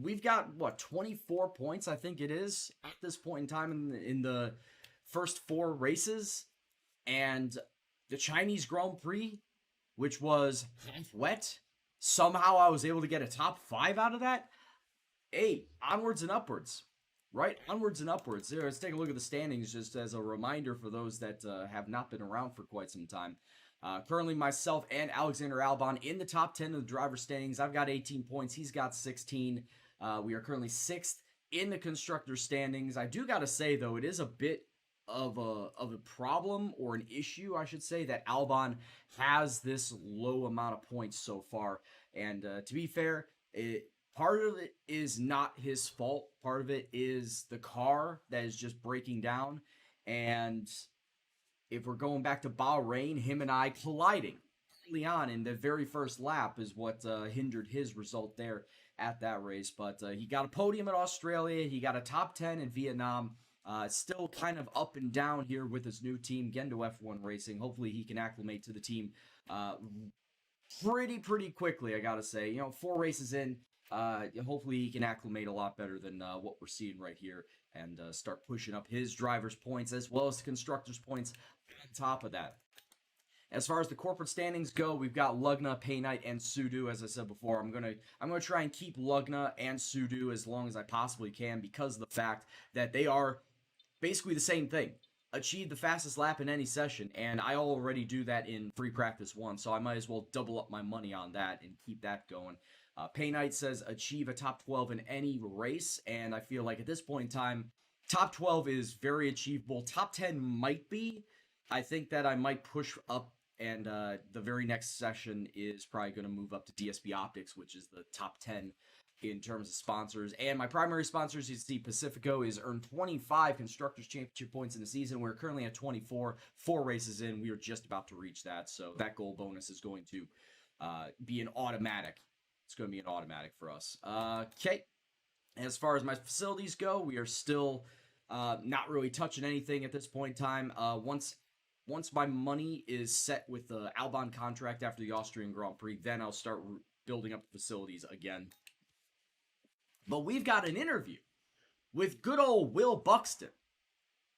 We've got, what, 24 points, I think it is, at this point in time in the first four races. And the Chinese Grand Prix, which was half wet, somehow I was able to get a top five out of that. Hey, onwards and upwards. Right? Onwards and upwards. Here, let's take a look at the standings just as a reminder for those that have not been around for quite some time. Currently, myself and Alexander Albon in the top 10 of the driver standings. I've got 18 points. He's got 16. We are currently 6th in the constructor standings. I do got to say, though, it is a bit of a problem, or an issue, I should say, that Albon has this low amount of points so far. And to be fair, part of it is not his fault. Part of it is the car that is just breaking down. And if we're going back to Bahrain, him and I colliding early on in the very first lap is what hindered his result there at that race. But he got a podium at Australia. He got a top 10 in Vietnam. Still kind of up and down here with his new team, Gendo F1 Racing. Hopefully he can acclimate to the team pretty quickly, I gotta say. You know, 4 races in, hopefully he can acclimate a lot better than what we're seeing right here, and start pushing up his driver's points as well as the constructor's points on top of that. As far as the corporate standings go, we've got Lugna, Pay Knight, and Sudo. As I said before, I'm gonna try and keep Lugna and Sudo as long as I possibly can, because of the fact that they are basically the same thing. Achieve the fastest lap in any session, and I already do that in free practice 1, so I might as well double up my money on that and keep that going. Pay Knight says achieve a top 12 in any race, and I feel like at this point in time, top 12 is very achievable. Top 10 might be. I think that I might push up, and the very next session is probably going to move up to DSP Optics, which is the top 10 in terms of sponsors. And my primary sponsors, you see, Pacifico is earned 25 Constructors Championship points in the season. We're currently at 24. 4 races in, we are just about to reach that. So that goal bonus is going to be an automatic. It's going to be an automatic for us. Okay. As far as my facilities go, we are still not really touching anything at this point in time. Once my money is set with the Albon contract after the Austrian Grand Prix, then I'll start building up the facilities again. But we've got an interview with good old Will Buxton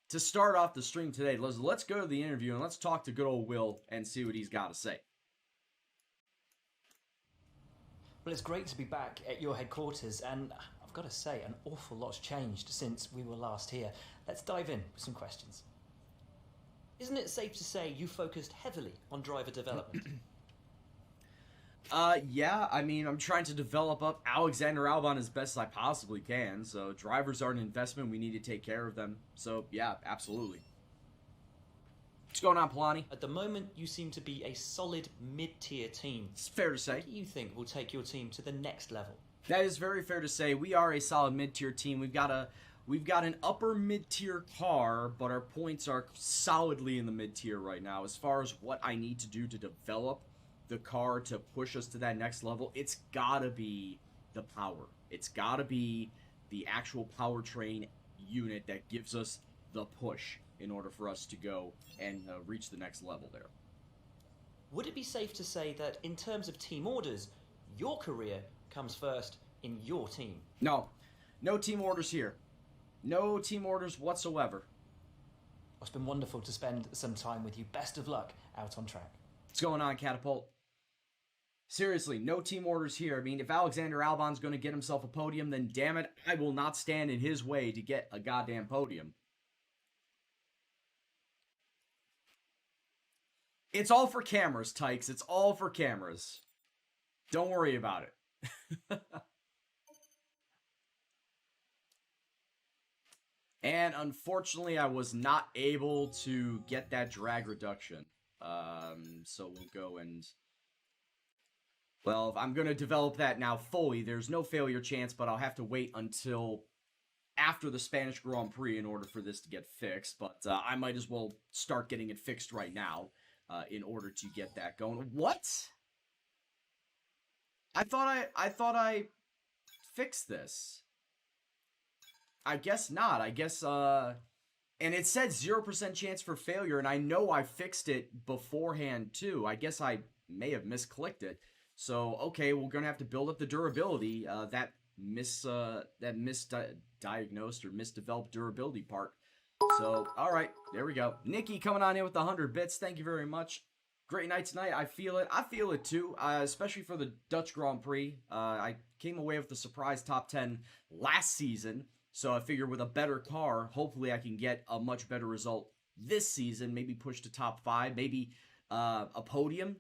to start off the stream today. Let's go to the interview and let's talk to good old Will and see what he's got to say. Well, it's great to be back at your headquarters, and I've got to say, an awful lot's changed since we were last here. Let's dive in with some questions. Isn't it safe to say you focused heavily on driver development? Yeah, I mean, I'm trying to develop up Alexander Albon as best as I possibly can, so drivers are an investment, we need to take care of them, so yeah, absolutely. What's going on, Polani? At the moment, you seem to be a solid mid-tier team. It's fair to say. What do you think will take your team to the next level? That is very fair to say. We are a solid mid-tier team. We've got an upper mid-tier car, but our points are solidly in the mid-tier right now. As far as what I need to do to develop the car to push us to that next level, it's gotta be the power. It's gotta be the actual powertrain unit that gives us the push in order for us to go and reach the next level there. Would it be safe to say that in terms of team orders, your career comes first in your team? No. No team orders here. No team orders whatsoever. It's been wonderful to spend some time with you. Best of luck out on track. What's going on, Catapult? Seriously, no team orders here. I mean, if Alexander Albon's going to get himself a podium, then damn it, I will not stand in his way to get a goddamn podium. It's all for cameras, Tykes. It's all for cameras. Don't worry about it. And unfortunately, I was not able to get that drag reduction. So we'll go and... Well, I'm going to develop that now fully. There's no failure chance, but I'll have to wait until after the Spanish Grand Prix in order for this to get fixed. But I might as well start getting it fixed right now in order to get that going. What? I thought I fixed this. I guess not. I guess, and it said 0% chance for failure, and I know I fixed it beforehand, too. I guess I may have misclicked it. So, okay, we're going to have to build up the durability. That that misdiagnosed or misdeveloped durability part. So, all right, there we go. Nikki coming on in with 100 bits. Thank you very much. Great night tonight. I feel it. I feel it too, especially for the Dutch Grand Prix. I came away with the surprise top 10 last season, so I figure with a better car, hopefully I can get a much better result this season. Maybe push to top 5, maybe a podium.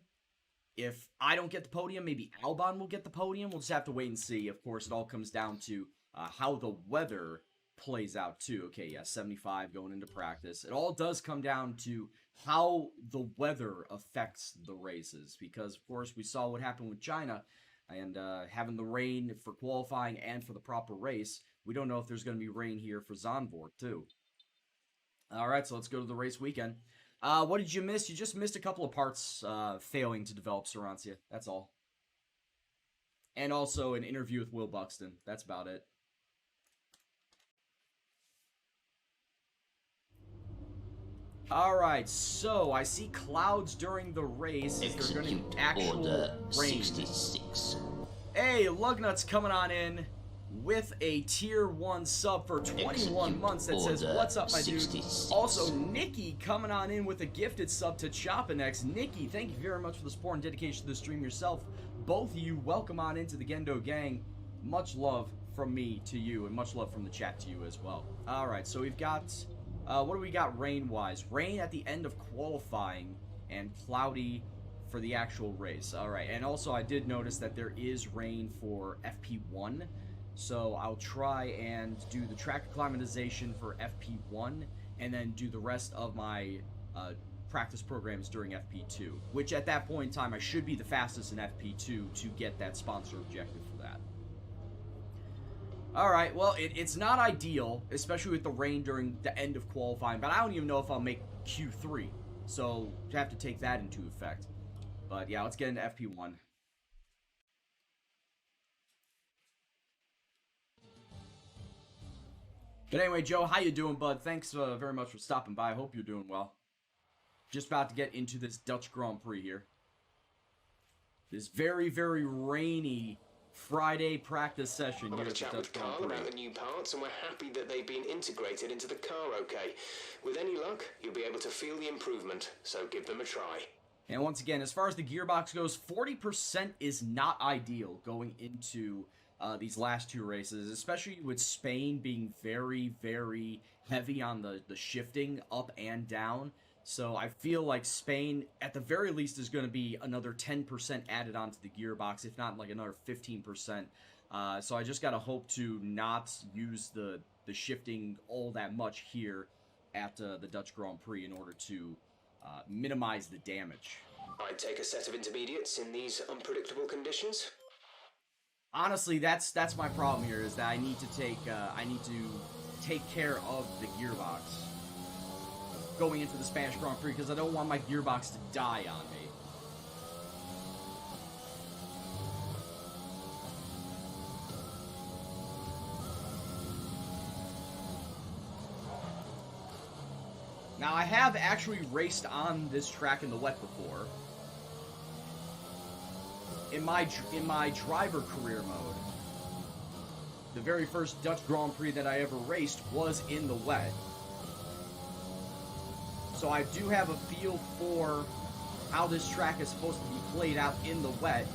If I don't get the podium, maybe Albon will get the podium. We'll just have to wait and see. Of course, it all comes down to how the weather plays out too. Okay, yeah, 75 going into practice. It all does come down to how the weather affects the races, because of course we saw what happened with China and having the rain for qualifying and for the proper race. We don't know if there's going to be rain here for Zandvoort too. All right, so let's go to the race weekend. What did you miss? You just missed a couple of parts failing to develop Sarancia. That's all. And also an interview with Will Buxton. That's about it. Alright, so I see clouds during the race. Is there going to be actual rain? 66. Hey, Lugnut's coming on in with a tier 1 sub for 21 months that says, "What's up, my 66. dude?" Also, Nikki coming on in with a gifted sub to Chopinex. Nikki, thank you very much for the support and dedication to the stream yourself. Both of you, welcome on into the Gendo gang. Much love from me to you, and much love from the chat to you as well. Alright, so we've got... what do we got rain-wise? Rain at the end of qualifying and cloudy for the actual race. Alright, and also I did notice that there is rain for FP1. So I'll try and do the track acclimatization for FP1 and then do the rest of my practice programs during FP2. Which at that point in time I should be the fastest in FP2 to get that sponsor objective for that. Alright, well, it's not ideal, especially with the rain during the end of qualifying, but I don't even know if I'll make Q3, so you have to take that into effect. But yeah, let's get into FP1. But anyway, Joe, how you doing, bud? Thanks very much for stopping by. I hope you're doing well. Just about to get into this Dutch Grand Prix here. This very, very rainy Friday practice session I've here had a at chat the with Dutch Grand Carl Prix. about the new parts, and we're happy that they've been integrated into the car okay. With any luck, you'll be able to feel the improvement, so give them a try. And once again, as far as the gearbox goes, 40% is not ideal going into these last two races, especially with Spain being very, very heavy on the shifting up and down. So I feel like Spain, at the very least, is going to be another 10% added onto the gearbox, if not like another 15%. So I just got to hope to not use the shifting all that much here at the Dutch Grand Prix in order to minimize the damage. I'd take a set of intermediates in these unpredictable conditions. Honestly, that's my problem here, is that I need to take care of the gearbox going into the Spanish Grand Prix, because I don't want my gearbox to die on me. Now, I have actually raced on this track in the wet before. In my driver career mode, the very first Dutch Grand Prix that I ever raced was in the wet. So I do have a feel for how this track is supposed to be played out in the wet.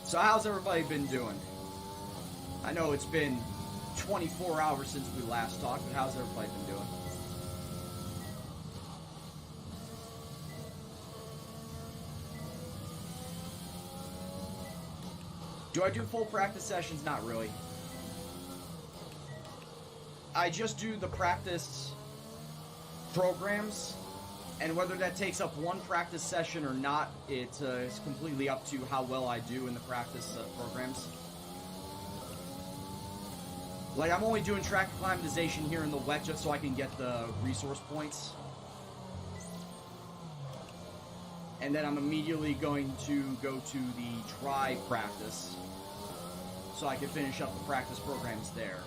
So how's everybody been doing? I know it's been 24 hours since we last talked, but how's everybody been doing? Do I do full practice sessions? Not really. I just do the practice programs, and whether that takes up one practice session or not, it's completely up to how well I do in the practice programs. Like, I'm only doing track acclimatization here in the wet just so I can get the resource points. And then I'm immediately going to go to the dry practice so I can finish up the practice programs there.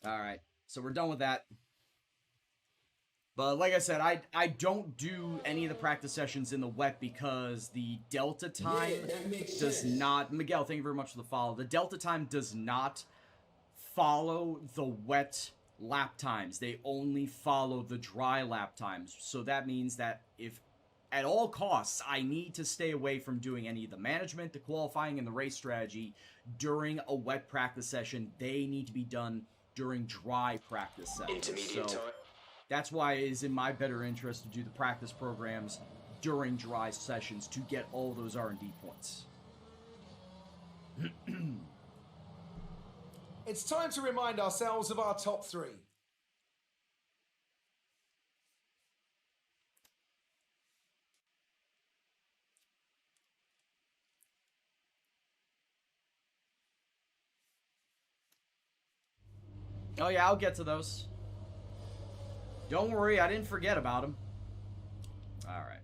Alright, so we're done with that. But like I said, I don't do any of the practice sessions in the wet because the delta time does not... Miguel, thank you very much for the follow. The delta time does not follow the wet lap times. They only follow the dry lap times. So that means that if at all costs I need to stay away from doing any of the management, the qualifying, and the race strategy during a wet practice session, they need to be done during dry practice sessions. Intermediate time. That's why it is in my better interest to do the practice programs during dry sessions to get all those R&D points. It's time to remind ourselves of our top three. Oh yeah, I'll get to those. Don't worry, I didn't forget about them. Alright.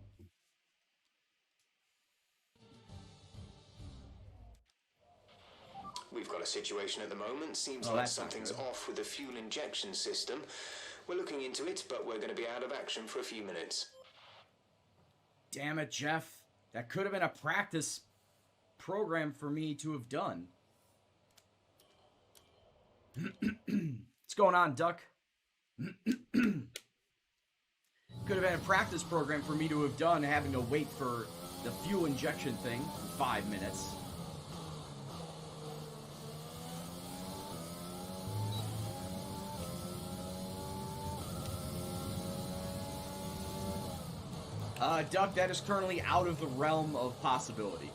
We've got a situation at the moment. Seems Oh, like that's not something's good. off with the fuel injection system. We're looking into it, but we're going to be out of action for a few minutes. Damn it, Jeff. That could have been a practice program for me to have done. What's going on, Duck? Could have been a practice program for me to have done, having to wait for the fuel injection thing for 5 minutes. Duck, that is currently out of the realm of possibility.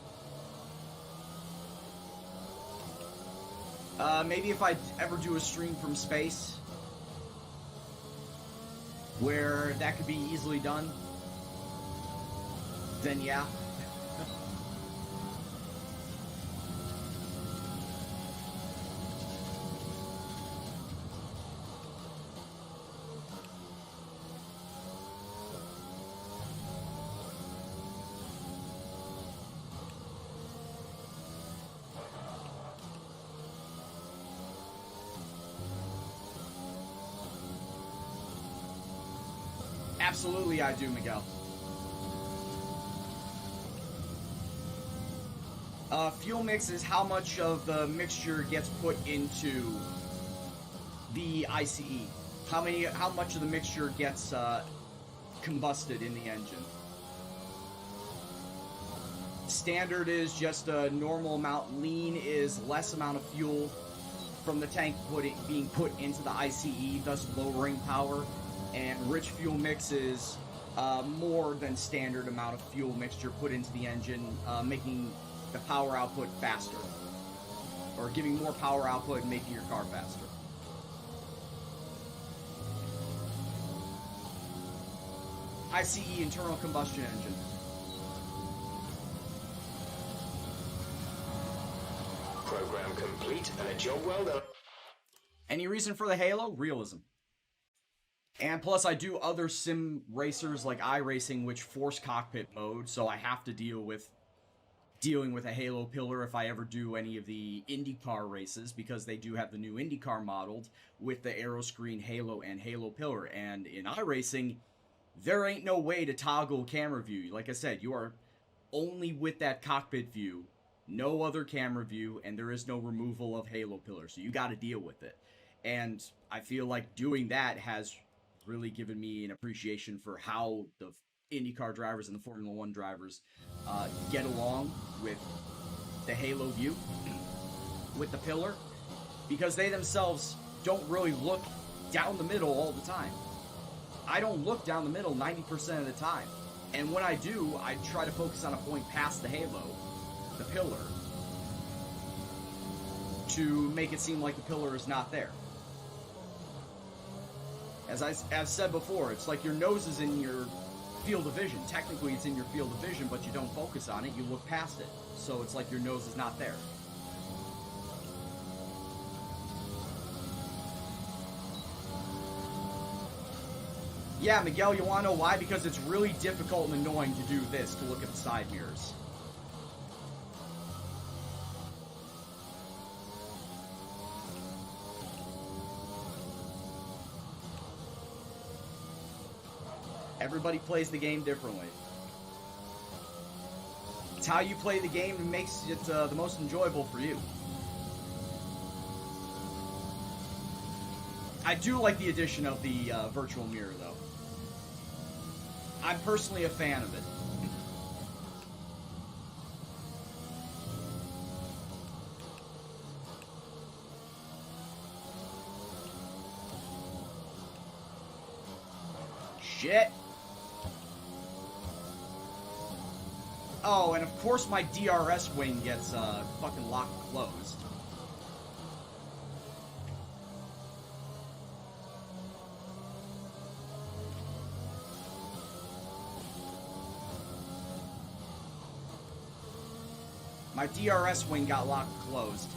Maybe if I ever do a stream from space, where that could be easily done, then yeah. Absolutely, I do, Miguel. Fuel mix is how much of the mixture gets put into the ICE. How much of the mixture gets combusted in the engine. Standard is just a normal amount. Lean is less amount of fuel from the tank being put into the ICE, thus lowering power. And rich fuel mix is more than standard amount of fuel mixture put into the engine, making the power output faster. Or giving more power output and making your car faster. ICE, internal combustion engine. Program complete and a job well done. Any reason for the halo? Realism. And plus, I do other sim racers like iRacing, which force cockpit mode, so I have to dealing with a halo pillar if I ever do any of the IndyCar races, because they do have the new IndyCar modeled with the aeroscreen halo and halo pillar. And in iRacing, there ain't no way to toggle camera view. Like I said, you are only with that cockpit view, no other camera view, and there is no removal of halo pillar, so you got to deal with it. And I feel like doing that has really given me an appreciation for how the IndyCar drivers and the Formula 1 drivers get along with the halo view, with the pillar, because they themselves don't really look down the middle all the time. I don't look down the middle 90% of the time. And when I do, I try to focus on a point past the halo, the pillar, to make it seem like the pillar is not there. As I've said before, it's like your nose is in your field of vision. Technically, it's in your field of vision, but you don't focus on it. You look past it. So it's like your nose is not there. Yeah, Miguel, you want to know why? Because it's really difficult and annoying to do this, to look at the side mirrors. Everybody plays the game differently. It's how you play the game that makes it the most enjoyable for you. I do like the addition of the virtual mirror, though. I'm personally a fan of it. Shit. Oh, and of course my DRS wing gets fucking locked closed. My DRS wing got locked closed.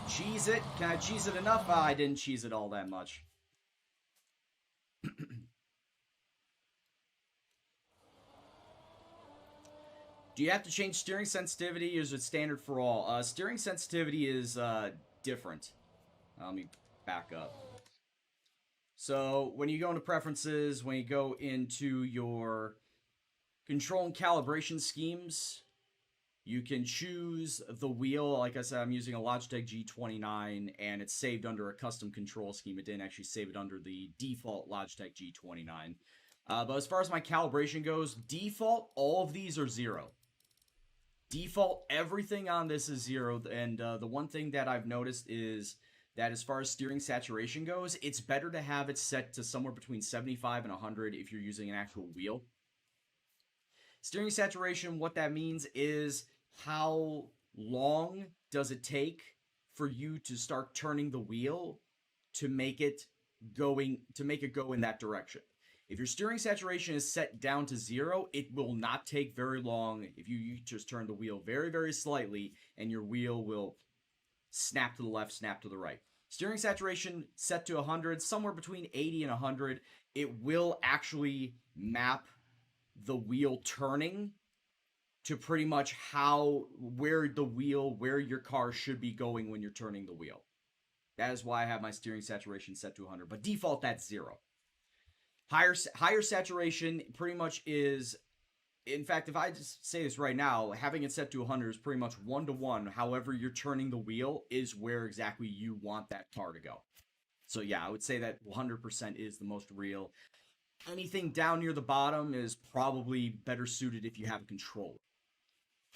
Cheese it? Can I cheese it enough? I didn't cheese it all that much. Do you have to change steering sensitivity, or is it standard for all? Steering sensitivity is different. Let me back up. So when you go into preferences, when you go into your control and calibration schemes, you can choose the wheel. Like I said, I'm using a Logitech G29, and it's saved under a custom control scheme. It didn't actually save it under the default Logitech G29. But as far as my calibration goes, default, all of these are 0. Default, everything on this is 0. And the one thing that I've noticed is that as far as steering saturation goes, it's better to have it set to somewhere between 75 and 100 if you're using an actual wheel. Steering saturation, what that means is how long does it take for you to start turning the wheel to make it go in that direction. If your steering saturation is set down to 0, it will not take very long if you just turn the wheel very, very slightly, and your wheel will snap to the left, snap to the right. Steering saturation set to 100, somewhere between 80 and 100, it will actually map the wheel turning to pretty much where your car should be going when you're turning the wheel. That is why I have my steering saturation set to 100, but default that's 0. Higher saturation pretty much is, in fact, if I just say this right now, having it set to 100 is pretty much 1-to-1. However you're turning the wheel is where exactly you want that car to go. So yeah, I would say that 100% is the most real. Anything down near the bottom is probably better suited if you have a controller.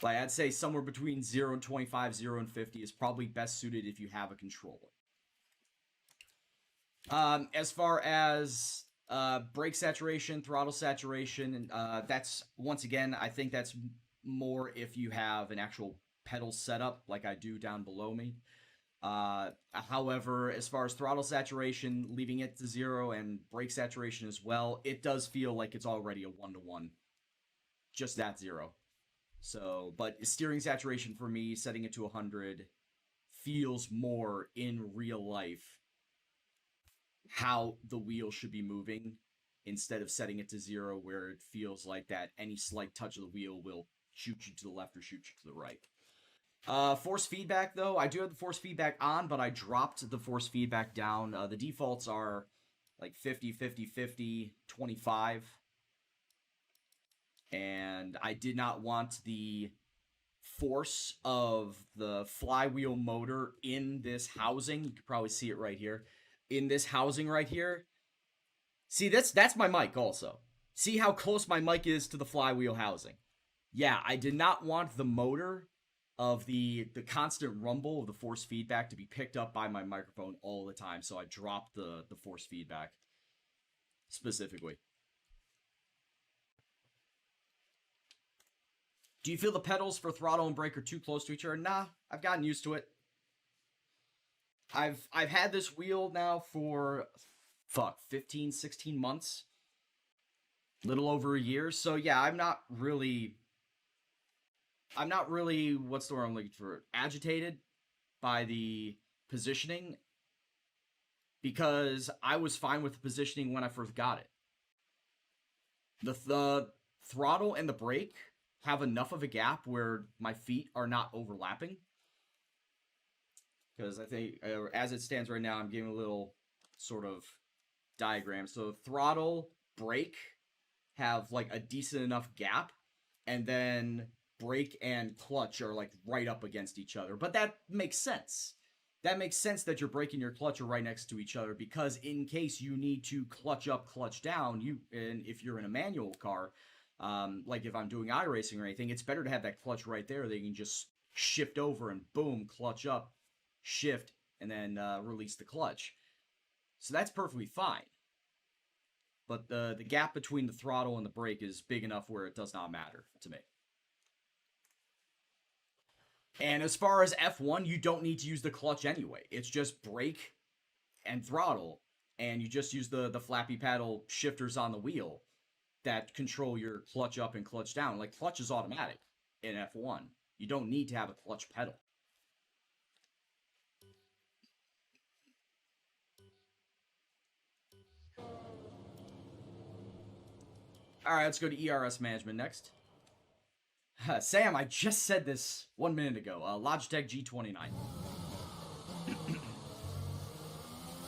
Like I'd say somewhere between 0 and 25, 0 and 50 is probably best suited if you have a controller. As far as brake saturation, throttle saturation, that's, once again, I think that's more if you have an actual pedal setup like I do down below me. However, as far as throttle saturation, leaving it to 0, and brake saturation as well, it does feel like it's already a 1-to-1. Just that 0. So, but steering saturation for me, setting it to 100, feels more in real life how the wheel should be moving, instead of setting it to 0 where it feels like that any slight touch of the wheel will shoot you to the left or shoot you to the right. Force feedback, though, I do have the force feedback on, but I dropped the force feedback down. The defaults are like 50, 50, 50, 25. And I did not want the force of the flywheel motor in this housing. You can probably see it right here. In this housing right here. See, that's my mic also. See how close my mic is to the flywheel housing. Yeah, I did not want the motor of the constant rumble of the force feedback to be picked up by my microphone all the time, so I dropped the force feedback specifically. Do you feel the pedals for throttle and brake are too close to each other? Nah, I've gotten used to it. I've had this wheel now for 15, 16 months. Little over a year. So yeah, I'm not really what's the word I'm looking for? Agitated by the positioning, because I was fine with the positioning when I first got it. The throttle and the brake have enough of a gap where my feet are not overlapping. Because I think, as it stands right now, I'm giving a little sort of diagram. So throttle, brake have like a decent enough gap, and then brake and clutch are like right up against each other. But that makes sense. That makes sense that your brake and your clutch are right next to each other, because in case you need to clutch up, clutch down, and if you're in a manual car, like if I'm doing iRacing or anything, it's better to have that clutch right there. They can just shift over and boom, clutch up, shift, and then release the clutch. So that's perfectly fine. But the gap between the throttle and the brake is big enough where it does not matter to me. And as far as F1, you don't need to use the clutch anyway. It's just brake and throttle, and you just use the flappy paddle shifters on the wheel that control your clutch up and clutch down. Like, clutch is automatic in F1. You don't need to have a clutch pedal. Alright, let's go to ERS management next. Sam, I just said this 1 minute ago. Logitech G29.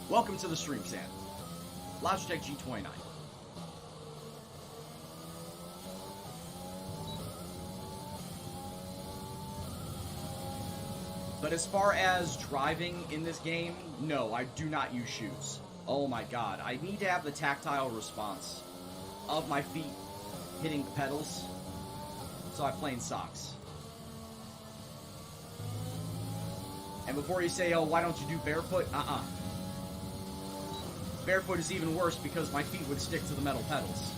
Welcome to the stream, Sam. Logitech G29. But as far as driving in this game, no, I do not use shoes. Oh my god, I need to have the tactile response of my feet hitting the pedals, so I play in socks. And before you say, oh, why don't you do barefoot? Barefoot is even worse because my feet would stick to the metal pedals.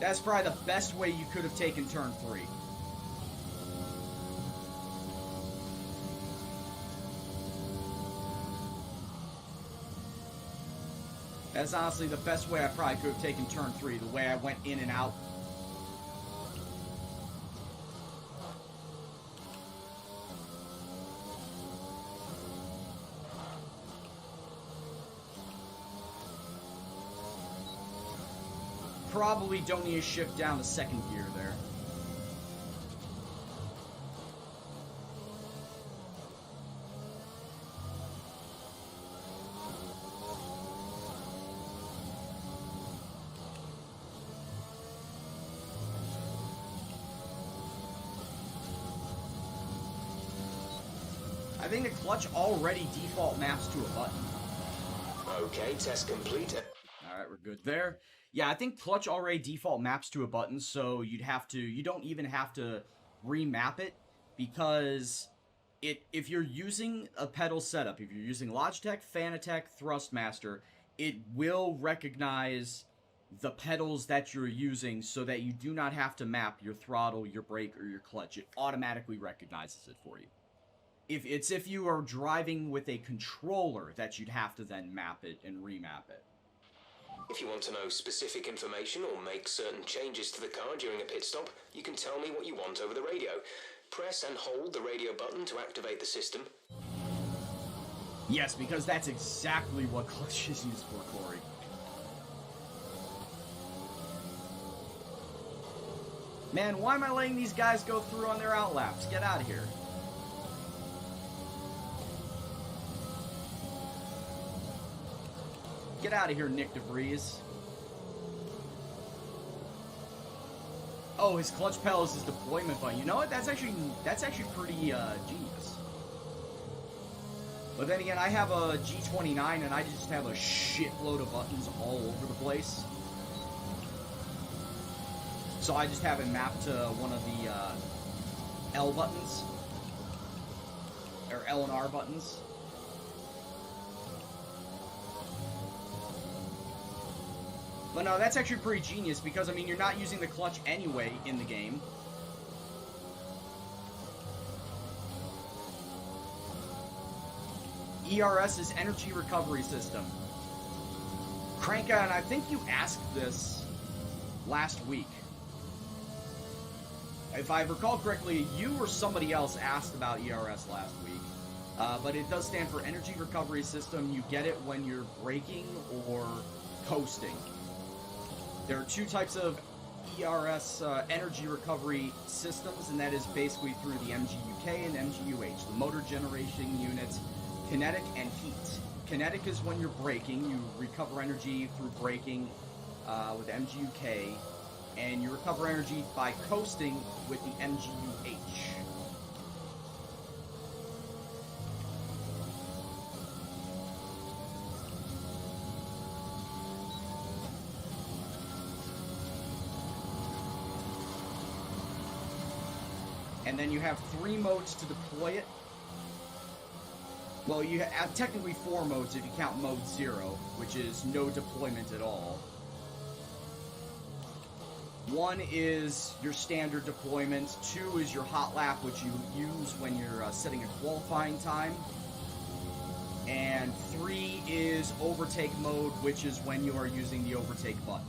That's probably the best way you could have taken turn 3. That's honestly the best way I probably could have taken turn 3, the way I went in and out. Probably don't need to shift down to second gear there. I think the clutch already default maps to a button. Okay, test complete. Alright, we're good there. Yeah, I think clutch already default maps to a button, so you don't even have to remap it, because if you're using a pedal setup, if you're using Logitech, Fanatec, Thrustmaster, it will recognize the pedals that you're using so that you do not have to map your throttle, your brake, or your clutch. It automatically recognizes it for you. If you are driving with a controller that you'd have to then map it and remap it. If you want to know specific information or make certain changes to the car during a pit stop, you can tell me what you want over the radio. Press and hold the radio button to activate the system. Yes, because that's exactly what clutch is used for, Corey. Man, why am I letting these guys go through on their outlaps? Get out of here. Get out of here, Nick DeVries. Oh, his clutch pedal is his deployment button. You know what? That's actually pretty genius. But then again, I have a G29 and I just have a shitload of buttons all over the place. So I just have it mapped to one of the L buttons. or L and R buttons. But no, that's actually pretty genius because, I mean, you're not using the clutch anyway in the game. ERS is Energy Recovery System. Cranka, and I think you asked this last week. If I recall correctly, you or somebody else asked about ERS last week. But it does stand for Energy Recovery System. You get it when you're braking or coasting. There are two types of ERS energy recovery systems, and that is basically through the MGUK and MGUH, the motor generation units, kinetic and heat. Kinetic is when you're braking, you recover energy through braking with MGUK, and you recover energy by coasting with the MGUH. And then you have 3 modes to deploy it. Well, you have technically 4 modes if you count mode 0, which is no deployment at all. 1 is your standard deployment. 2 is your hot lap, which you use when you're setting a qualifying time. And 3 is overtake mode, which is when you are using the overtake button.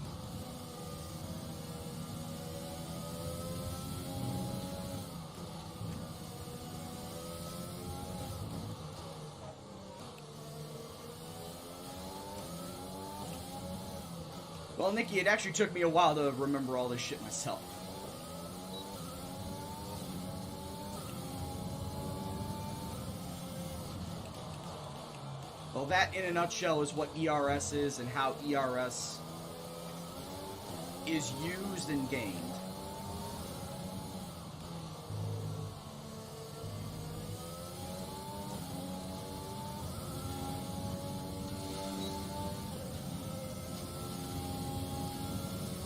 Well, Nikki, it actually took me a while to remember all this shit myself. Well, that in a nutshell is what ERS is and how ERS is used and gained.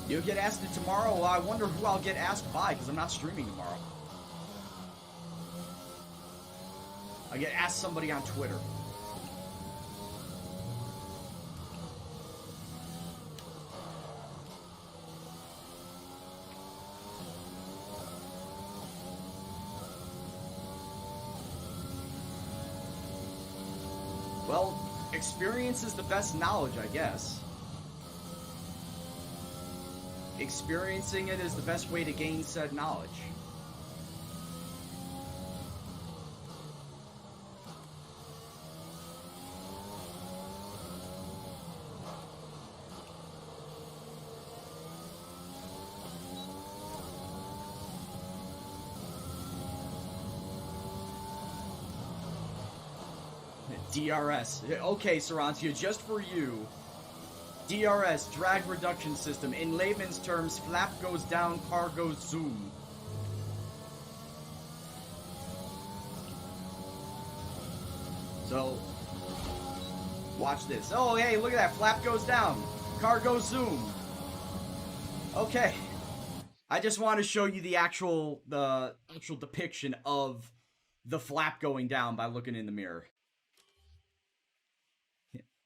You'll get asked it tomorrow? Well, I wonder who I'll get asked by, because I'm not streaming tomorrow. I get asked somebody on Twitter. Well, experience is the best knowledge, I guess. Experiencing it is the best way to gain said knowledge. DRS. Okay, Sarantia, just for you. DRS, drag reduction system. In layman's terms, flap goes down, car goes zoom. So, watch this. Oh, hey, look at that. Flap goes down, car goes zoom. Okay. I just want to show you the actual depiction of the flap going down by looking in the mirror.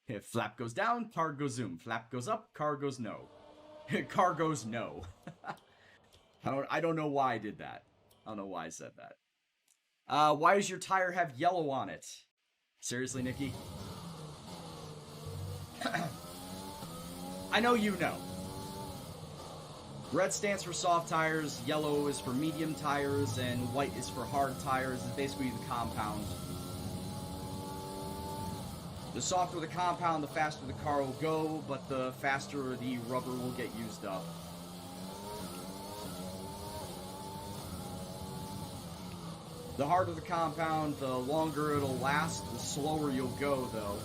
If flap goes down, car goes zoom. Flap goes up, car goes no. Car goes no. I don't know why I did that. I don't know why I said that. Why does your tire have yellow on it? Seriously, Nikki? I know you know. Red stands for soft tires, yellow is for medium tires, and white is for hard tires. It's basically the compound. The softer the compound, the faster the car will go, but the faster the rubber will get used up. The harder the compound, the longer it'll last, the slower you'll go, though.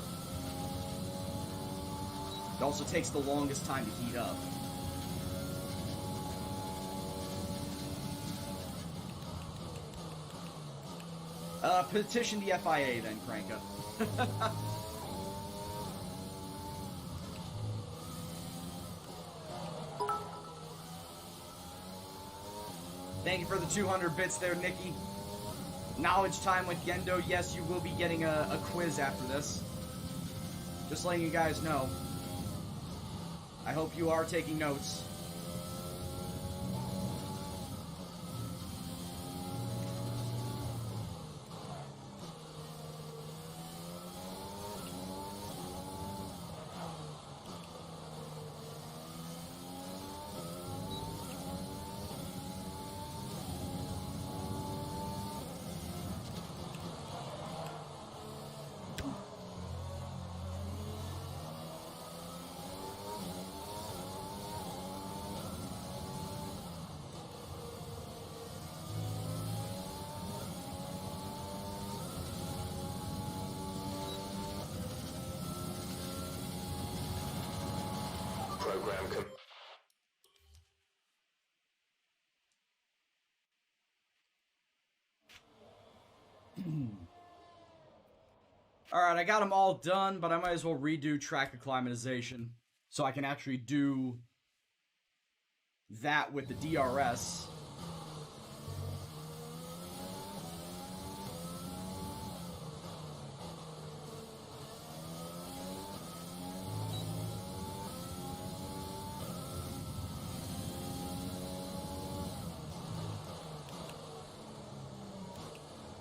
It also takes the longest time to heat up. Petition the FIA then, Cranka. Thank you for the 200 bits there, Nikki. Knowledge time with Gendo. Yes, you will be getting a quiz after this. Just letting you guys know. I hope you are taking notes. Program Alright, I got them all done, but I might as well redo track acclimatization so I can actually do that with the DRS.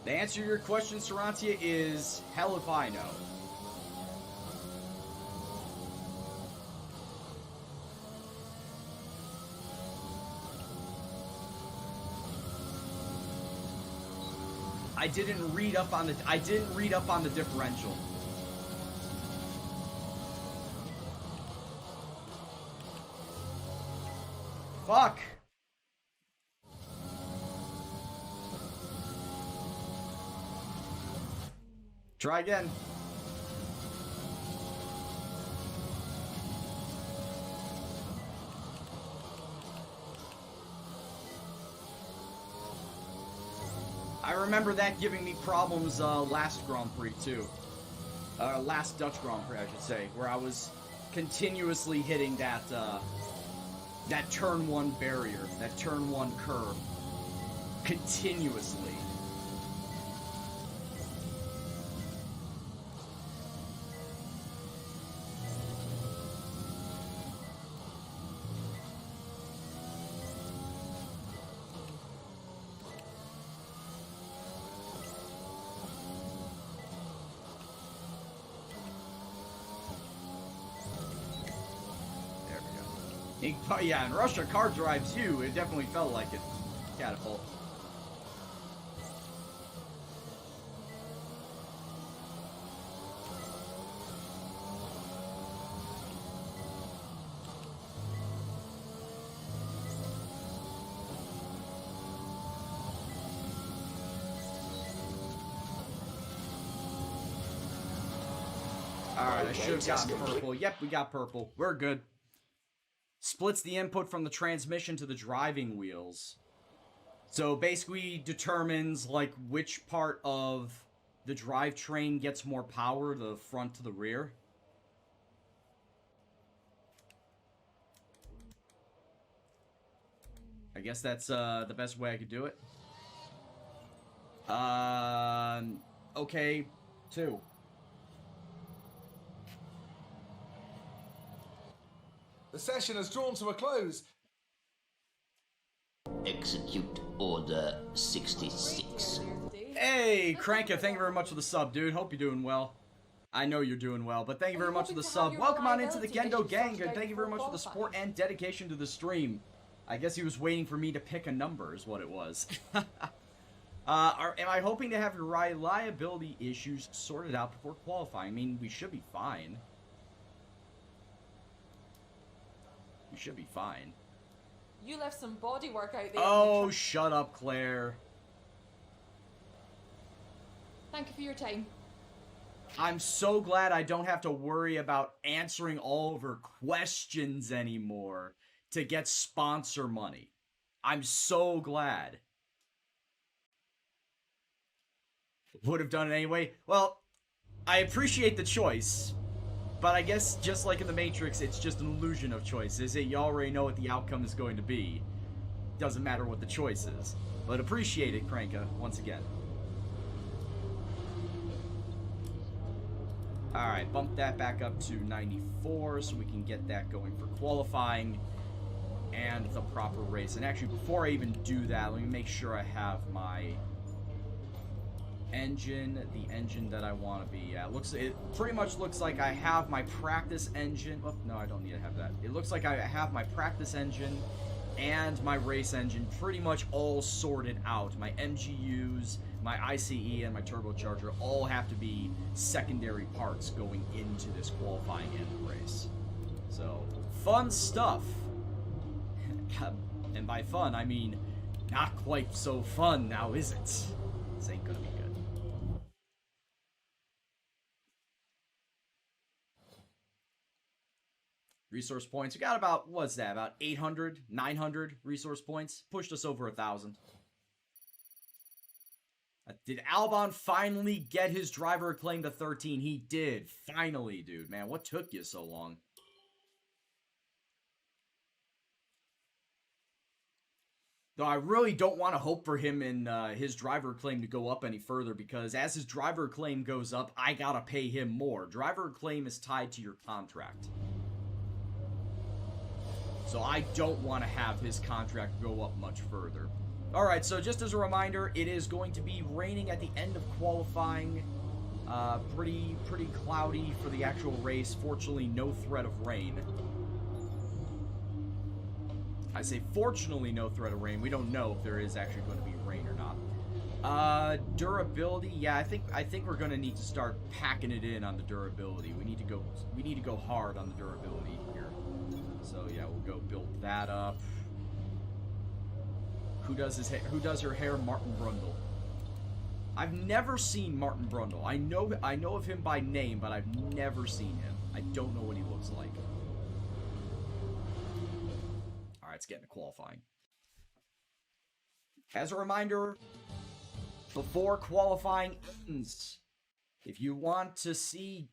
The answer to your question, Sarantia, is hell if I know. I didn't read up on the differential. Fuck. Try again. I remember that giving me problems last Grand Prix too. Last Dutch Grand Prix, I should say, where I was continuously hitting that that turn 1 barrier, that turn 1 curve, continuously. Yeah, in Russia, car drives you. It definitely felt like it. Catapult. Alright, I should have gotten purple. Yep, we got purple. We're good. Splits the input from the transmission to the driving wheels. So basically determines like which part of the drivetrain gets more power, the front to the rear. I guess that's the best way I could do it. Okay, 2. The session has drawn to a close. Execute Order 66. Hey, Cranka, thank you very much for the sub, dude. Hope you're doing well. I know you're doing well, but thank you very much for the sub. Welcome on into the Gendo gang, and thank you very much for the support and dedication to the stream. I guess he was waiting for me to pick a number, is what it was. Am I hoping to have your reliability issues sorted out before qualifying? I mean, we should be fine. We should be fine. You left some body work out there. Oh, shut up, Claire. Thank you for your time. I'm so glad I don't have to worry about answering all of her questions anymore to get sponsor money. I'm so glad. Would have done it anyway. Well, I appreciate the choice, but I guess just like in the Matrix, it's just an illusion of choice, is it? You already know what the outcome is going to be. Doesn't matter what the choice is. But appreciate it, Cranka, once again. Alright, bump that back up to 94 so we can get that going for qualifying and the proper race. And actually, before I even do that, let me make sure I have my engine, the engine that I want to be at. It pretty much looks like I have my practice engine. Oh, no, I don't need to have that. It looks like I have my practice engine and my race engine pretty much all sorted out. My MGUs, my ICE, and my turbocharger all have to be secondary parts going into this qualifying end race. So, fun stuff. And by fun, I mean not quite so fun now, is it? This ain't gonna be good. Resource points. We got about, what's that, about 800, 900 resource points. Pushed us over 1,000. Did Albon finally get his driver acclaim to 13? He did. Finally, dude. Man, what took you so long? Though I really don't want to hope for him and his driver acclaim to go up any further, because as his driver acclaim goes up, I gotta pay him more. Driver acclaim is tied to your contract. So I don't want to have his contract go up much further. Alright, so just as a reminder, it is going to be raining at the end of qualifying. Pretty cloudy for the actual race. Fortunately, no threat of rain. I say fortunately no threat of rain. We don't know if there is actually going to be rain or not. Durability, yeah, I think we're going to need to start packing it in on the durability. We need to go hard on the durability here. So yeah, we'll go build that up. Who does his hair? Who does her hair? Martin Brundle. I've never seen Martin Brundle. I know of him by name, but I've never seen him. I don't know what he looks like. All right, let's get into qualifying. As a reminder, before qualifying ends, if you want to see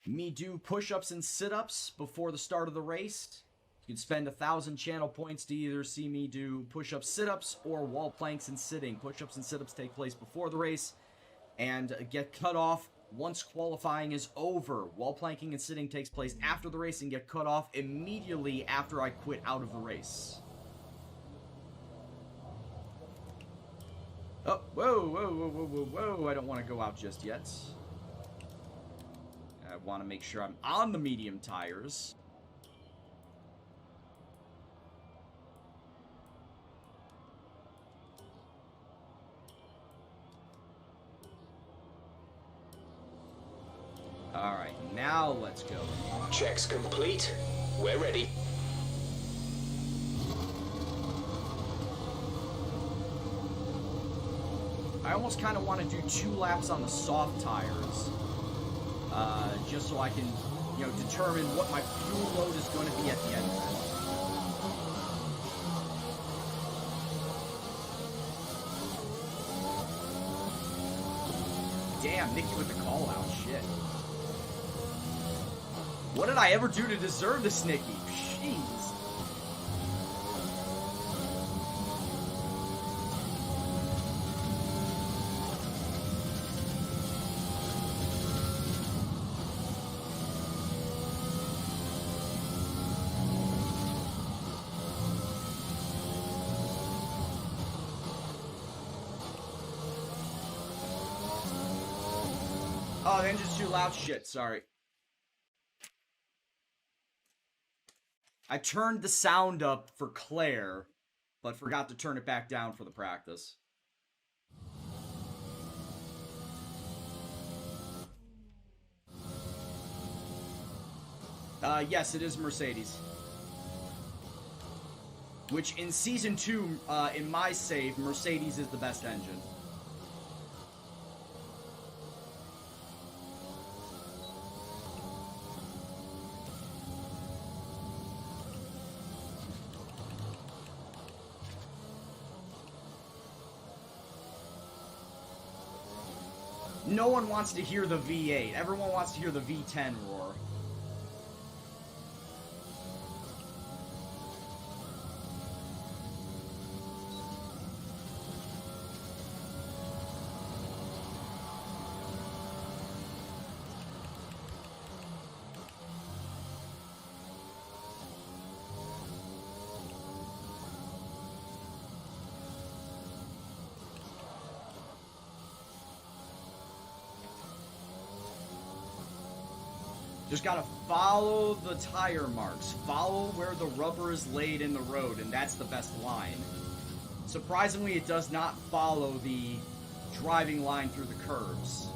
me do push-ups and sit-ups before the start of the race, you can spend 1,000 channel points to either see me do push-ups, sit-ups, or wall planks and sitting. Push-ups and sit-ups take place before the race and get cut off once qualifying is over. Wall planking and sitting takes place after the race and get cut off immediately after I quit out of the race. Oh, whoa, I don't want to go out just yet. I want to make sure I'm on the medium tires. Alright, now let's go. Checks complete. We're ready. I almost kind of want to do 2 laps on the soft tires. Just so I can, you know, determine what my fuel load is going to be at the end of it. Damn, Nikki with the call out. Shit. What did I ever do to deserve this, Nikki? Jeez. Oh, the engine's too loud. Shit, sorry. I turned the sound up for Claire, but forgot to turn it back down for the practice. Yes, it is Mercedes. Which, in Season 2, in my save, Mercedes is the best engine. No one wants to hear the V8. Everyone wants to hear the V10 roar. Just gotta follow the tire marks. Follow where the rubber is laid in the road, and that's the best line. Surprisingly, it does not follow the driving line through the curves.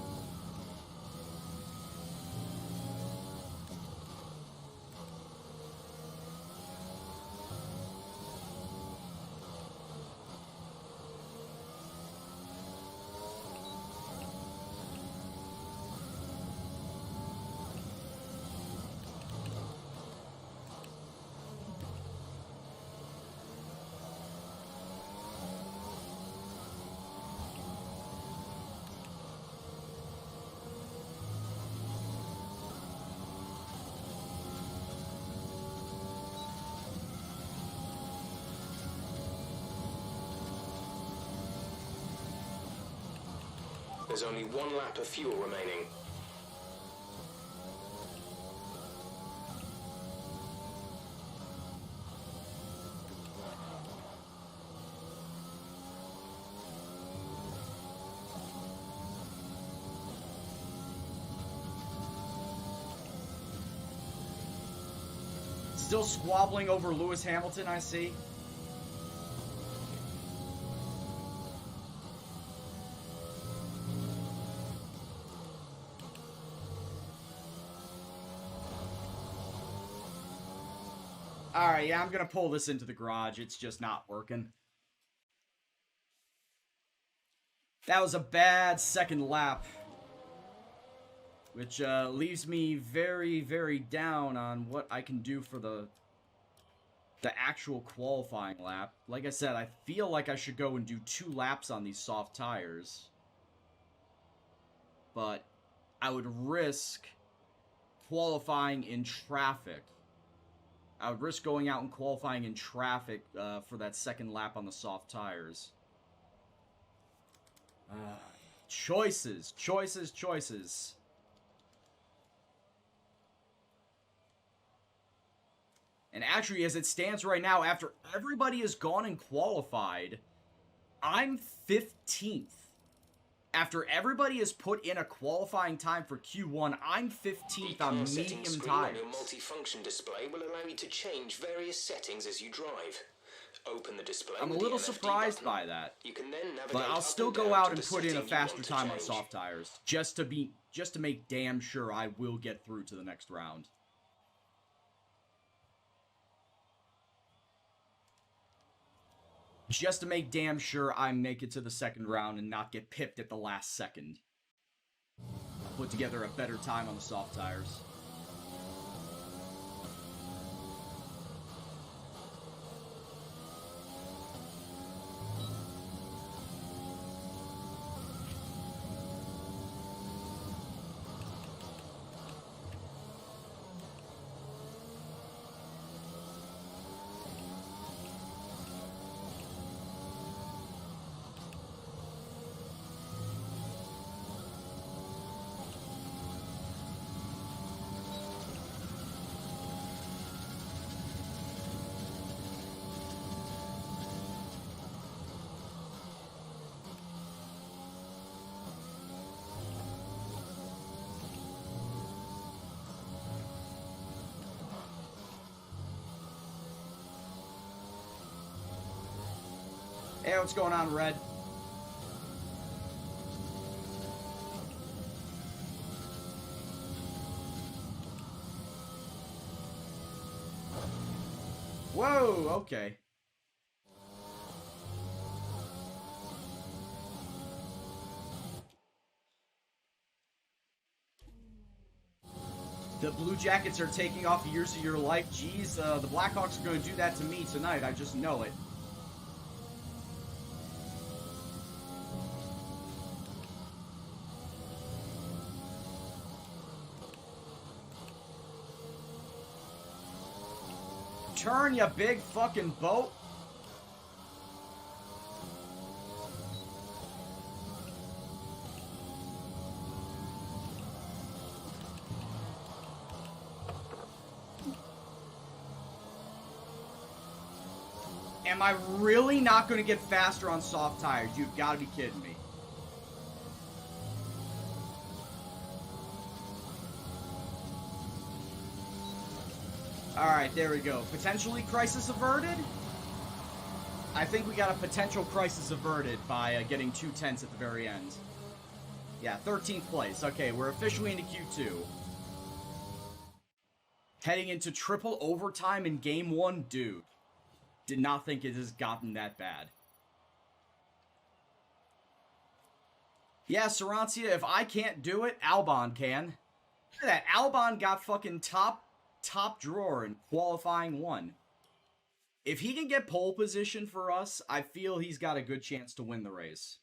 There's only 1 lap of fuel remaining. Still squabbling over Lewis Hamilton, I see. Alright, yeah, I'm gonna pull this into the garage. It's just not working. That was a bad second lap. Which leaves me very, very down on what I can do for the actual qualifying lap. Like I said, I feel like I should go and do 2 laps on these soft tires. But I would risk qualifying in traffic. I would risk going out and qualifying in traffic for that second lap on the soft tires. Choices, choices, choices. And actually, as it stands right now, after everybody has gone and qualified, I'm 15th. After everybody has put in a qualifying time for Q1, I'm 15th on medium tires. Your multifunction display will allow you to change various settings as you drive. Open the display. I'm a with little the LFD surprised button. by that. You can then navigate But I'll up still and go down out to and the put in a setting you faster want to time on change. soft tires, just to make damn sure I will get through to the next round. Just to make damn sure I make it to the second round and not get pipped at the last second. Put together a better time on the soft tires. Hey, what's going on, Red? Whoa, okay. The Blue Jackets are taking off years of your life. Geez, the Blackhawks are going to do that to me tonight. I just know it. Turn, you big fucking boat. Am I really not going to get faster on soft tires? You've got to be kidding me. Alright, there we go. Potentially crisis averted? I think we got a potential crisis averted by getting 2 tenths at the very end. Yeah, 13th place. Okay, we're officially into Q2. Heading into triple overtime in game 1, dude. Did not think it has gotten that bad. Yeah, Sarancia, if I can't do it, Albon can. Look at that, Albon got fucking top drawer in qualifying 1. If he can get pole position for us, I feel he's got a good chance to win the race.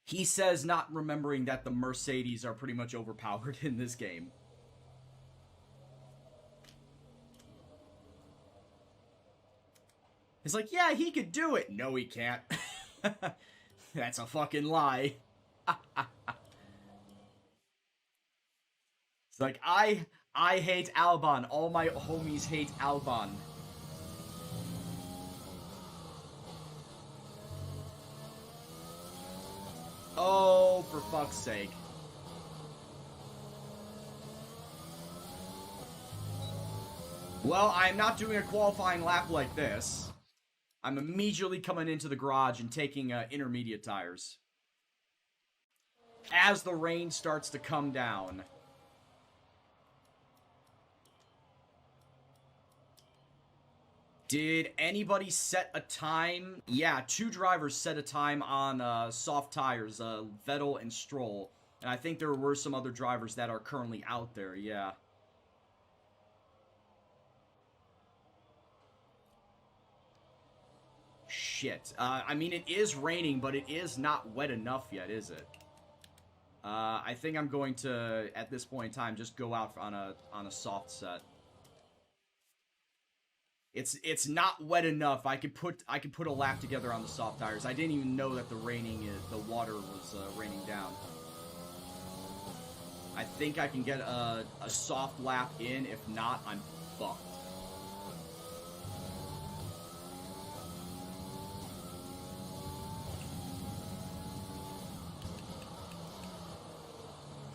He says not remembering that the Mercedes are pretty much overpowered in this game. He's like, yeah, he could do it. No, he can't. That's a fucking lie. It's like, I hate Albon. All my homies hate Albon. Oh, for fuck's sake. Well, I'm not doing a qualifying lap like this. I'm immediately coming into the garage and taking intermediate tires. As the rain starts to come down. Did anybody set a time? Yeah, 2 drivers set a time on soft tires, Vettel and Stroll. And I think there were some other drivers that are currently out there, yeah. Shit. I mean, it is raining, but it is not wet enough yet, is it? I think I'm going to, at this point in time, just go out on a soft set. It's not wet enough. I could put a lap together on the soft tires. I didn't even know that the water was raining down. I think I can get a soft lap in. If not, I'm fucked.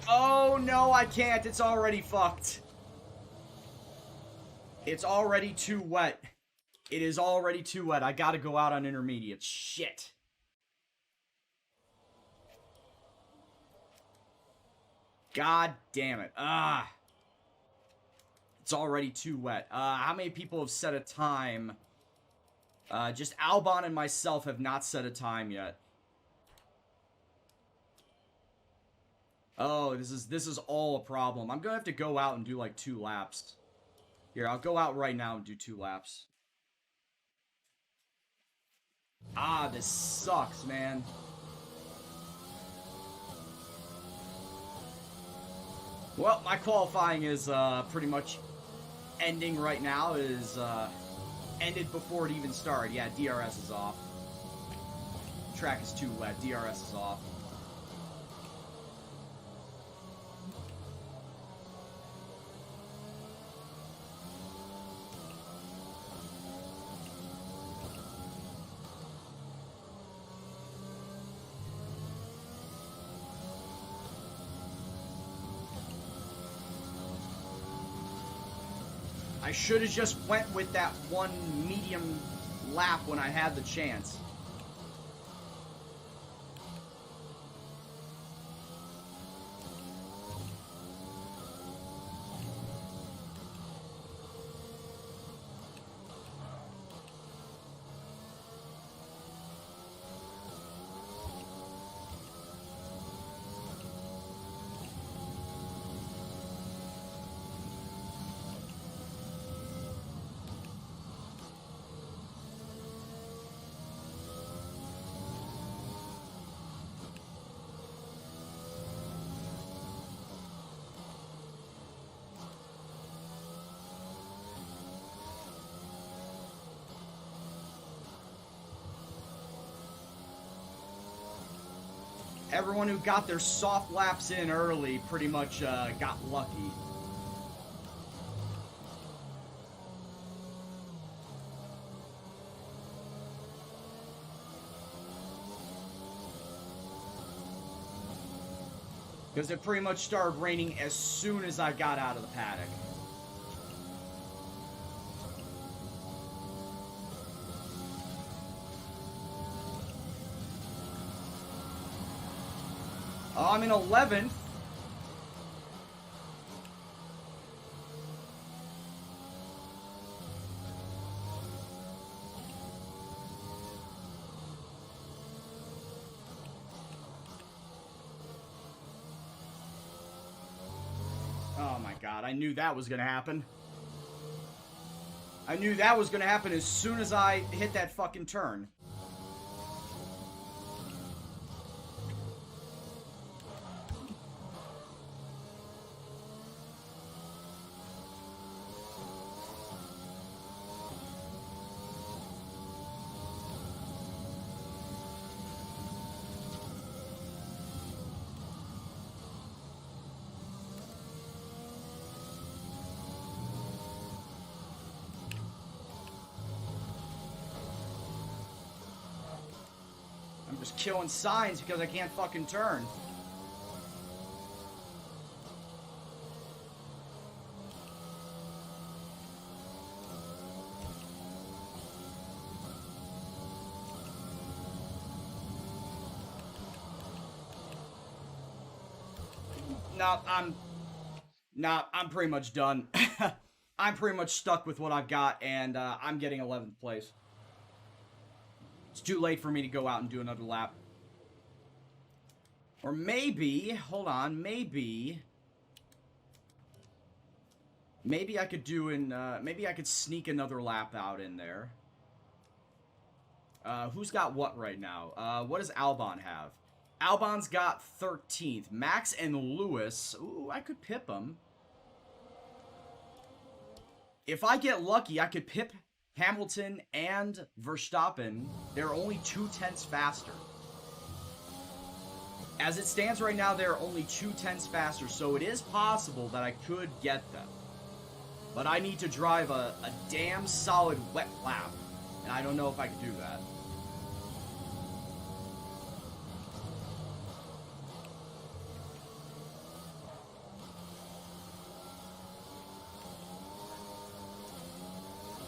Oh no, I can't. It's already fucked. It's already too wet. It is already too wet. I gotta go out on intermediate. Shit. God damn it. It's already too wet. How many people have set a time? Just Albon and myself have not set a time yet. Oh, this is all a problem. I'm gonna have to go out and do like 2 laps. Here, I'll go out right now and do 2 laps. This sucks, man. Well, my qualifying is pretty much ending right now. It is ended before it even started. Yeah, DRS is off. Track is too wet. DRS is off. I should have just went with that 1 medium lap when I had the chance. Everyone who got their soft laps in early pretty much got lucky. Because it pretty much started raining as soon as I got out of the paddock. I'm in 11th. Oh my god, I knew that was gonna happen. I knew that was gonna happen as soon as I hit that fucking turn. I'm just killing signs because I can't fucking turn. I'm pretty much done. I'm pretty much stuck with what I've got, and I'm getting 11th place. It's too late for me to go out and do another lap. Or maybe, hold on, maybe I could do maybe I could sneak another lap out in there. Who's got what right now? What does Albon have? Albon's got 13th. Max and Lewis. Ooh, I could pip them. If I get lucky, I could pip Hamilton and Verstappen. They're only 2/10 faster. As it stands right now, they're only 2/10 faster, so it is possible that I could get them. But I need to drive a damn solid wet lap, and I don't know if I can do that.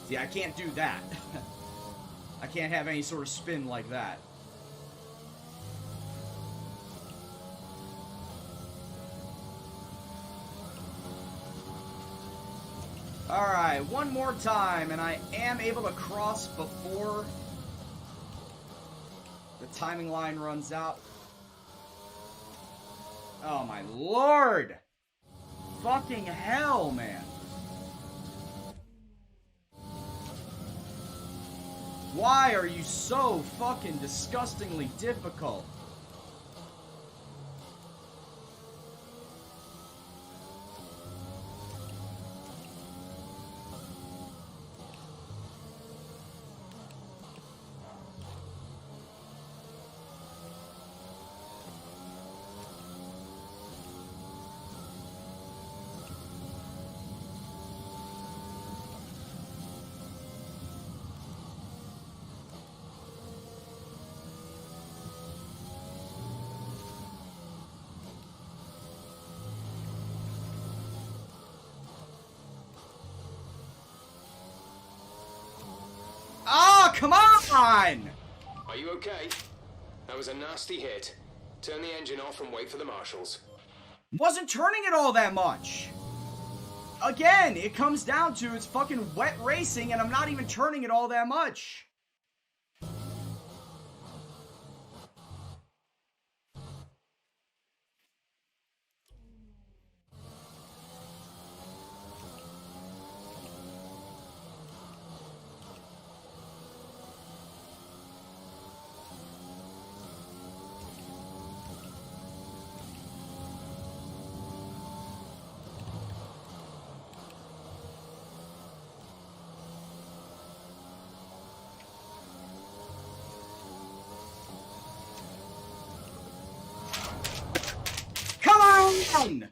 See, I can't do that. I can't have any sort of spin like that. Alright, one more time, and I am able to cross before the timing line runs out. Oh my lord! Fucking hell, man. Why are you so fucking disgustingly difficult? Oh, come on! Are you okay? That was a nasty hit. Turn the engine off and wait for the marshals. Wasn't turning it all that much. Again, it comes down to it's fucking wet racing and I'm not even turning it all that much. Come on!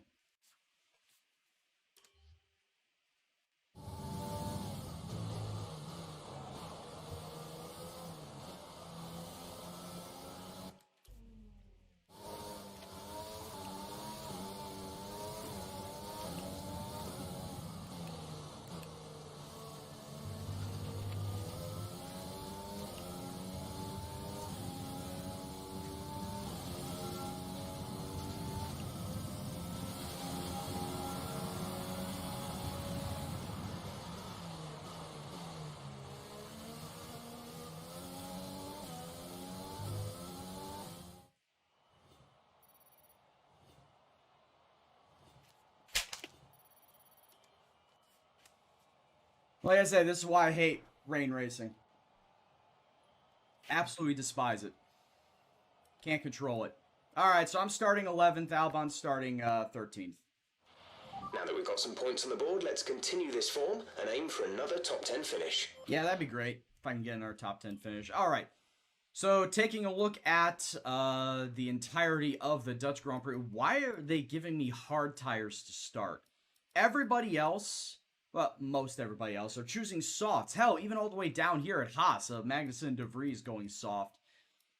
Like I said, this is why I hate rain racing. Absolutely despise it. Can't control it. Alright, so I'm starting 11th, Albon's starting 13th. Now that we've got some points on the board, let's continue this form and aim for another top 10 finish. Yeah, that'd be great if I can get another top 10 finish. Alright, so taking a look at the entirety of the Dutch Grand Prix, why are they giving me hard tires to start? Everybody else, well, most everybody else, are choosing softs. Hell, even all the way down here at Haas, Magnussen and De Vries going soft.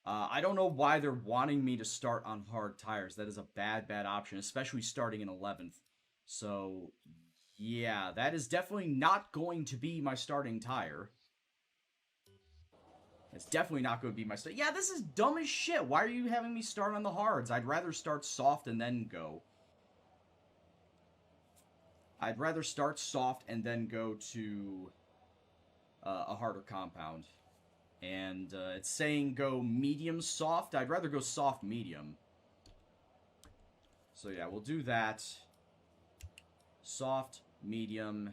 I don't know why they're wanting me to start on hard tires. That is a bad option, especially starting in 11th. So, yeah, that is definitely not going to be my starting tire. It's definitely not going to be my start. Yeah, this is dumb as shit. Why are you having me start on the hards? I'd rather start soft and then go. I'd rather start soft and then go to a harder compound. And it's saying go medium soft. I'd rather go soft medium. So yeah, we'll do that. Soft, medium.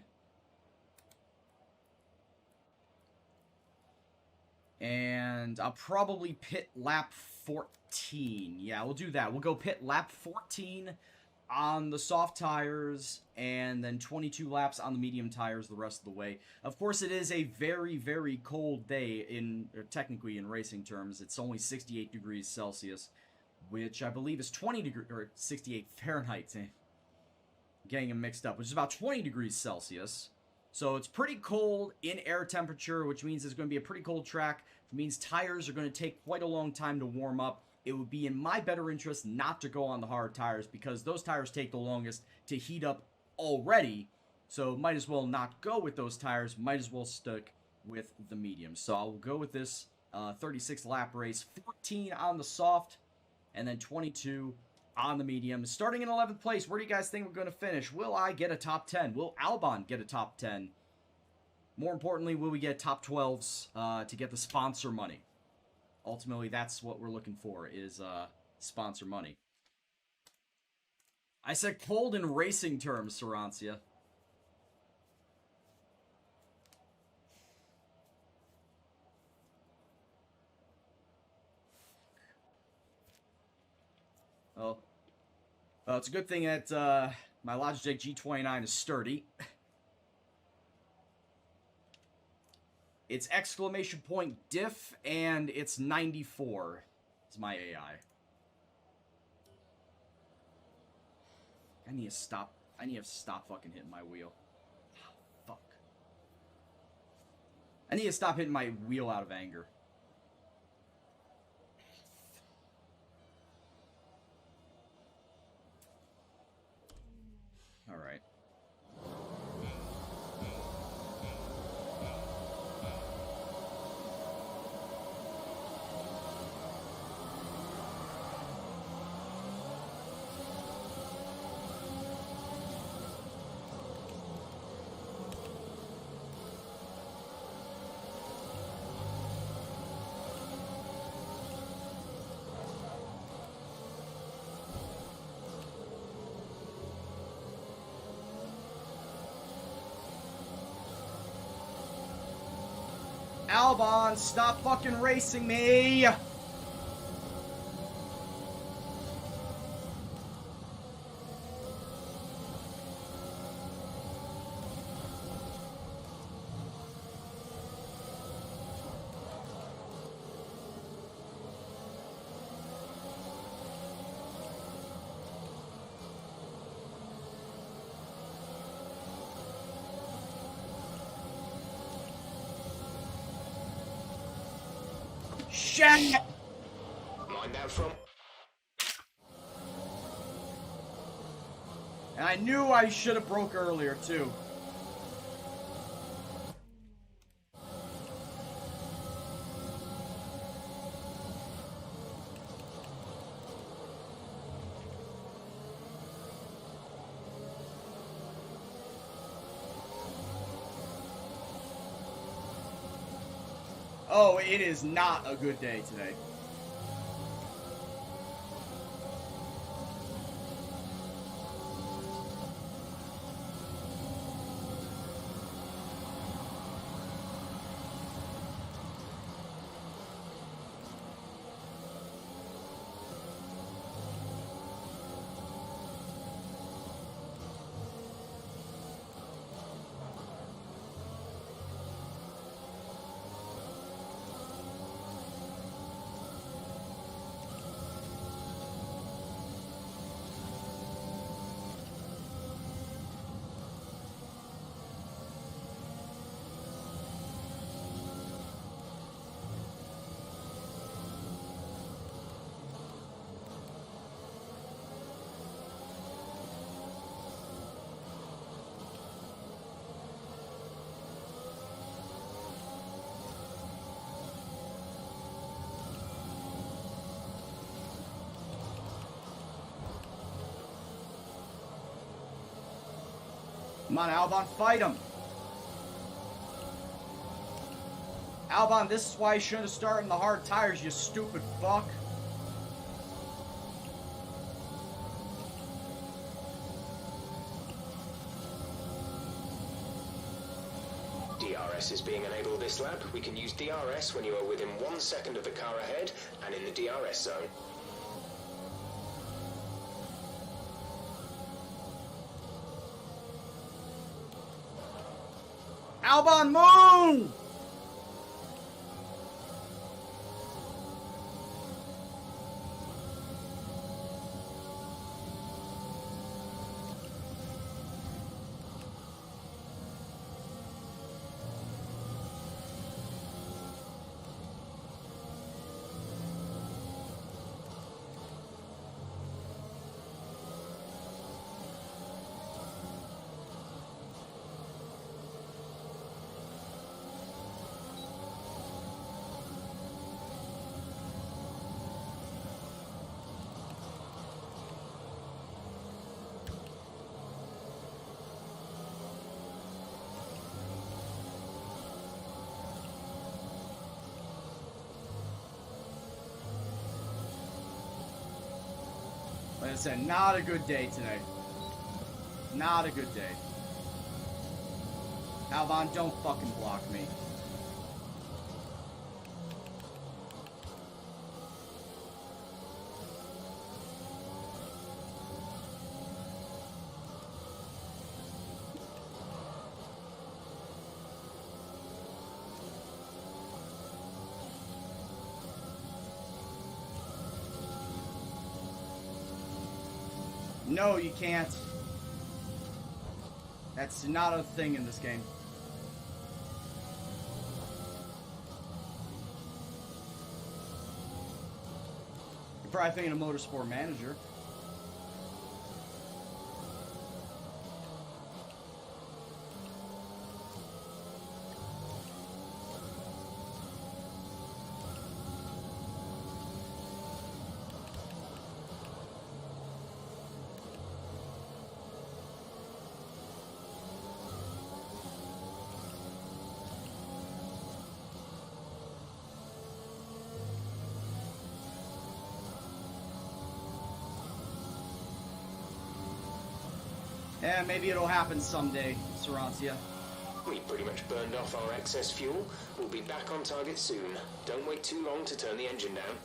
And I'll probably pit lap 14. Yeah, we'll do that. We'll go pit lap 14 on the soft tires, and then 22 laps on the medium tires the rest of the way. Of course, it is a very cold day, technically in racing terms. It's only 68 degrees Celsius, which I believe is 20 degrees, or 68 Fahrenheit. Getting them mixed up, which is about 20 degrees Celsius. So it's pretty cold in air temperature, which means it's going to be a pretty cold track. It means tires are going to take quite a long time to warm up. It would be in my better interest not to go on the hard tires because those tires take the longest to heat up already. So might as well not go with those tires. Might as well stick with the mediums. So I'll go with this 36 lap race. 14 on the soft and then 22 on the medium. Starting in 11th place, where do you guys think we're going to finish? Will I get a top 10? Will Albon get a top 10? More importantly, will we get top 12s to get the sponsor money? Ultimately, that's what we're looking for, is sponsor money. I said cold in racing terms, Sarancia. Oh. Well, it's a good thing that my Logitech G29 is sturdy. It's exclamation point diff, and it's 94. It's my AI. I need to stop. I need to stop fucking hitting my wheel. Oh, fuck. I need to stop hitting my wheel out of anger. All right. Albon, stop fucking racing me! Shit! Mind out from. And I knew I should have broke earlier, too. Oh, it is not a good day today. Come on, Albon, fight him. Albon, this is why you shouldn't have started in the hard tires, you stupid fuck. DRS is being enabled this lap. We can use DRS when you are within 1 second of the car ahead and in the DRS zone. Albon, move! Like I said, not a good day today. Not a good day. Albon, don't fucking block me. No, you can't. That's not a thing in this game. You're probably thinking of Motorsport Manager. Yeah, maybe it'll happen someday, Sarancia. We pretty much burned off our excess fuel. We'll be back on target soon. Don't wait too long to turn the engine down.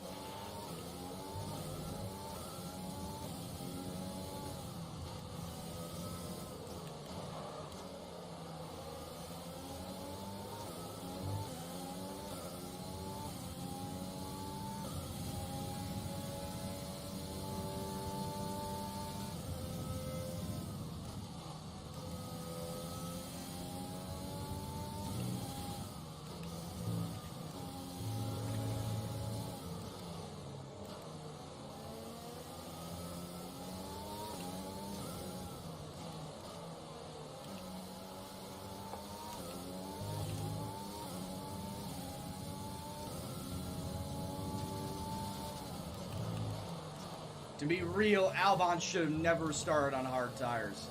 To be real, Albon should have never started on hard tires.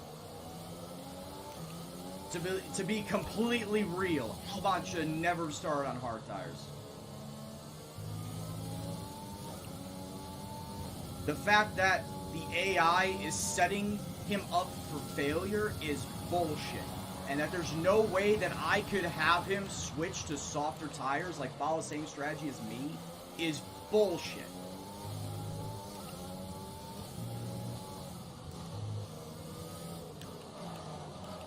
To be completely real, Albon should have never started on hard tires. The fact that the AI is setting him up for failure is bullshit. And that there's no way that I could have him switch to softer tires, like follow the same strategy as me, is bullshit.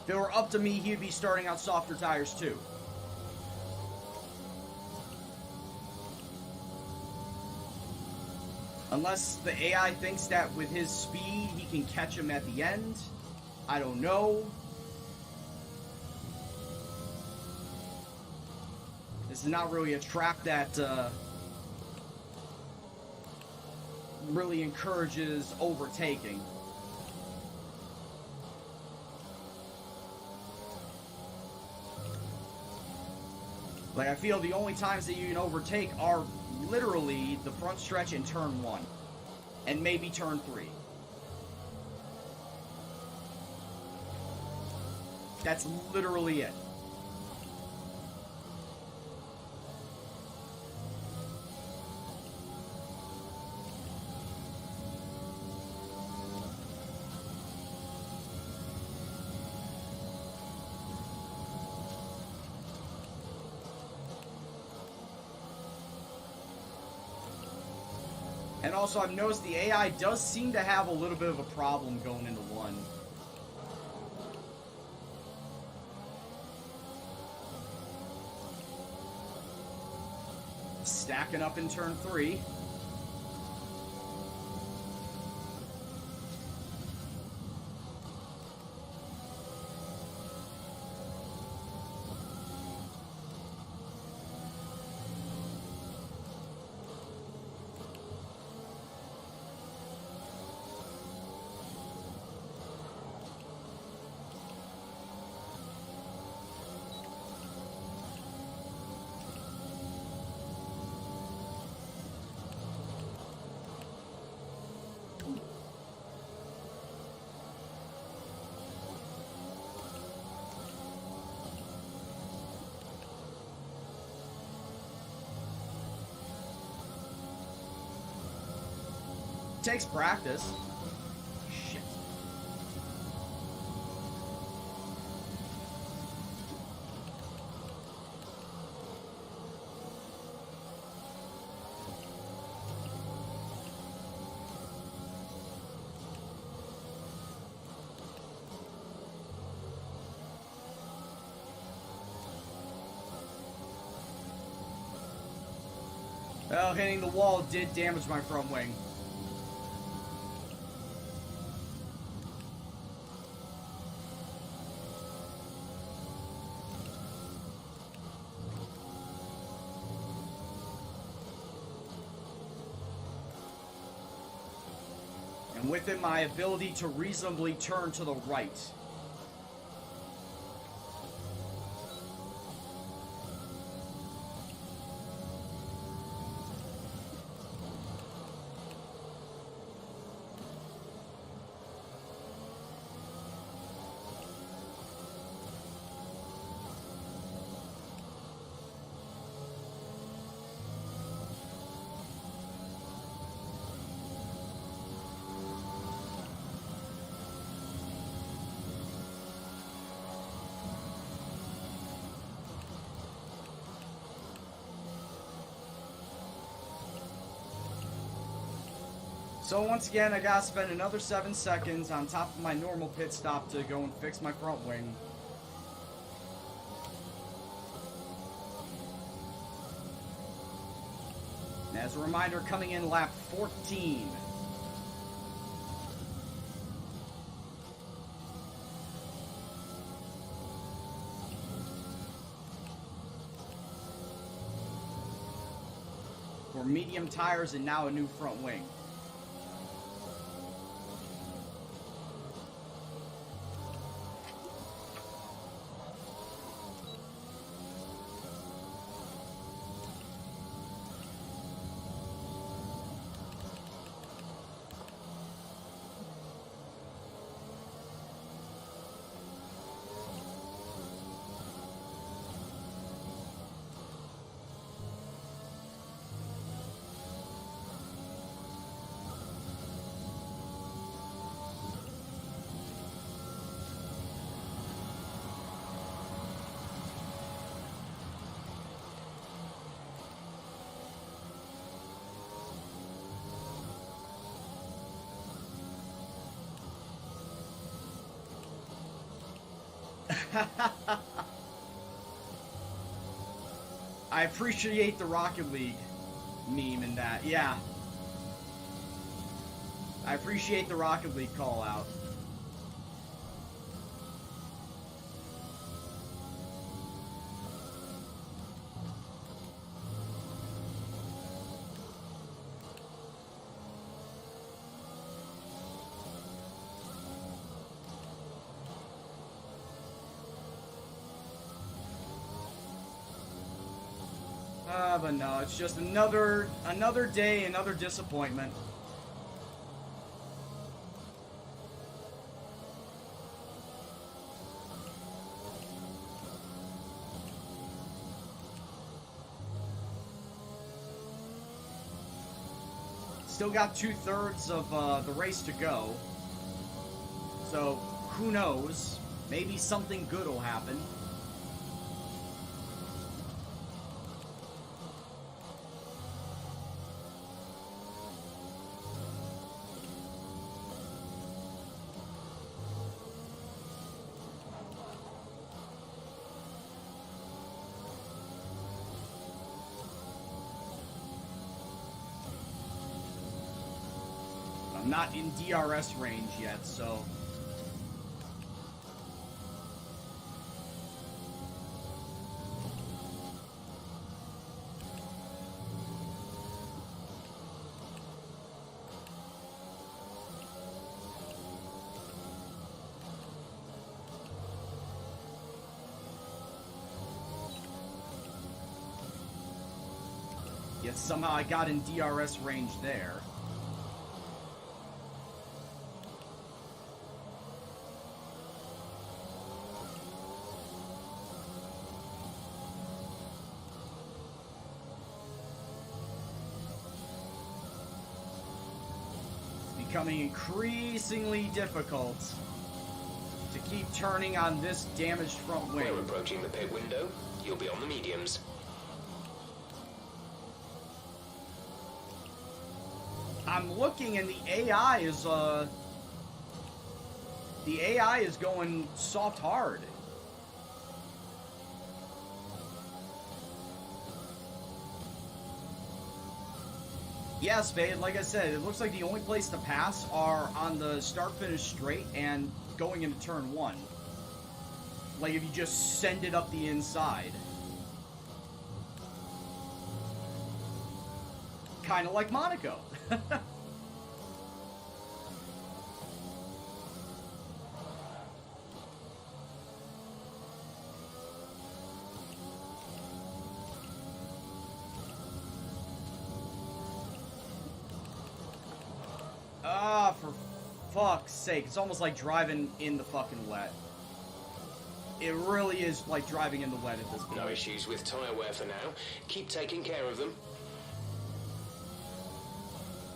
If it were up to me, he'd be starting on softer tires too. Unless the AI thinks that with his speed, he can catch him at the end. I don't know. This is not really a track that really encourages overtaking. Like, I feel the only times that you can overtake are literally the front stretch in turn 1. And maybe turn 3. That's literally it. And also, I've noticed the AI does seem to have a little bit of a problem going into one. Stacking up in turn 3. Takes practice. Shit. Well, hitting the wall did damage my front wing. And with it, my ability to reasonably turn to the right. So once again, I gotta spend another 7 seconds on top of my normal pit stop to go and fix my front wing. And as a reminder, coming in lap 14. For medium tires and now a new front wing. I appreciate the Rocket League meme in that, yeah. I appreciate the Rocket League call out. But no, it's just another day, another disappointment. Still got 2/3 of the race to go. So, who knows? Maybe something good will happen. I'm not in DRS range yet, so... Yet somehow I got in DRS range there. It's becoming increasingly difficult to keep turning on this damaged front wing. We're approaching the pit window. You'll be on the mediums. I'm looking and the AI is going soft hard. Yeah, Spade, like I said, it looks like the only place to pass are on the start-finish straight and going into turn 1. Like if you just send it up the inside. Kind of like Monaco. Ah, for fuck's sake. It's almost like driving in the fucking wet. It really is like driving in the wet at this point. No issues with tyre wear for now. Keep taking care of them.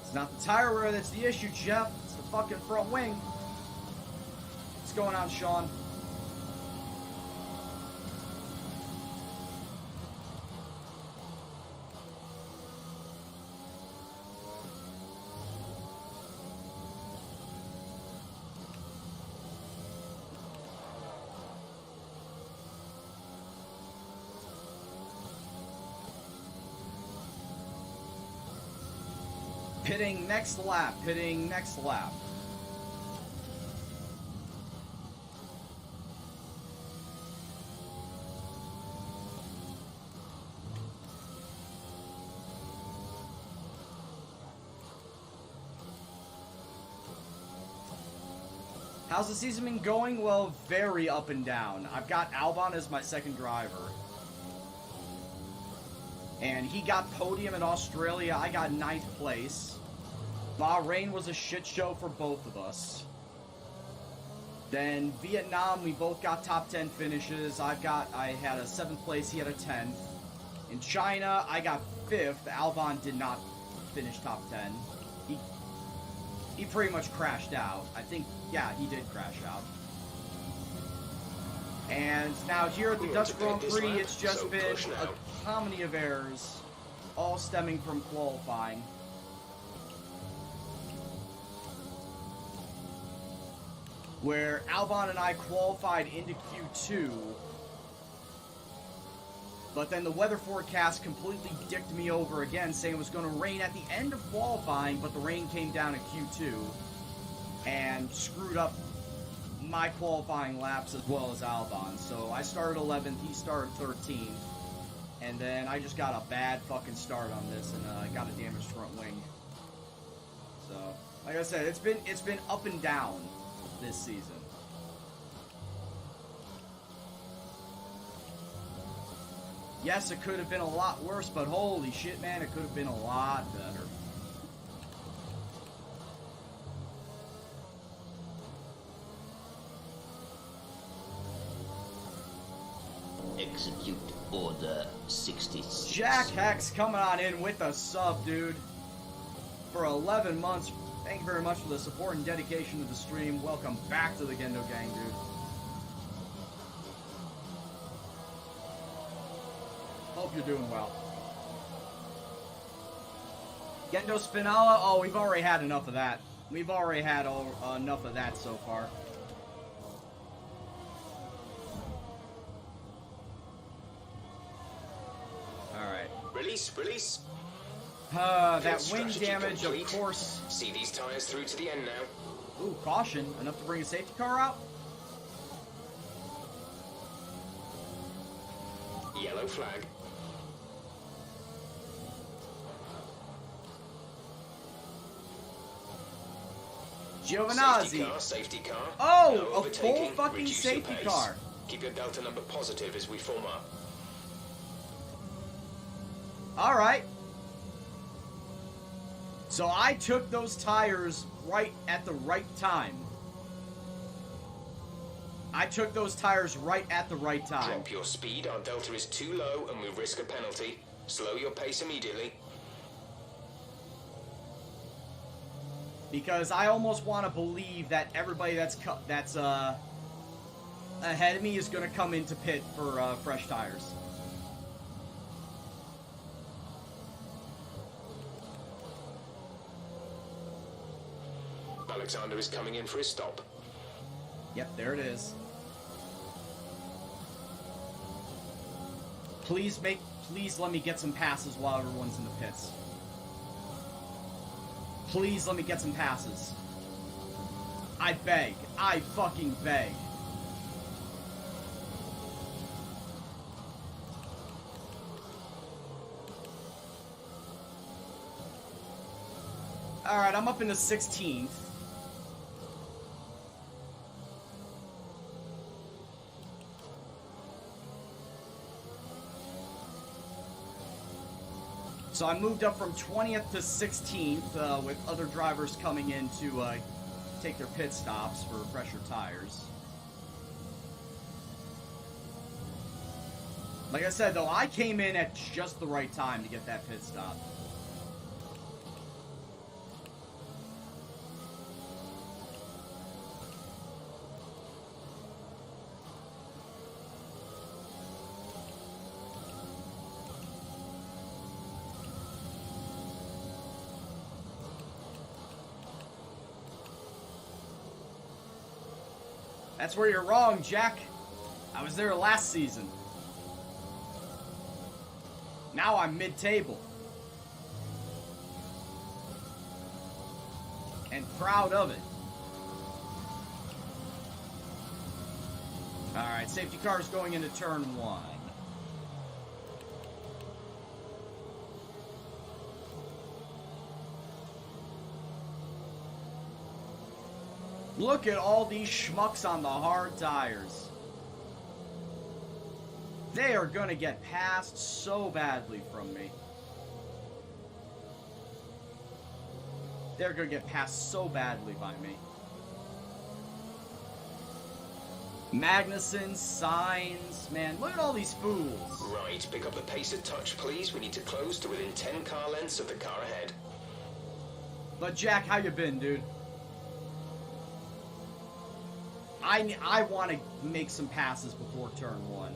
It's not the tire wear that's the issue, Jeff. It's the fucking front wing. What's going on, Sean? Pitting next lap, pitting next lap. How's the season been going? Well, very up and down. I've got Albon as my second driver. And he got podium in Australia. I got 9th place. Bahrain was a shit show for both of us. Then Vietnam, we both got top 10 finishes. I had a 7th place, he had a 10th. In China, I got 5th. Albon did not finish top 10. He pretty much crashed out. I think, yeah, he did crash out. And now here at the Dutch Grand Prix, it's just been a comedy of errors, all stemming from qualifying. Where Albon and I qualified into Q2, but then the weather forecast completely dicked me over again, saying it was going to rain at the end of qualifying, but the rain came down in Q2 and screwed up my qualifying laps as well as Albon. So I started 11th, he started 13th, and then I just got a bad fucking start on this and got a damaged front wing. So, like I said, it's been up and down this season. Yes, it could have been a lot worse, but holy shit, man, it could have been a lot better. Execute Order 66. Jack Hex coming on in with a sub, dude. for 11 months. Thank you very much for the support and dedication to the stream. Welcome back to the Gendo gang, dude. Hope you're doing well. Gendo Spinella? Oh, we've already had enough of that. We've already had enough of that so far. Alright. Release. That wing damage, complete. of course. See these tires through to the end now. Ooh, caution. Enough to bring a safety car out? Yellow flag. Giovinazzi. Safety car. Oh, No a full overtaking, fucking reduce your safety pace. car. Keep your delta number positive as we form up. Alright. So I took those tires right at the right time. I took those tires right at the right time. Drop your speed, our delta is too low and we risk a penalty. Slow your pace immediately. Because I almost want to believe that everybody that's ahead of me is going to come into pit for fresh tires. Alexander is coming in for his stop. Yep, there it is. Please let me get some passes while everyone's in the pits. Please let me get some passes. I beg. I fucking beg. Alright, I'm up in the 16th. So I moved up from 20th to 16th with other drivers coming in to take their pit stops for fresher tires. Like I said, though, I came in at just the right time to get that pit stop. That's where you're wrong, Jack. I was there last season. Now I'm mid-table. And proud of it. Alright, safety car's going into turn 1. Look at all these schmucks on the hard tires. They are gonna get passed so badly from me. They're gonna get passed so badly by me. Magnuson, Sainz, man, look at all these fools. Right, pick up the pace a touch, please. We need to close to within 10 car lengths of the car ahead. But Jack, how you been, dude? I want to make some passes before turn 1.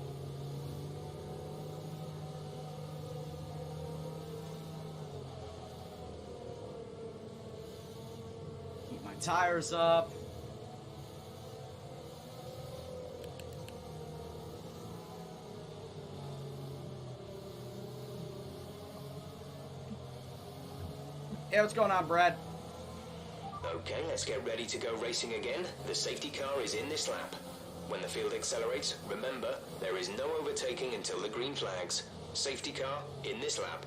Keep my tires up. Hey, what's going on, Brad? Okay, let's get ready to go racing again. The safety car is in this lap. When the field accelerates, remember, there is no overtaking until the green flags. Safety car in this lap.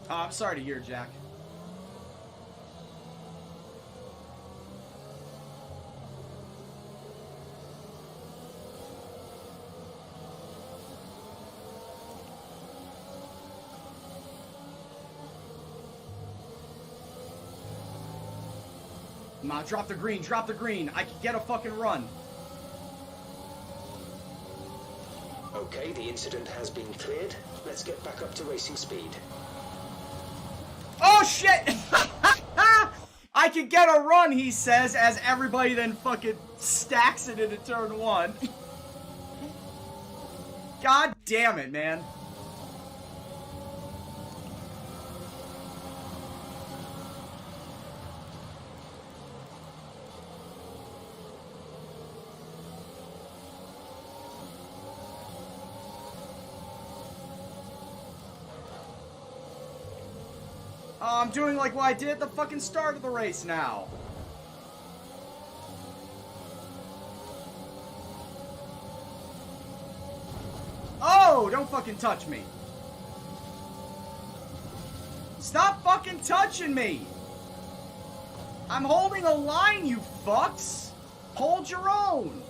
Oh, I'm sorry to hear, Jack. Come on, drop the green, drop the green. I can get a fucking run. Okay, the incident has been cleared. Let's get back up to racing speed. Oh shit! I can get a run, he says, as everybody then fucking stacks it into turn 1. God damn it, man. Oh, I'm doing like what I did at the fucking start of the race now. Oh, don't fucking touch me. Stop fucking touching me. I'm holding a line, you fucks. Hold your own.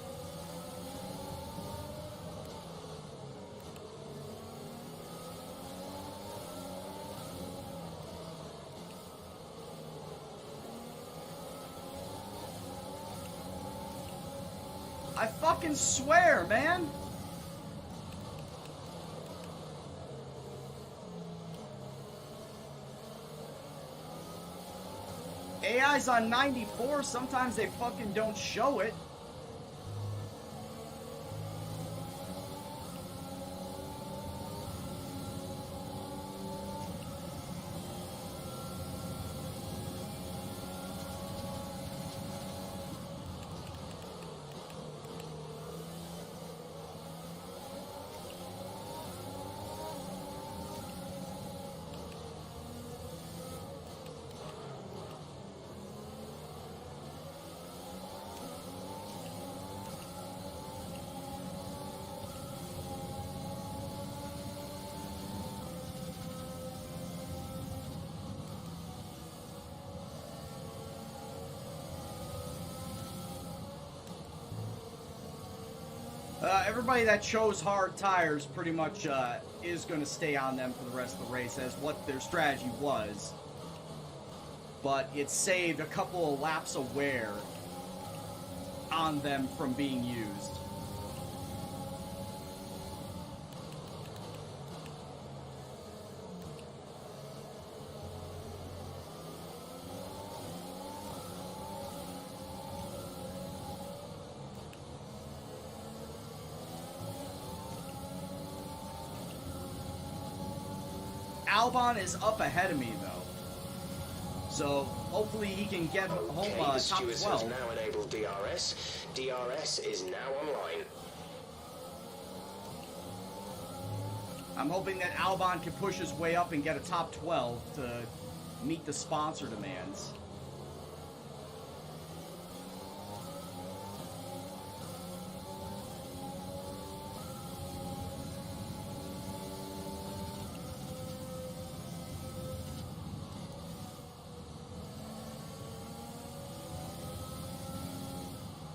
I fucking swear, man. AI's on 94, sometimes they fucking don't show it. Everybody that chose hard tires pretty much is going to stay on them for the rest of the race as what their strategy was. But it saved a couple of laps of wear on them from being used. Albon is up ahead of me, though. So, hopefully he can get home Okay, top the stewards 12. have now enabled DRS. DRS is now online. I'm hoping that Albon can push his way up and get a top 12 to meet the sponsor demands.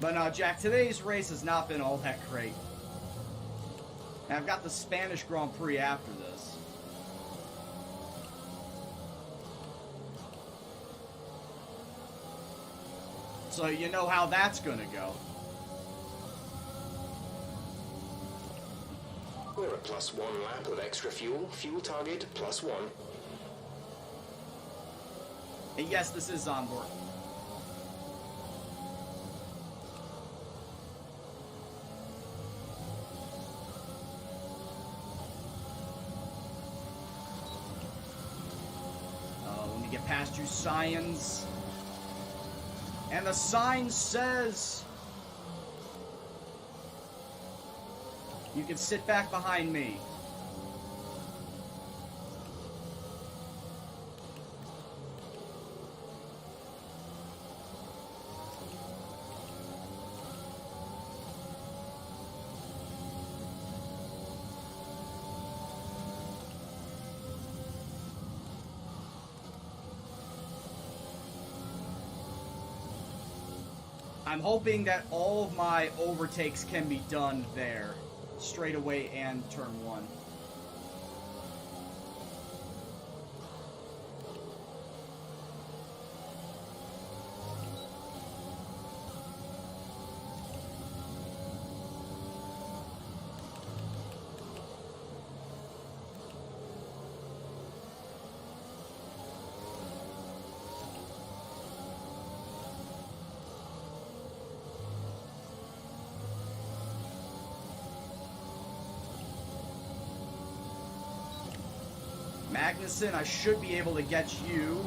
But no, Jack, today's race has not been all that great. And I've got the Spanish Grand Prix after this. So you know how that's gonna go. We're at +1 lap of extra fuel. Fuel target +1. And yes, this is on board. Let me get past you, Science. And the sign says you can sit back behind me. I'm hoping that all of my overtakes can be done there, straightaway and turn 1. Magnuson, I should be able to get you.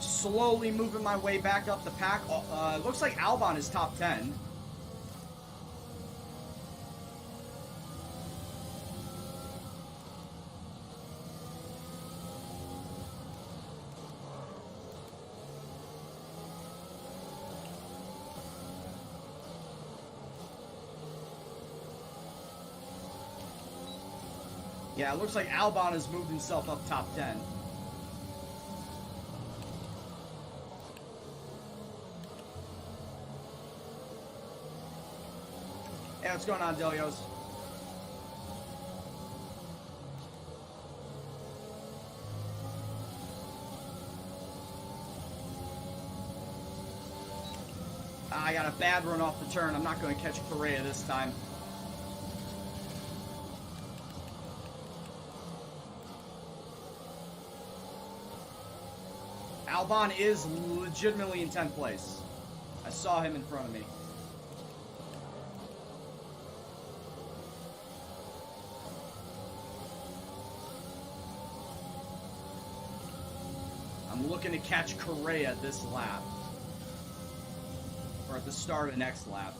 Slowly moving my way back up the pack. Looks like Albon is top 10. Yeah, it looks like Albon has moved himself up top 10. Hey, what's going on, Delios? I got a bad run off the turn. I'm not going to catch Correa this time. Albon is legitimately in 10th place. I saw him in front of me. I'm looking to catch Correa this lap. Or at the start of the next lap.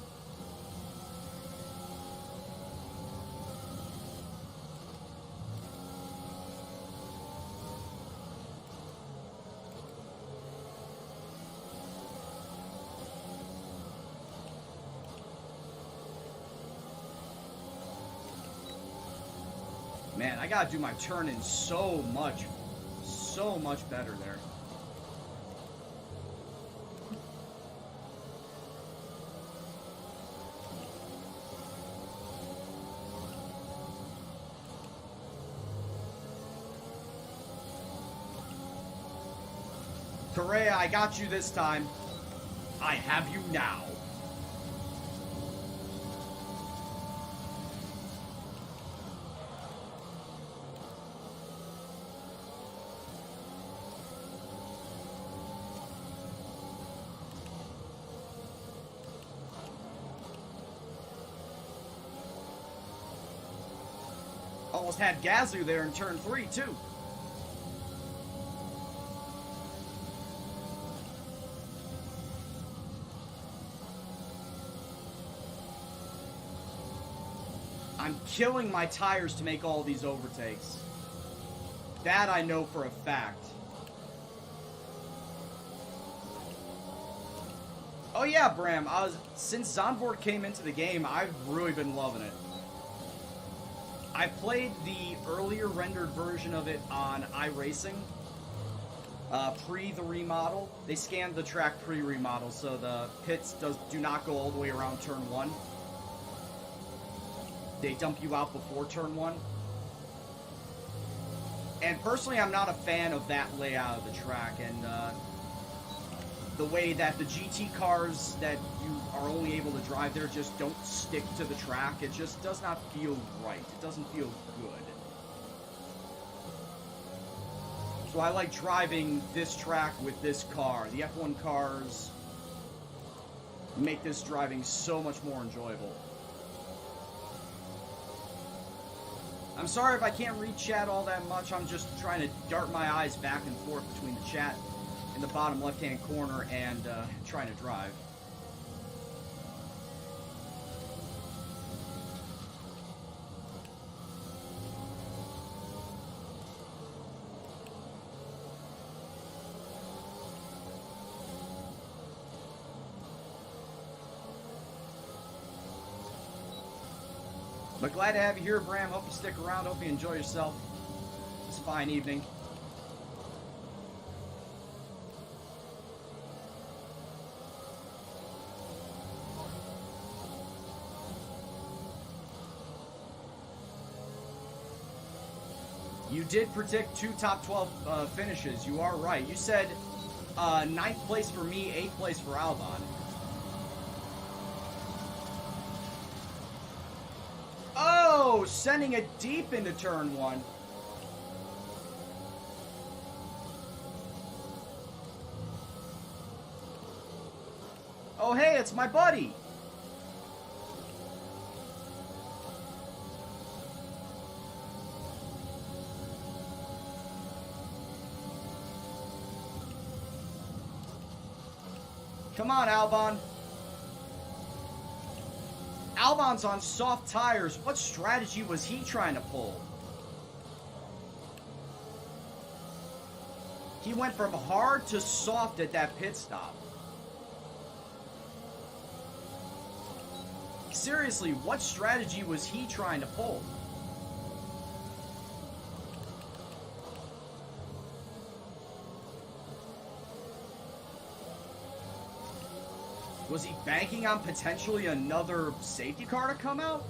Man, I gotta do my turn-in so much better there. Correa, I got you this time. I have you now. Almost had Gazoo there in turn 3, too. I'm killing my tires to make all these overtakes. That I know for a fact. Oh yeah, Bram, since Zandvoort came into the game, I've really been loving it. I played the earlier rendered version of it on iRacing, pre the remodel. They scanned the track pre-remodel, so the pits do not go all the way around turn 1. They dump you out before turn 1. And personally, I'm not a fan of that layout of the track, and the way that the GT cars that you are only able to drive there just don't stick to the track. It just does not feel right. It doesn't feel good. So I like driving this track with this car. The F1 cars make this driving so much more enjoyable. I'm sorry if I can't read chat all that much. I'm just trying to dart my eyes back and forth between the chat in the bottom left-hand corner and trying to drive. But glad to have you here, Bram. Hope you stick around. Hope you enjoy yourself. It's a fine evening. You did predict 2 top 12 finishes. You are right. You said 9th place for me, 8th place for Albon. Oh, sending it deep into turn 1. Oh, hey, it's my buddy. Come on, Albon. Albon's on soft tires. What strategy was he trying to pull? He went from hard to soft at that pit stop. Seriously, what strategy was he trying to pull? Was he banking on potentially another safety car to come out?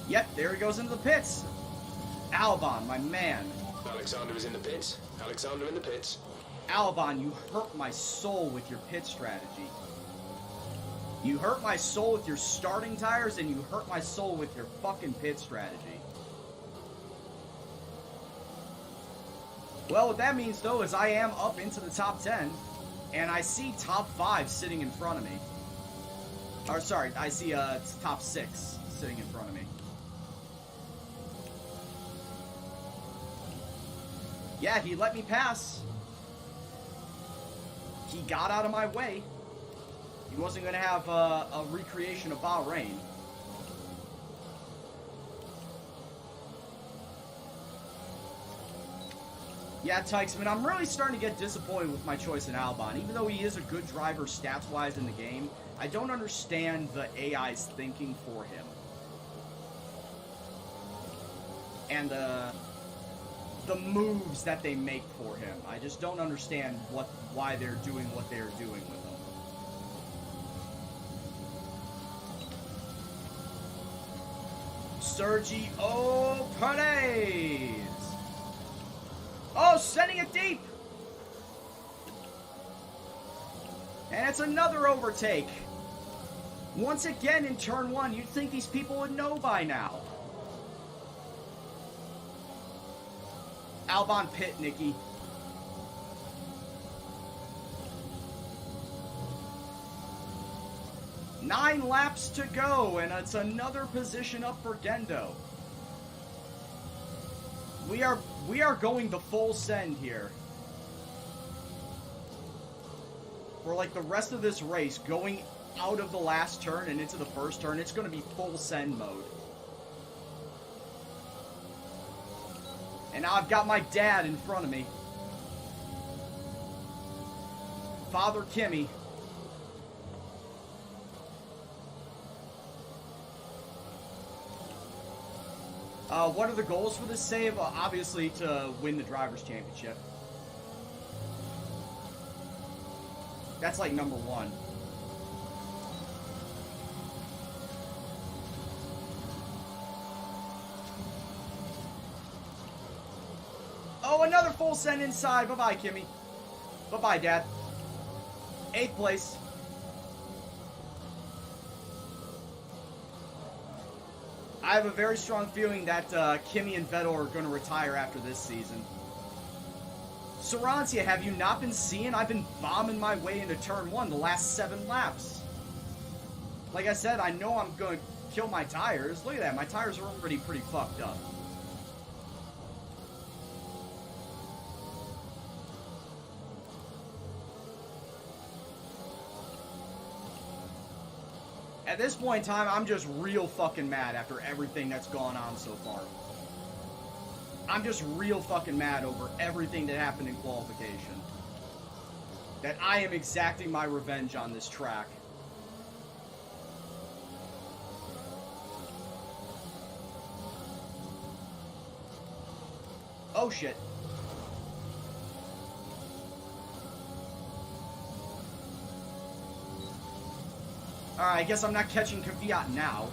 Yep, there he goes into the pits. Albon, my man. Alexander is in the pits. Alexander in the pits. Albon, you hurt my soul with your pit strategy. You hurt my soul with your starting tires, and you hurt my soul with your fucking pit strategy. Well, what that means, though, is I am up into the top 10, and I see top 5 sitting in front of me. Or, sorry, I see top 6 sitting in front of me. Yeah, he let me pass. He got out of my way. He wasn't going to have a recreation of Bahrain. Yeah, Tykesman, I'm really starting to get disappointed with my choice in Albon. Even though he is a good driver stats-wise in the game, I don't understand the AI's thinking for him. And the moves that they make for him. I just don't understand why they're doing what they're doing with him. Sergio Perez! Oh, sending it deep! And it's another overtake. Once again in turn 1, you'd think these people would know by now. Albon pit, Nikki. Nine laps to go, and it's another position up for Gendo. We are going the full send here. For like the rest of this race, going out of the last turn and into the first turn, it's going to be full send mode. And now I've got my dad in front of me. Father Kimmy. What are the goals for this save? Obviously to win the Drivers' Championship. That's like number 1. Oh, another full send inside. Bye-bye, Kimmy. Bye-bye, Dad. 8th place. I have a very strong feeling that Kimmy and Vettel are going to retire after this season. Sarantia, have you not been seeing? I've been bombing my way into turn 1 the last 7 laps. Like I said, I know I'm going to kill my tires. Look at that. My tires are already pretty fucked up. At this point in time, I'm just real fucking mad after everything that's gone on so far. I'm just real fucking mad over everything that happened in qualification. That I am exacting my revenge on this track. Oh shit. Alright, I guess I'm not catching Kvyat now.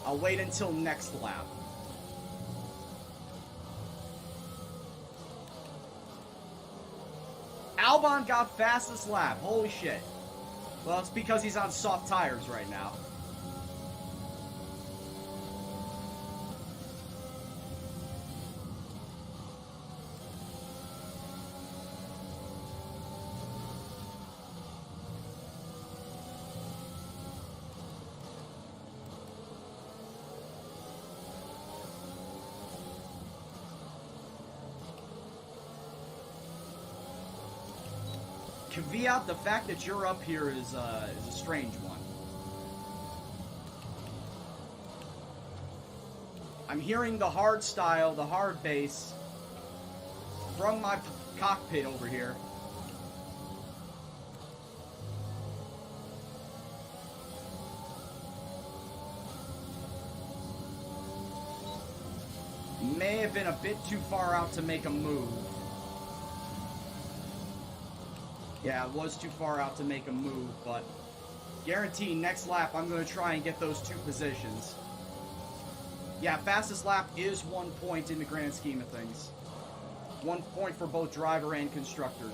I'll wait until next lap. Albon got fastest lap. Holy shit. Well, it's because he's on soft tires right now. Kvyat, the fact that you're up here is a strange one. I'm hearing the hard style, the hard bass from my cockpit over here. May have been a bit too far out to make a move. Yeah, it was too far out to make a move, but guaranteed next lap I'm going to try and get those 2 positions. Yeah, fastest lap is 1 point in the grand scheme of things. 1 point for both driver and constructor.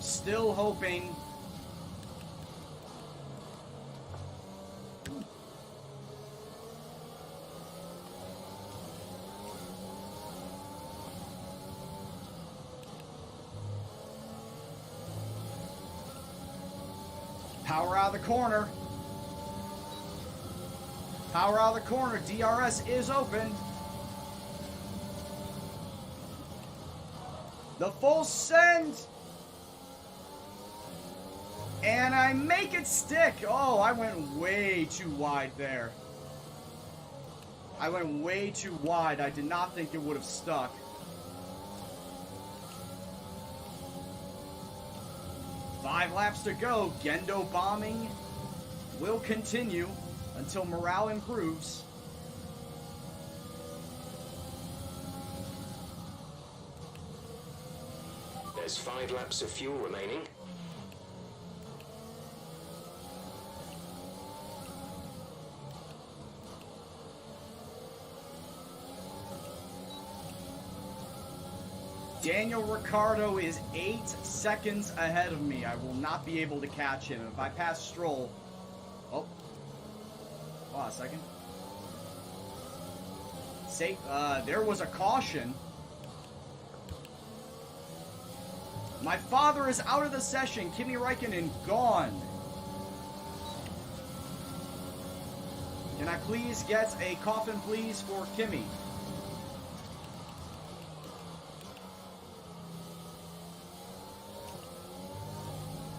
Still hoping. Power out of the corner. Power out of the corner. DRS is open. The full send. And I make it stick. Oh, I went way too wide there. I went way too wide. I did not think it would have stuck. Five laps to go. Gendo bombing will continue until morale improves. There's 5 laps of fuel remaining. Daniel Ricciardo is 8 seconds ahead of me. I will not be able to catch him. If I pass Stroll... Oh. Hold on a second. There was a caution. My father is out of the session. Kimi Räikkönen gone. Can I please get a coffin, please, for Kimi?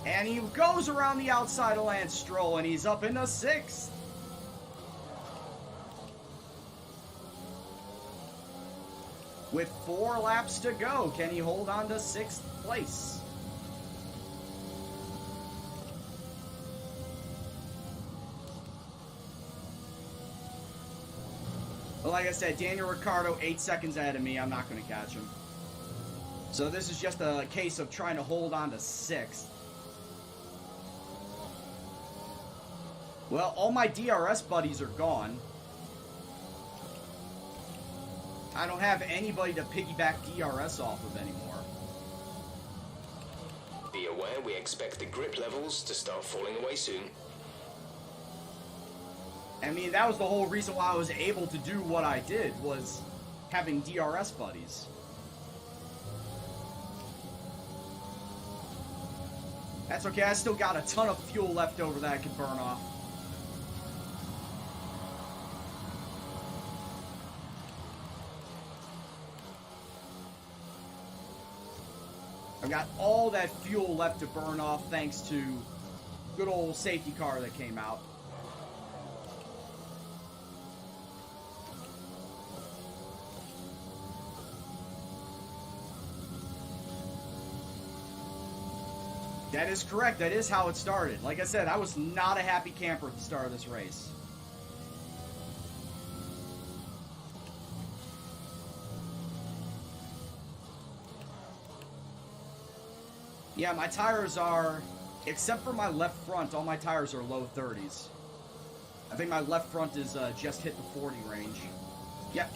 And he goes around the outside of Lance Stroll, and he's up into 6th. With 4 laps to go, can he hold on to 6th place? But like I said, Daniel Ricciardo, 8 seconds ahead of me. I'm not going to catch him. So this is just a case of trying to hold on to 6th. Well, all my DRS buddies are gone. I don't have anybody to piggyback DRS off of anymore. Be aware we expect the grip levels to start falling away soon. I mean, that was the whole reason why I was able to do what I did, was having DRS buddies. That's okay, I still got a ton of fuel left over that I could burn off. I've got all that fuel left to burn off thanks to good old safety car that came out. That is correct. That is how it started. Like I said, I was not a happy camper at the start of this race. Yeah, my tires are, except for my left front, all my tires are low 30s. I think my left front is just hit the 40 range. Yep.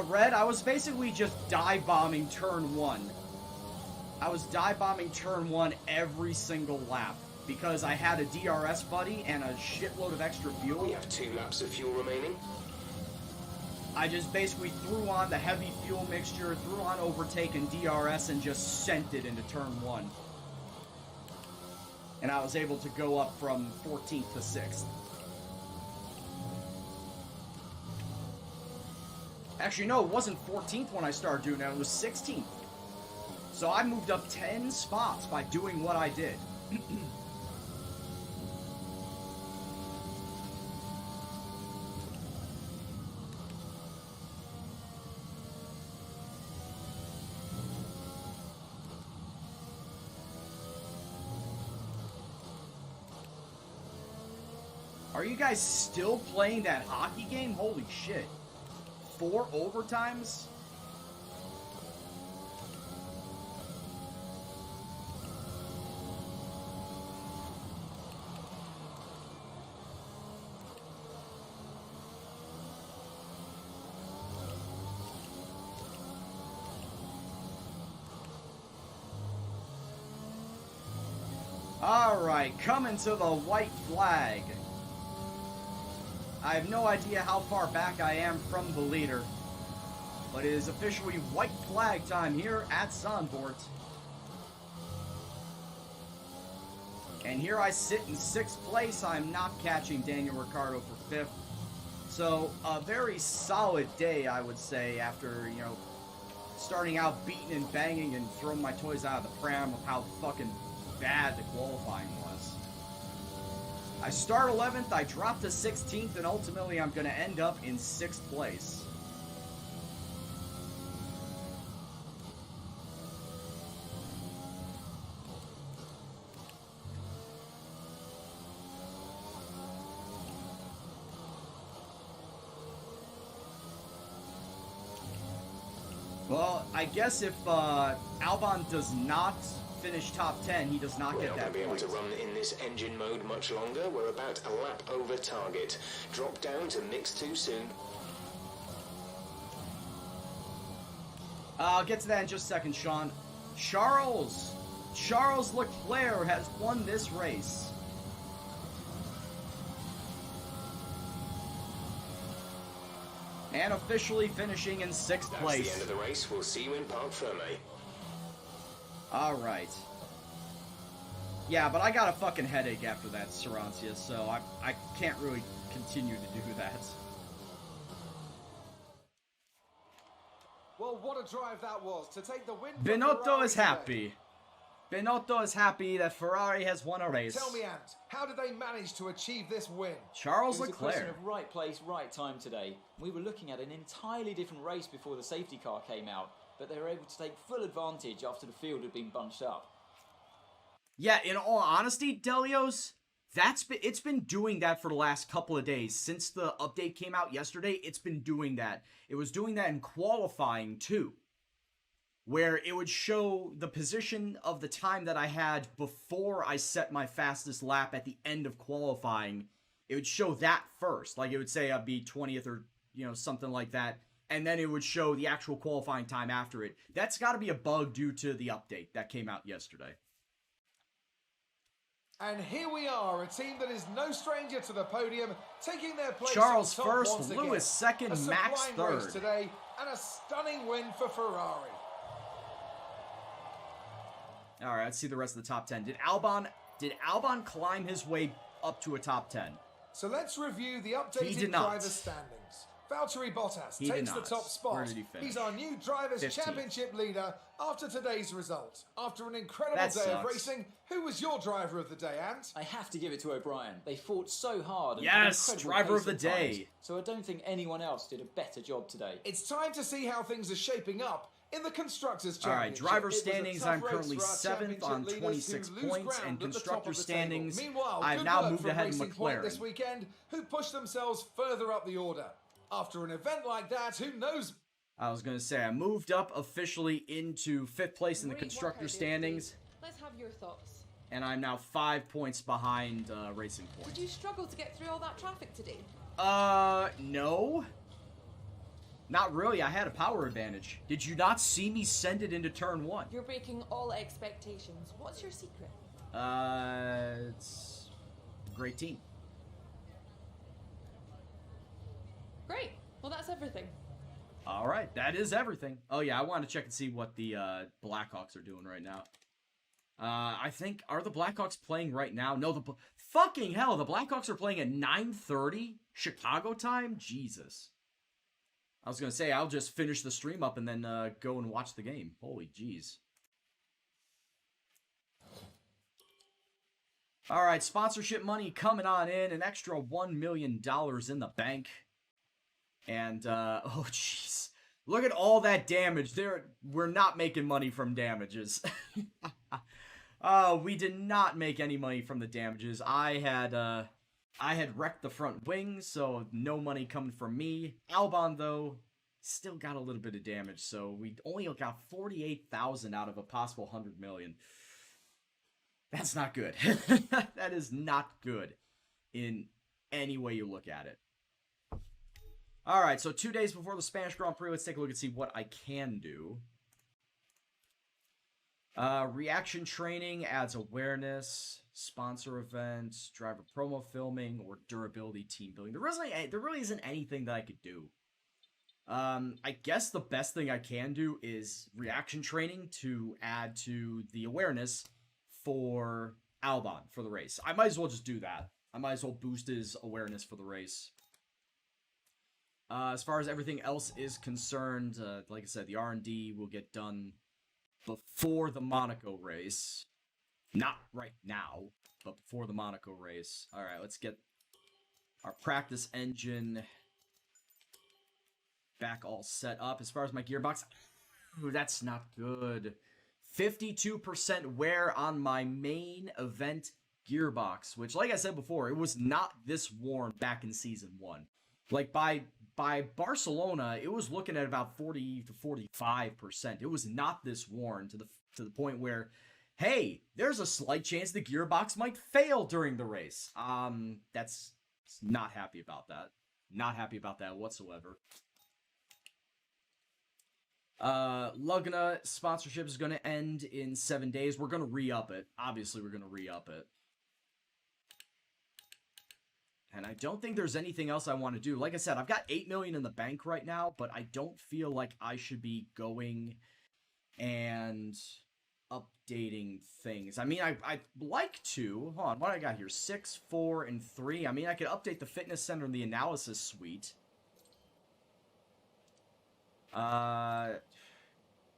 Red, I was basically just dive bombing turn 1. I was dive bombing turn 1 every single lap because I had a DRS buddy and a shitload of extra fuel. We have 2 laps of fuel remaining. I just basically threw on the heavy fuel mixture, threw on overtake and DRS, and just sent it into turn 1. And I was able to go up from 14th to 6th. Actually, no, it wasn't 14th when I started doing that, it was 16th. So I moved up 10 spots by doing what I did. Are you guys still playing that hockey game? Holy shit. 4 overtimes? Alright, coming to the white flag. I have no idea how far back I am from the leader, but it is officially white flag time here at Zandvoort. And here I sit in 6th place. I'm not catching Daniel Ricciardo for 5th. So, a very solid day, I would say, after, you know, starting out beating and banging and throwing my toys out of the pram of how fucking bad the qualifying was. I start 11th, I drop to 16th, and ultimately I'm going to end up in 6th place. Well, I guess if Albon does not finish top 10, he does not get that We're not going to be point. able to run in this engine mode much longer. We're about a lap over target. Drop down to mix 2 soon. I'll get to that in just a second, Sean. Charles Leclerc has won this race. And officially finishing in 6th That's place. the end of the race. We'll see you in Parc Ferme. Alright. Yeah, but I got a fucking headache after that, Sarancia, so I can't really continue to do that. Well, what a drive that was to take the win. for Binotto Ferrari is today. happy. Binotto is happy that Ferrari has won a race. Tell me, Ant, how did they manage to achieve this win? Charles It was a question Leclerc. of right place, right time today. We were looking at an entirely different race before the safety car came out, but they were able to take full advantage after the field had been bunched up. Yeah, in all honesty, Delios, it's been doing that for the last couple of days. Since the update came out yesterday, it's been doing that. It was doing that in qualifying too, where it would show the position of the time that I had before I set my fastest lap at the end of qualifying. It would show that first. Like, it would say I'd be 20th or, you know, something like that. And then it would show the actual qualifying time after it. That's got to be a bug due to the update that came out yesterday. And here we are, a team that is no stranger to the podium, taking their place Charles on top first, once Lewis again. second, A Max sublime race third. today, and a stunning win for Ferrari. All right, let's see the rest of the top 10. Did Albon climb his way up to a top 10? So let's review the He updated did not. driver standings. Valtteri Bottas He did takes the not. top Where spot. did he finish? He's our new Drivers' 15th. Championship leader after today's result. After an incredible That day of sucks. racing, who was your driver of the day, Ant? I have to give it to O'Brien. They fought so hard. And Yes, had incredible driver pace of the at times, day. so I don't think anyone else did a better job today. It's time to see how things are shaping up in the Constructors' All right, Championship. driver It was a standings, tough I'm race currently for our 7th on championship leaders 26 who lose points, ground and at the top constructor of the standings, table. Meanwhile, I've good now work moved from ahead of Racing Point McLaren. this weekend, who pushed themselves further up the order. After an event like that, who knows? I was going to say, I moved up officially into 5th place in the Great work constructor out there, standings, Prix. Let's have your thoughts. and I'm now 5 points behind Racing Point. Did you struggle to get through all that traffic today? No. Not really, I had a power advantage. Did you not see me send it into turn 1? You're breaking all expectations. What's your secret? It's a great team. Great. Well, that's everything. All right, that is everything. Oh yeah, I wanted to check and see what the Blackhawks are doing right now. I think, are the Blackhawks playing right now? No, fucking hell, the Blackhawks are playing at 9:30 Chicago time? Jesus. I was going to say, I'll just finish the stream up and then go and watch the game. Holy jeez. All right, sponsorship money coming on in. An extra $1 million in the bank. And, oh jeez. Look at all that damage. We're not making money from damages. We did not make any money from the damages. I had wrecked the front wing, so no money coming from me. Albon, though, still got a little bit of damage, so we only got 48,000 out of a possible 100 million. That's not good. That is not good in any way you look at it. All right, so 2 days before the Spanish Grand Prix, let's take a look and see what I can do. Reaction training adds awareness, sponsor events, driver promo filming, or durability team building. There really isn't anything that I could do. I guess the best thing I can do is reaction training to add to the awareness for Albon for the race. I might as well just do that. I might as well boost his awareness for the race. As far as everything else is concerned, like I said, the R&D will get done before the Monaco race. Not right now, but before the Monaco race. Alright, let's get our practice engine back all set up. As far as my gearbox, ooh, that's not good. 52% wear on my main event gearbox, which, like I said before, it was not this worn back in Season 1. Like, by Barcelona, it was looking at about 40 to 45%. It was not this worn to the point where, hey, there's a slight chance the gearbox might fail during the race. That's not happy about that. Not happy about that whatsoever. Lugna sponsorship is going to end in 7 days. We're going to re-up it. Obviously, we're going to re-up it. And I don't think there's anything else I want to do. Like I said, I've got 8 million in the bank right now, but I don't feel like I should be going and updating things. I mean, I'd like to. Hold on, what I got here? 6, 4, and 3. I mean, I could update the fitness center and the analysis suite. But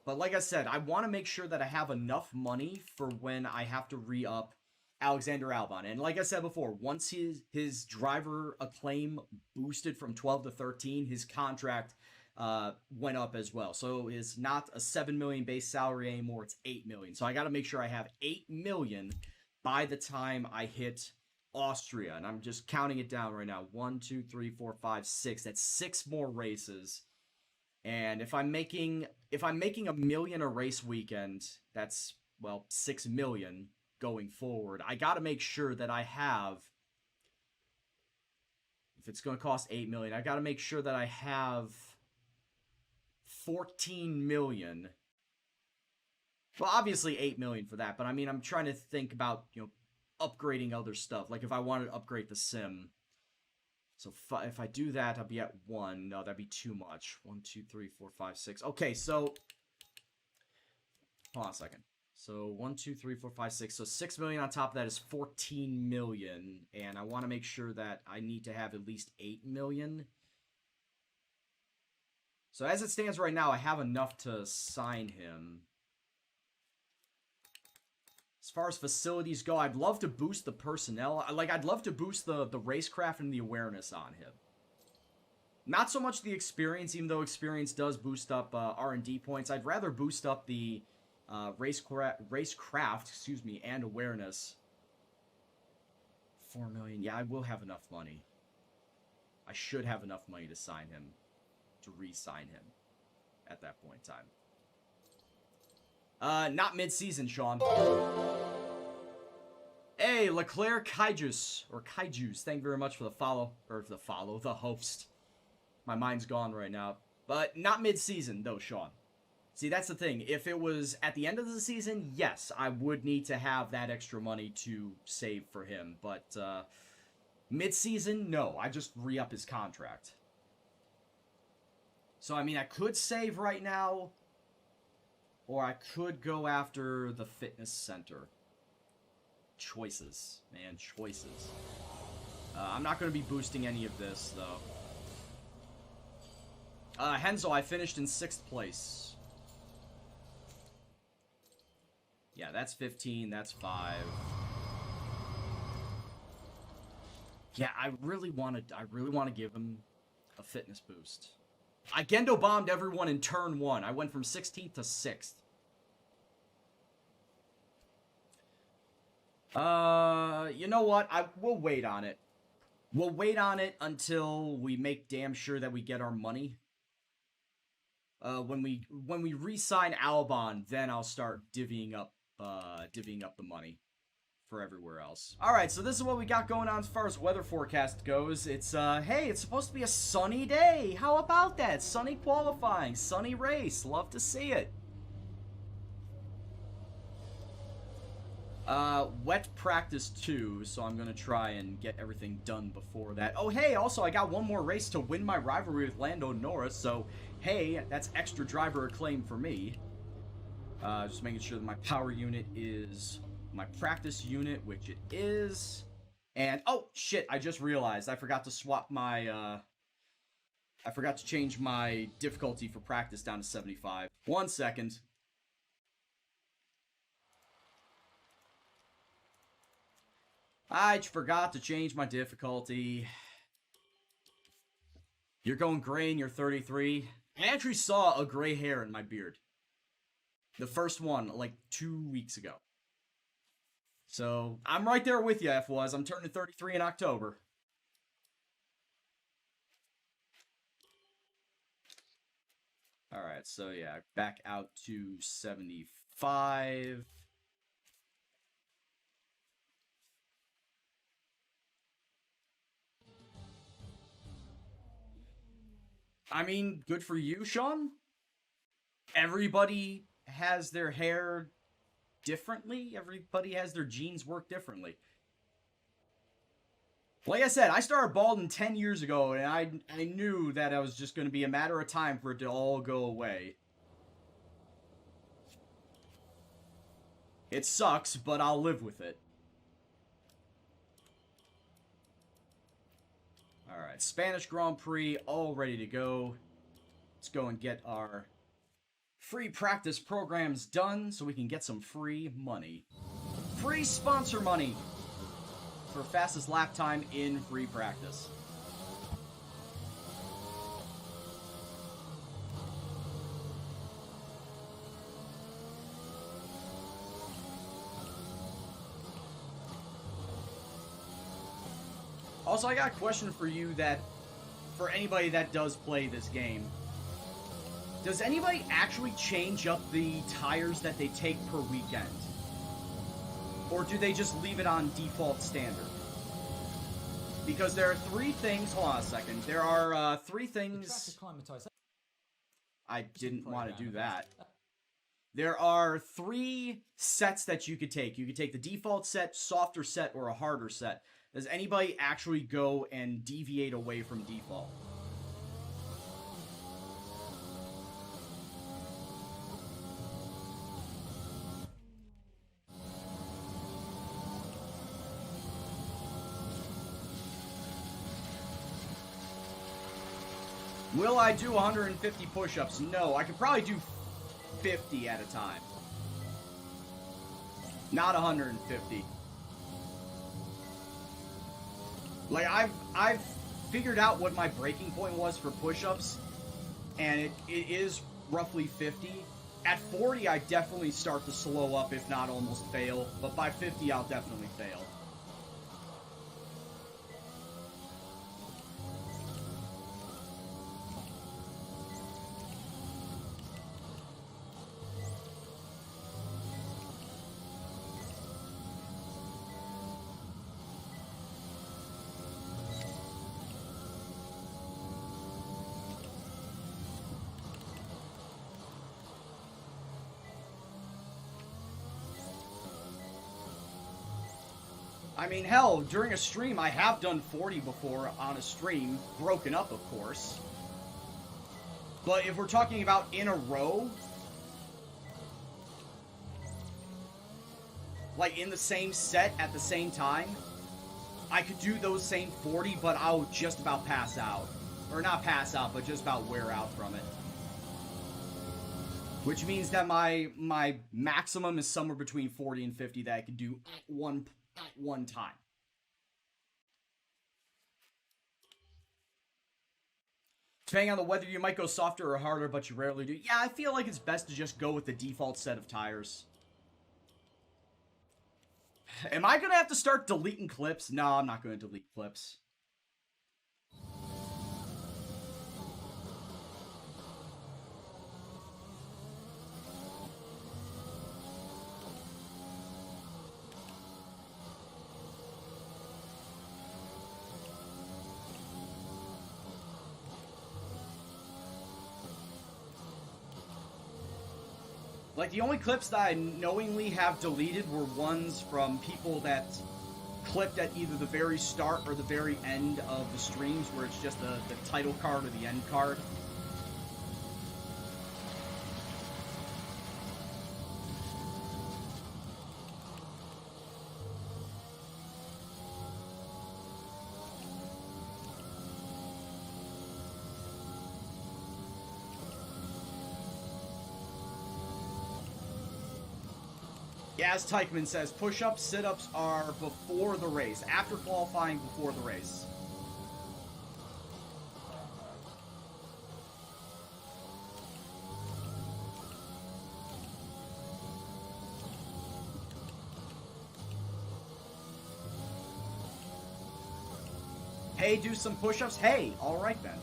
like I said, I want to make sure that I have enough money for when I have to re-up Alexander Albon. And like I said before, once his driver acclaim boosted from 12 to 13, his contract went up as well. So it's not a 7 million base salary anymore, it's 8 million. So I got to make sure I have 8 million by the time I hit Austria. And I'm just counting it down right now. 1, 2, 3, 4, 5, 6. That's 6 more races. And if I'm making a million a race weekend, that's, well, 6 million going forward. I got to make sure that I have, if it's going to cost 8 million, I got to make sure that I have 14 million. Well, obviously 8 million for that, but I mean, I'm trying to think about, upgrading other stuff. Like if I wanted to upgrade the sim. So if I do that, I'll be at 1. No, that'd be too much. 1, 2, 3, 4, 5, 6. Okay, so hold on a second. So 1, 2, 3, 4, 5, 6. So 6 million on top of that is 14 million. And I want to make sure that I need to have at least 8 million So as it stands right now, I have enough to sign him. As far as facilities go, I'd love to boost the personnel. I'd love to boost the racecraft and the awareness on him. Not so much the experience, even though experience does boost up R&D points. I'd rather boost up the racecraft, excuse me, and awareness. 4 million. Yeah, I will have enough money. I should have enough money to sign him, to re-sign him at that point in time. Not mid-season, Sean. Hey, Leclerc Kaijus, or Kaijus, thank you very much for the follow, or the host. My mind's gone right now. But not mid-season, though, Sean. See, that's the thing. If it was at the end of the season, yes, I would need to have that extra money to save for him. But mid-season, no. I just re-up his contract. So, I mean, I could save right now, or I could go after the fitness center. Choices, man, choices. I'm not going to be boosting any of this, though. Henzo, I finished in 6th place. Yeah, that's 15, that's 5. Yeah, I really want to give him a fitness boost. I Gendo bombed everyone in turn 1. I went from 16th to 6th. You know what? We'll wait on it. We'll wait on it until we make damn sure that we get our money. When we re-sign Albon, then I'll start divvying up the money for everywhere else. Alright, so this is what we got going on as far as weather forecast goes. It's, hey, it's supposed to be a sunny day. How about that? Sunny qualifying, sunny race. Love to see it. Wet practice 2, so I'm gonna try and get everything done before that. Oh, hey, also, I got one more race to win my rivalry with Lando Norris, so, hey, that's extra driver acclaim for me. Just making sure that my power unit is my practice unit, which it is. And, oh, shit, I just realized I forgot to swap my, I forgot to change my difficulty for practice down to 75. 1 second. I forgot to change my difficulty. You're going gray and you're 33. I actually saw a gray hair in my beard. The first one, like 2 weeks ago. So, I'm right there with you, F-Was. I'm turning 33 in October. Alright, so yeah, back out to 75. I mean, good for you, Sean. Everybody has their hair differently. Everybody has their genes work differently. Like I said, I started balding 10 years ago, and I knew that it was just going to be a matter of time for it to all go away. It sucks, but I'll live with it. Alright, Spanish Grand Prix all ready to go. Let's go and get our free practice programs done so we can get some free money. Free sponsor money for fastest lap time in free practice. Also, I got a question for you for anybody that does play this game. Does anybody actually change up the tires that they take per weekend? Or do they just leave it on default standard? Because there are 3 things, hold on a second, there are 3 things, I didn't want to do that. There are 3 sets that you could take. You could take the default set, softer set, or a harder set. Does anybody actually go and deviate away from default? Will I do 150 push-ups? No, I could probably do 50 at a time. Not 150. Like, I've figured out what my breaking point was for push-ups, and it is roughly 50. At 40, I definitely start to slow up, if not almost fail, but by 50, I'll definitely fail. I mean, hell, during a stream, I have done 40 before on a stream, broken up, of course. But if we're talking about in a row, like in the same set at the same time, I could do those same 40, but I'll just about pass out. Or not pass out, but just about wear out from it. Which means that my maximum is somewhere between 40 and 50 that I can do at one time. Depending on the weather, you might go softer or harder, but you rarely do. Yeah, I feel like it's best to just go with the default set of tires. Am I going to have to start deleting clips? No, I'm not going to delete clips. Like, the only clips that I knowingly have deleted were ones from people that clipped at either the very start or the very end of the streams, where it's just the title card or the end card. Yeah, as Teichman says, push-ups, sit-ups are before the race. After qualifying, before the race. Hey, do some push-ups? Hey, alright then.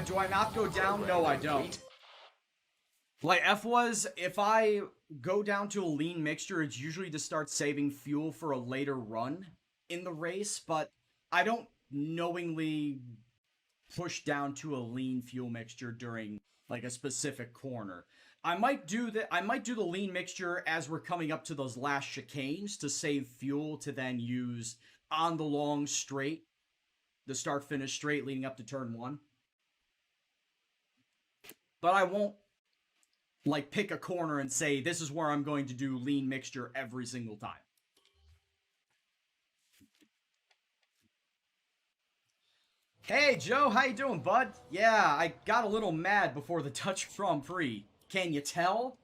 Do I not go down? No, I don't. Like, if I go down to a lean mixture, it's usually to start saving fuel for a later run in the race, but I don't knowingly push down to a lean fuel mixture during, like, a specific corner. I might do the lean mixture as we're coming up to those last chicanes to save fuel to then use on the long straight, the start-finish straight leading up to turn 1. But I won't, like, pick a corner and say, this is where I'm going to do lean mixture every single time. Hey, Joe, how you doing, bud? Yeah, I got a little mad before the Dutch Grand Prix. Can you tell?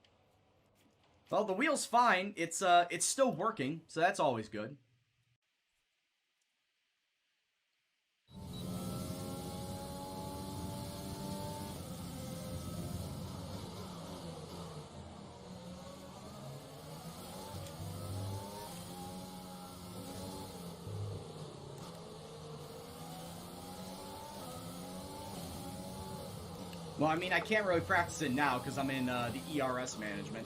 Well, the wheel's fine. It's still working, so that's always good. Well, I mean, I can't really practice it now because I'm in the ERS management.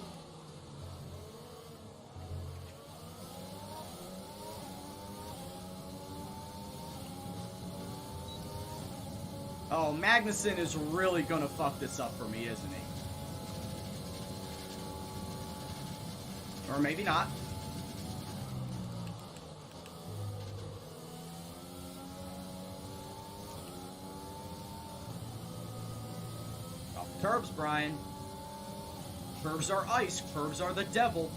Oh, Magnuson is really gonna fuck this up for me, isn't he? Or maybe not. Oh, curbs, Brian. Curves are ice. Curves are the devil.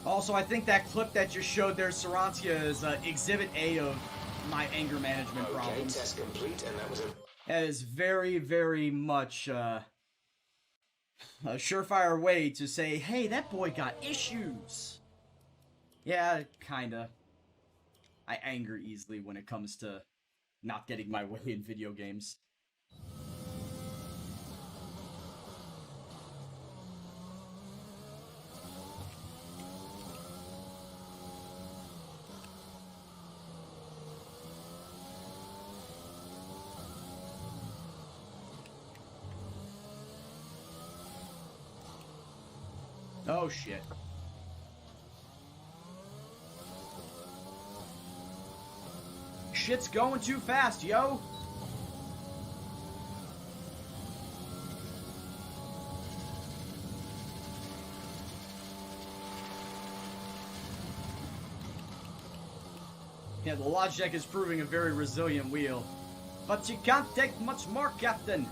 Also, I think that clip that just showed there, Sarantia, is Exhibit A of my anger management Okay, problems. test complete, and that was a... That is very, very much a surefire way to say, hey, that boy got issues. Yeah, kinda. I anger easily when it comes to not getting my way in video games. Oh, shit. Shit's going too fast, yo! Yeah, the Logitech is proving a very resilient wheel. But you can't take much more, Captain!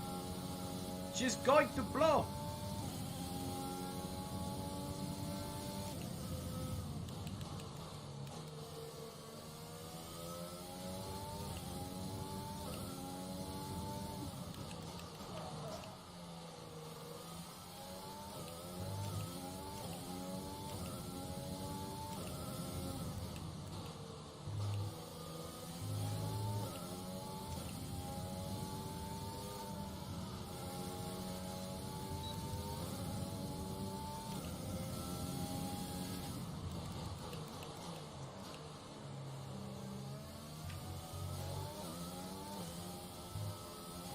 She's going to blow!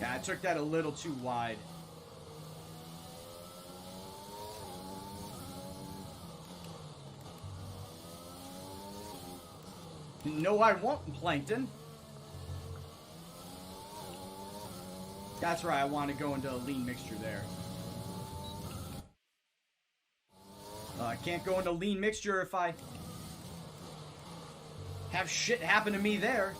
Yeah, I took that a little too wide. No, I won't, Plankton. That's right, I want to go into a lean mixture there. I can't go into lean mixture if I have shit happen to me there.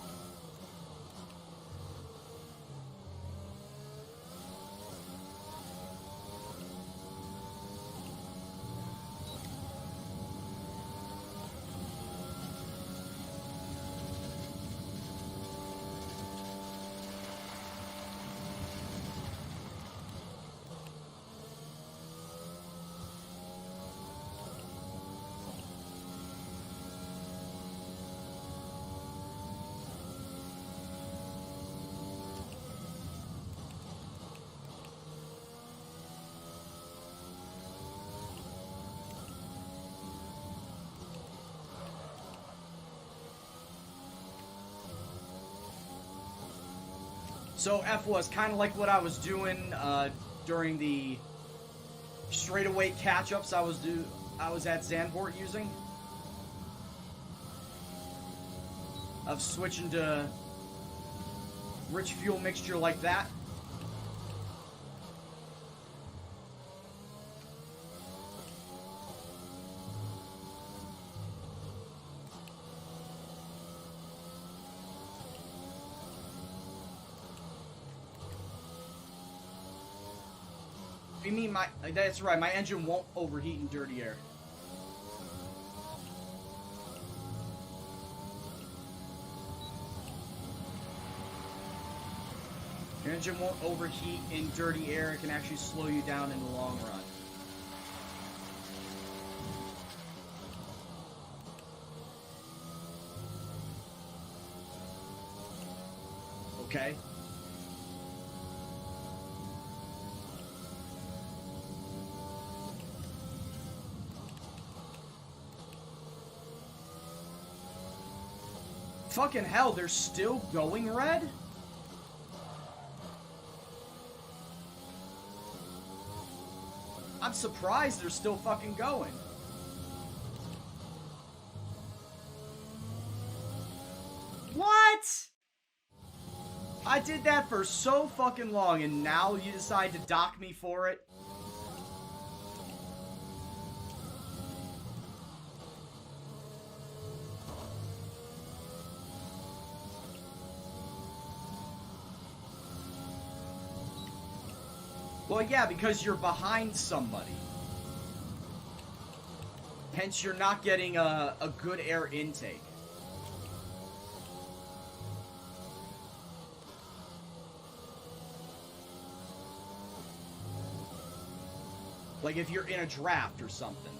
So F was kind of like what I was doing during the straightaway catch-ups I was at Zandvoort using. Of switching to rich fuel mixture like that. You mean that's right, my engine won't overheat in dirty air. Your engine won't overheat in dirty air. It can actually slow you down in the long run. Okay. Fucking hell, they're still going red? I'm surprised they're still fucking going. What? I did that for so fucking long and now you decide to dock me for it? Well, yeah, because you're behind somebody. Hence, you're not getting a good air intake. Like if you're in a draft or something.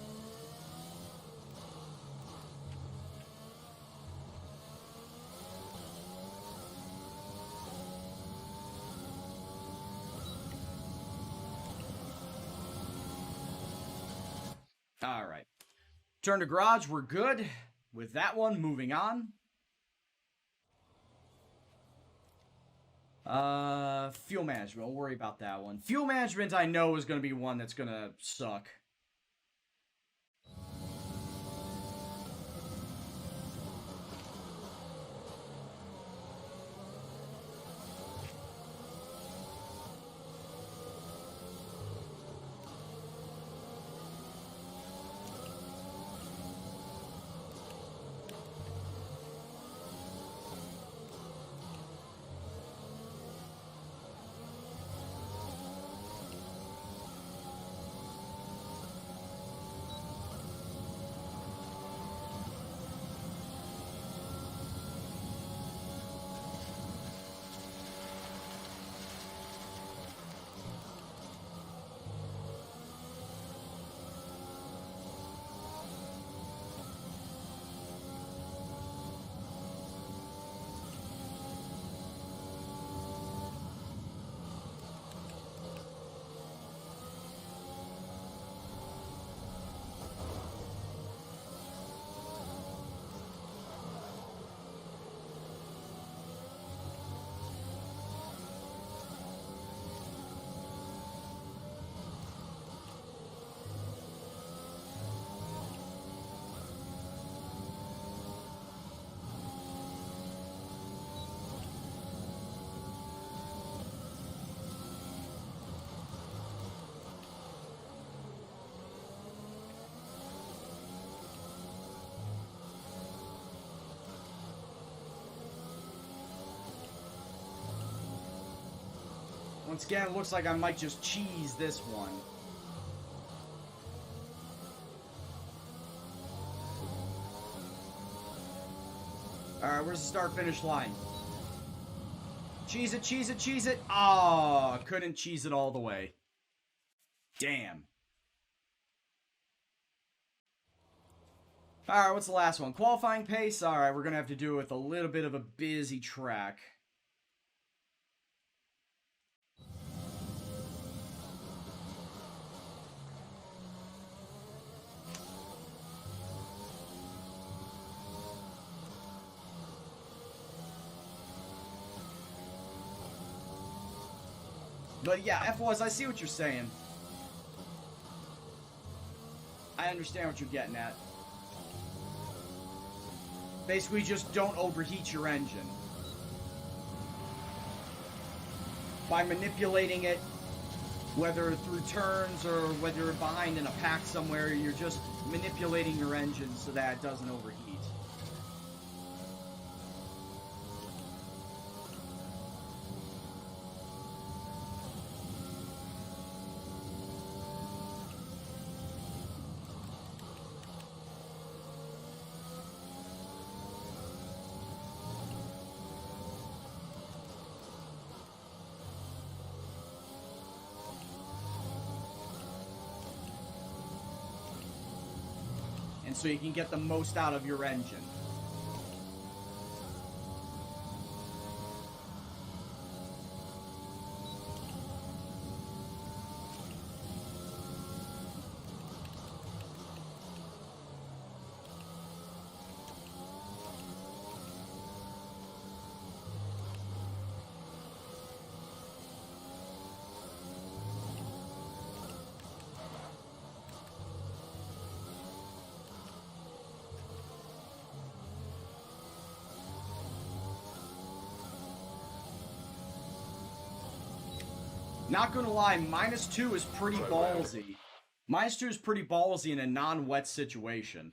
All right. Turn to garage. We're good with that one. Moving on. Fuel management. We'll worry about that one. Fuel management, I know, is going to be one that's going to suck. Once again, it looks like I might just cheese this one. Alright, where's the start-finish line? Cheese it, cheese it, cheese it! Oh, couldn't cheese it all the way. Damn. Alright, what's the last one? Qualifying pace? Alright, we're gonna have to do it with a little bit of a busy track. But yeah, F-Waz, I see what you're saying. I understand what you're getting at. Basically, just don't overheat your engine. By manipulating it, whether through turns or whether you're behind in a pack somewhere, you're just manipulating your engine so that it doesn't overheat. and so you can get the most out of your engine. Not gonna lie, -2 is pretty ballsy. -2 is pretty ballsy in a non-wet situation.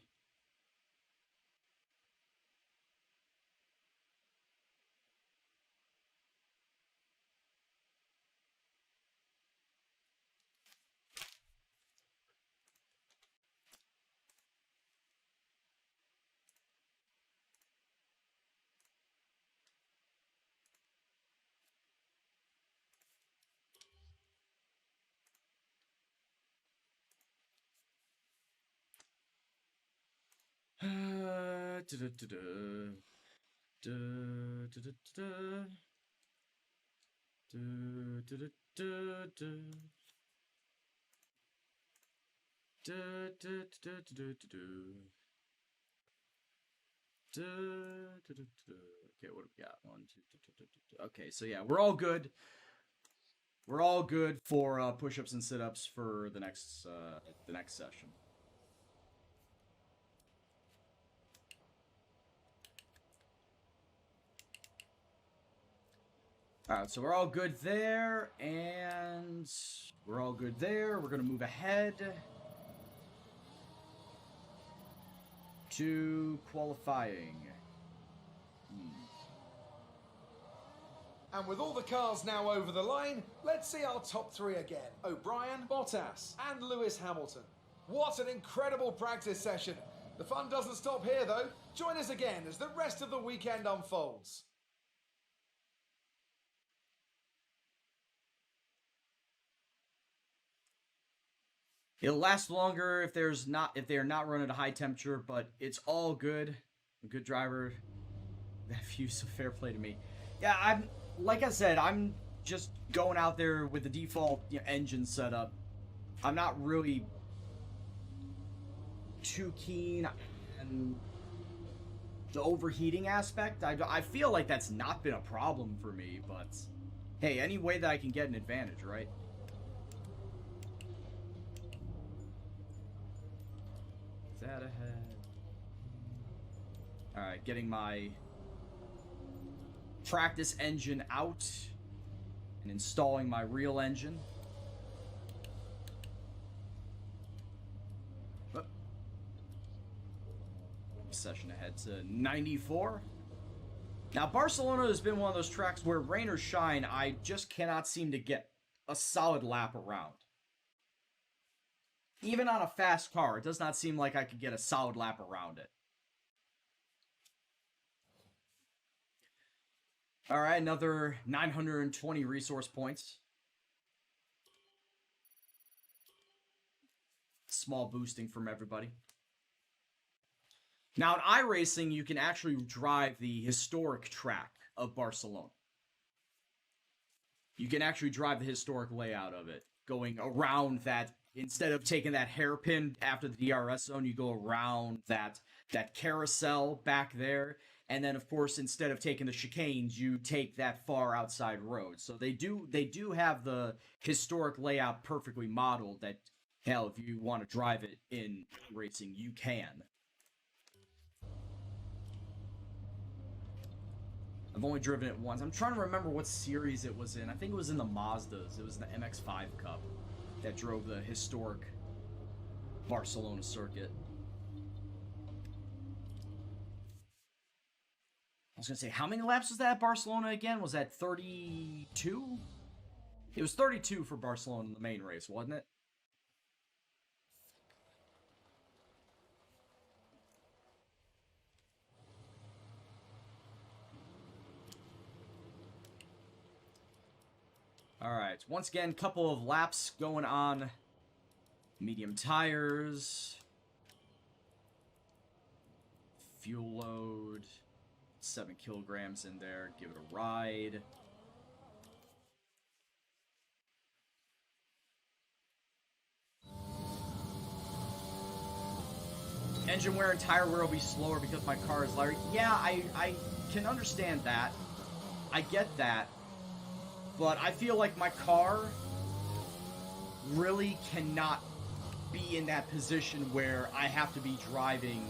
Okay, what have we got? 1, 2, 2. Okay, so yeah, we're all good. We're all good for push-ups and sit-ups for the next session. Alright, so we're all good there, and we're all good there. We're going to move ahead to qualifying. And with all the cars now over the line, let's see our top three again. O'Brien, Bottas, and Lewis Hamilton. What an incredible practice session. The fun doesn't stop here, though. Join us again as the rest of the weekend unfolds. It'll last longer if they're not running at a high temperature, but it's all good. A good driver. That view's so fair play to me. Yeah, like I said, I'm just going out there with the default engine setup. I'm not really too keen on the overheating aspect. I feel like that's not been a problem for me, but hey, any way that I can get an advantage, right? Is that ahead? Alright, getting my practice engine out and installing my real engine. Session ahead to 94. Now, Barcelona has been one of those tracks where rain or shine, I just cannot seem to get a solid lap around. Even on a fast car, it does not seem like I could get a solid lap around it. Alright, another 920 resource points. Small boosting from everybody. Now, in iRacing, you can actually drive the historic track of Barcelona. You can actually drive the historic layout of it, going around that. Instead of taking that hairpin after the DRS zone, you go around that carousel back there. And then, of course, instead of taking the chicanes, you take that far outside road. So they do have the historic layout perfectly modeled that, hell, if you want to drive it in racing, you can. I've only driven it once. I'm trying to remember what series it was in. I think it was in the Mazdas. It was the MX-5 Cup that drove the historic Barcelona circuit. I was going to say, how many laps was that at Barcelona again? Was that 32? It was 32 for Barcelona in the main race, wasn't it? Alright, once again, couple of laps going on. Medium tires. fuel load. 7 kilograms in there. Give it a ride. Engine wear and tire wear will be slower because my car is lighter. Yeah, I can understand that. I get that. But I feel like my car really cannot be in that position where I have to be driving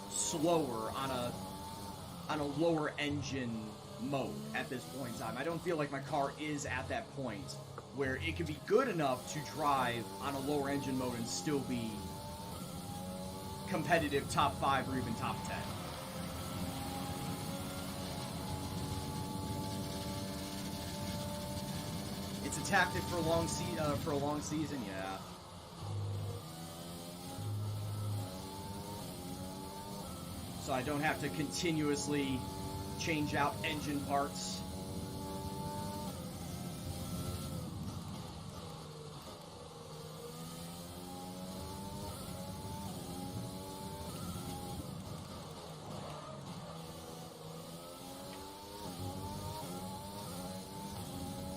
slower on a lower engine mode at this point in time. I don't feel like my car is at that point where it can be good enough to drive on a lower engine mode and still be competitive top 5 or even top 10. It's a tactic for a long season, yeah. So I don't have to continuously change out engine parts.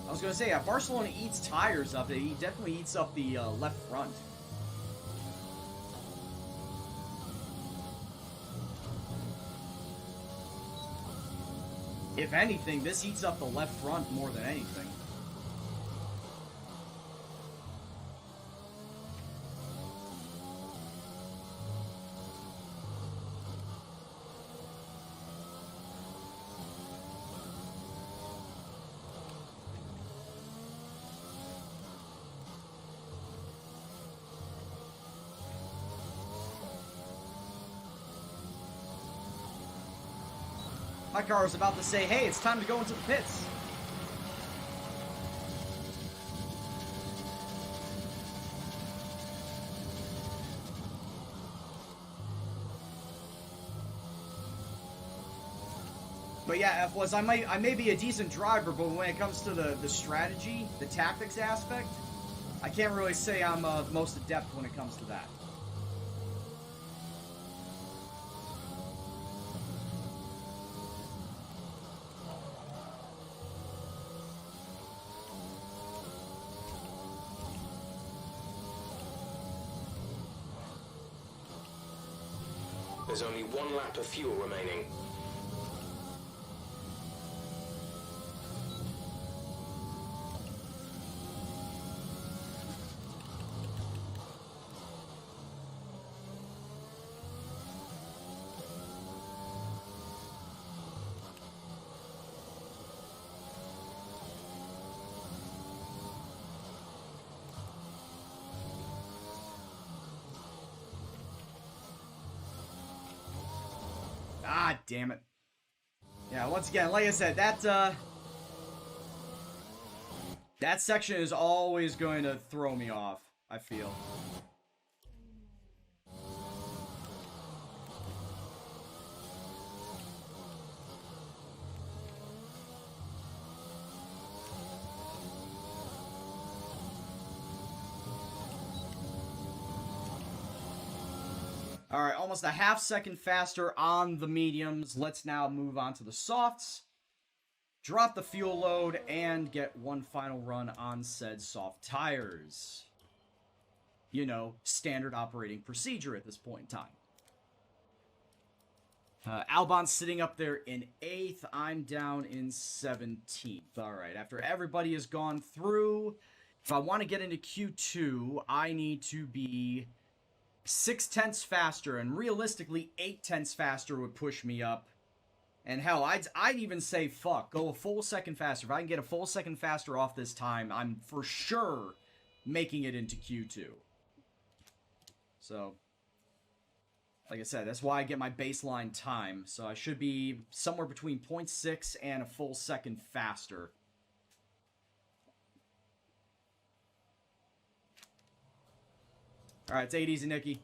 I was going to say, yeah, Barcelona eats tires up. He definitely eats up the left front. If anything, this eats up the left front more than anything. My car was about to say, hey, it's time to go into the pits. But yeah, F was I may be a decent driver, but when it comes to the strategy, the tactics aspect, I can't really say I'm most adept when it comes to that. There's only 1 lap of fuel remaining. Ah, damn it. Yeah, once again, like I said, that section is always going to throw me off, I feel. All right, almost a half second faster on the mediums. Let's now move on to the softs. Drop the fuel load and get one final run on said soft tires. You know, standard operating procedure at this point in time. Albon's sitting up there in 8th. I'm down in 17th. All right, after everybody has gone through, if I want to get into Q2, I need to be 0.6 faster, and realistically 0.8 faster would push me up. And hell, I'd even say fuck, go a full second faster. If I can get a full second faster off this time, I'm for sure making it into Q2. So, like I said, that's why I get my baseline time. So I should be somewhere between 0.6 and a full second faster. Alright, take it easy, Nikki.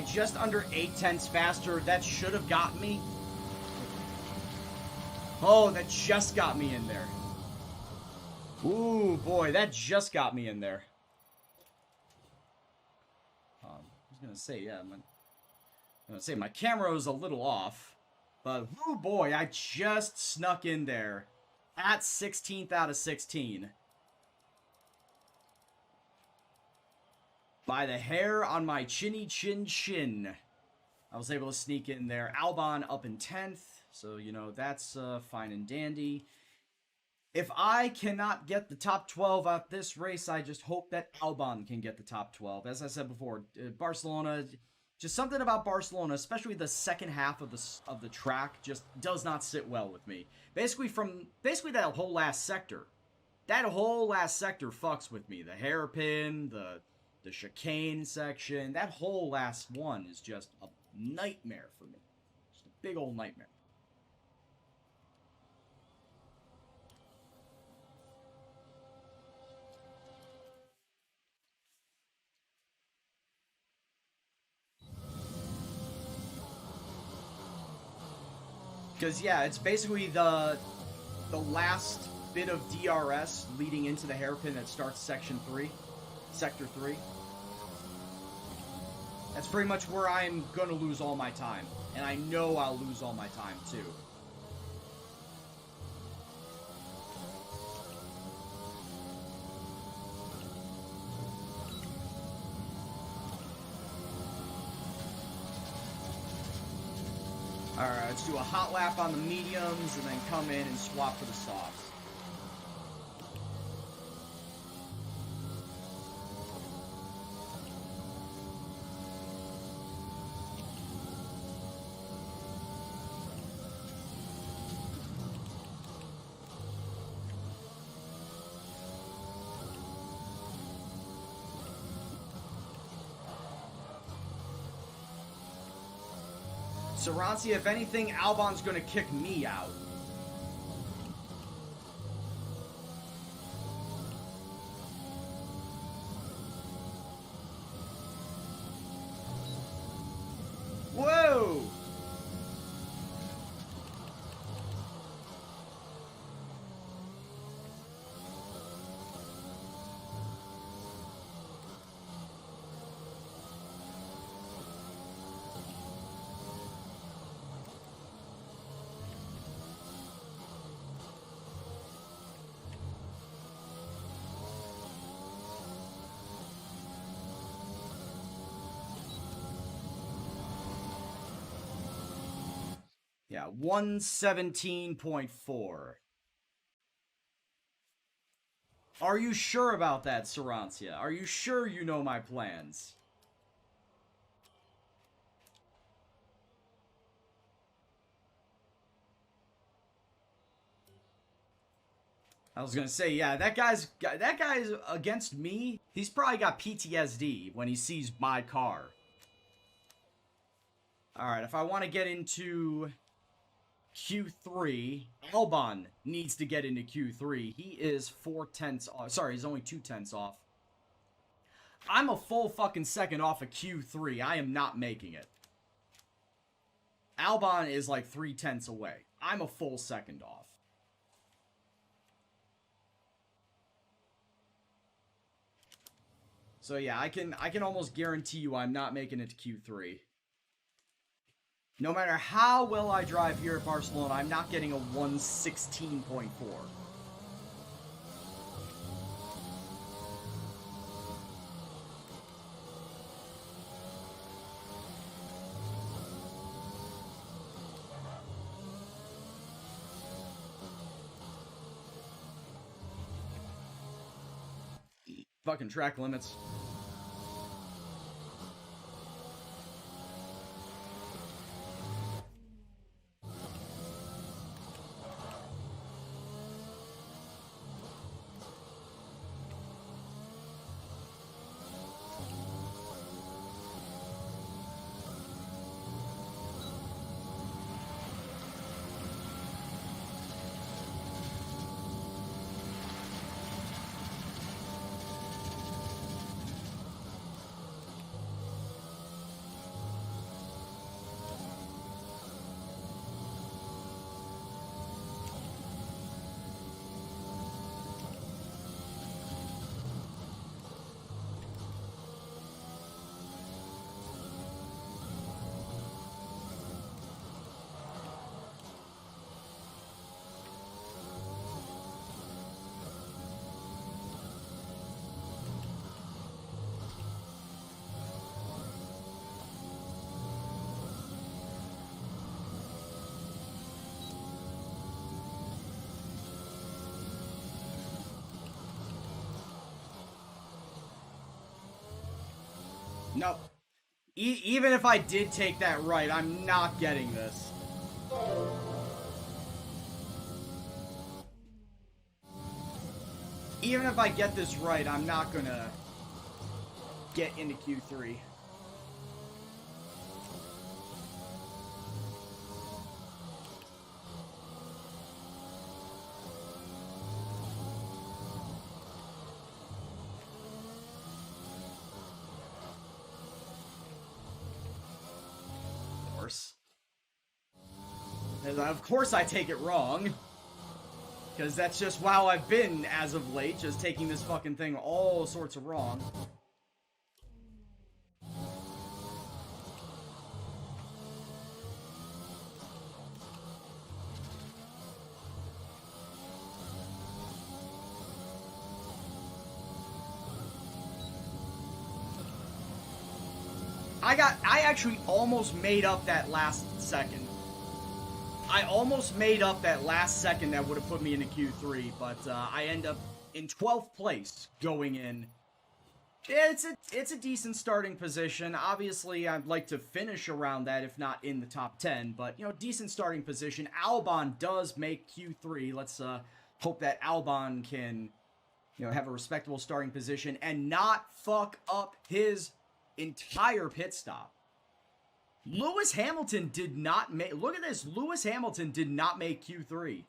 by just under 8/10 faster. That should have gotten me. Oh, that just got me in there. Ooh, boy, that just got me in there. I was gonna say, yeah, my camera was a little off, but ooh, boy, I just snuck in there at 16th out of 16 by the hair on my chinny chin. I was able to sneak in there. Albon up in 10th, so you know that's fine and dandy. If I cannot get the top 12 out this race, I just hope that Albon can get the top 12. As I said before, Barcelona, just something about Barcelona, especially the second half of the track, just does not sit well with me. Basically that whole last sector. That whole last sector fucks with me. The hairpin, the chicane section, that whole last one is just a nightmare for me. Just a big old nightmare. Because, yeah, it's basically the last bit of DRS leading into the hairpin that starts Sector 3. That's pretty much where I'm going to lose all my time. And I know I'll lose all my time, too. Alright, let's do a hot lap on the mediums and then come in and swap for the softs. Saransi, if anything, Albon's gonna kick me out. Whoa! Yeah, 117.4. Are you sure about that, Sarancia? Are you sure you know my plans? I was gonna say, yeah, that guy's against me. He's probably got PTSD when he sees my car. Alright, if I want to get into Q3, Albon needs to get into Q3. He is 4/10 off. Sorry, he's only 2/10 off. I'm a full fucking second off of Q3. I am not making it. Albon is like 3/10 away. I'm a full second off. So yeah, I can almost guarantee you I'm not making it to Q3. No matter how well I drive here at Barcelona, I'm not getting a 116.4. Fucking track limits. No. Even if I did take that right, I'm not getting this. Even if I get this right, I'm not gonna get into Q3. Of course I take it wrong. Because that's just how I've been as of late, just taking this fucking thing all sorts of wrong. I actually almost made up that last second. I almost made up that last second that would have put me into Q3, but I end up in 12th place going in. It's a decent starting position. Obviously, I'd like to finish around that, if not in the top 10, but, you know, decent starting position. Albon does make Q3. Let's hope that Albon can, you know, have a respectable starting position and not fuck up his entire pit stop. Lewis Hamilton did not make... Look at this. Lewis Hamilton did not make Q3.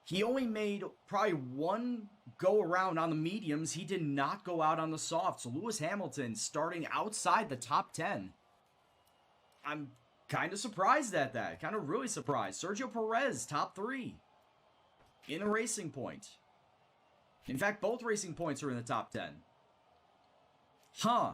He only made probably one go-around on the mediums. He did not go out on the softs. So Lewis Hamilton starting outside the top 10. I'm kind of surprised at that. Kind of really surprised. Sergio Perez, top 3. In a Racing Point. In fact, both Racing Points are in the top 10. Huh.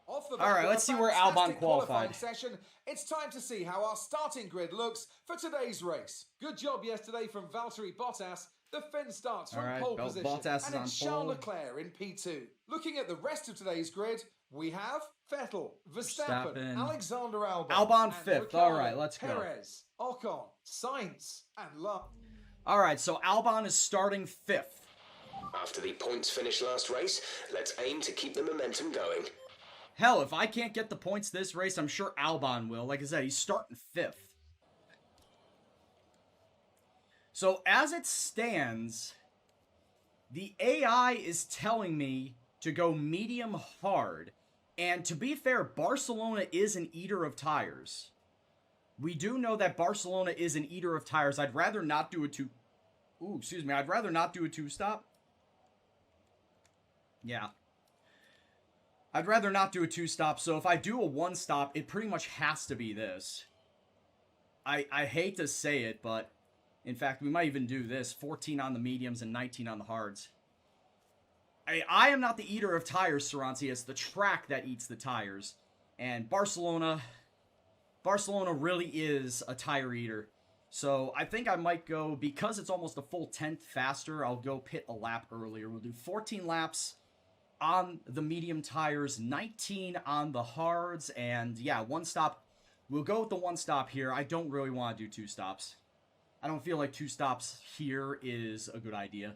Alright, let's see where Albon qualified. Session. It's time to see how our starting grid looks for today's race. Good job yesterday from Valtteri Bottas. The Finn starts from pole position. Bottas and it's Charles Leclerc in P2. Looking at the rest of today's grid, we have Vettel, Verstappen, Alexander Albon. Albon 5th. Alright, let's go. Perez, Ocon, Sainz, and Love. Alright, so Albon is starting 5th. After the points finish last race, let's aim to keep the momentum going. Hell, if I can't get the points this race, I'm sure Albon will. Like I said, he's starting 5th. So, as it stands, the AI is telling me to go medium hard. And to be fair, Barcelona is an eater of tires. We do know that Barcelona is an eater of tires. I'd rather not do a I'd rather not do a 2-stop. Yeah. I'd rather not do a 2-stop, so if I do a 1-stop, it pretty much has to be this. I hate to say it, but in fact, we might even do this. 14 on the mediums and 19 on the hards. I am not the eater of tires, Saransi. It's the track that eats the tires. And Barcelona really is a tire eater. So I think I might go, because it's almost a full 10th faster, I'll go pit a lap earlier. We'll do 14 laps on the medium tires, 19 on the hards, and yeah, 1-stop. We'll go with the 1-stop here. I don't really want to do 2 stops. I don't feel like 2 stops here is a good idea.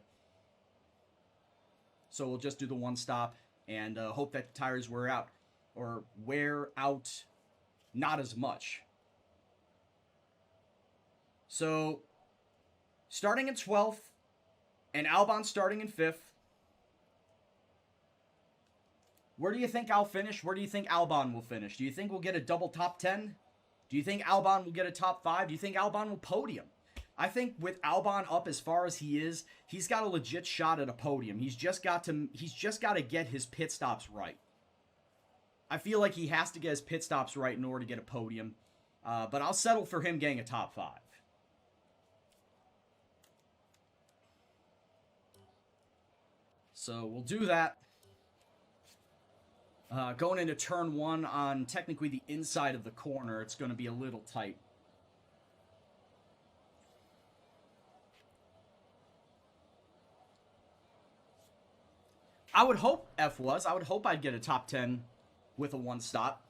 So we'll just do the 1-stop and hope that the tires wear out. Or wear out not as much. So, starting in 12th, and Albon starting in 5th. Where do you think I'll finish? Where do you think Albon will finish? Do you think we'll get a double top 10? Do you think Albon will get a top 5? Do you think Albon will podium? I think with Albon up as far as he is, he's got a legit shot at a podium. He's just got to get his pit stops right. I feel like he has to get his pit stops right in order to get a podium. But I'll settle for him getting a top 5. So we'll do that. Going into turn 1 on technically the inside of the corner, it's going to be a little tight. I would hope I would hope I'd get a top 10 with a 1-stop.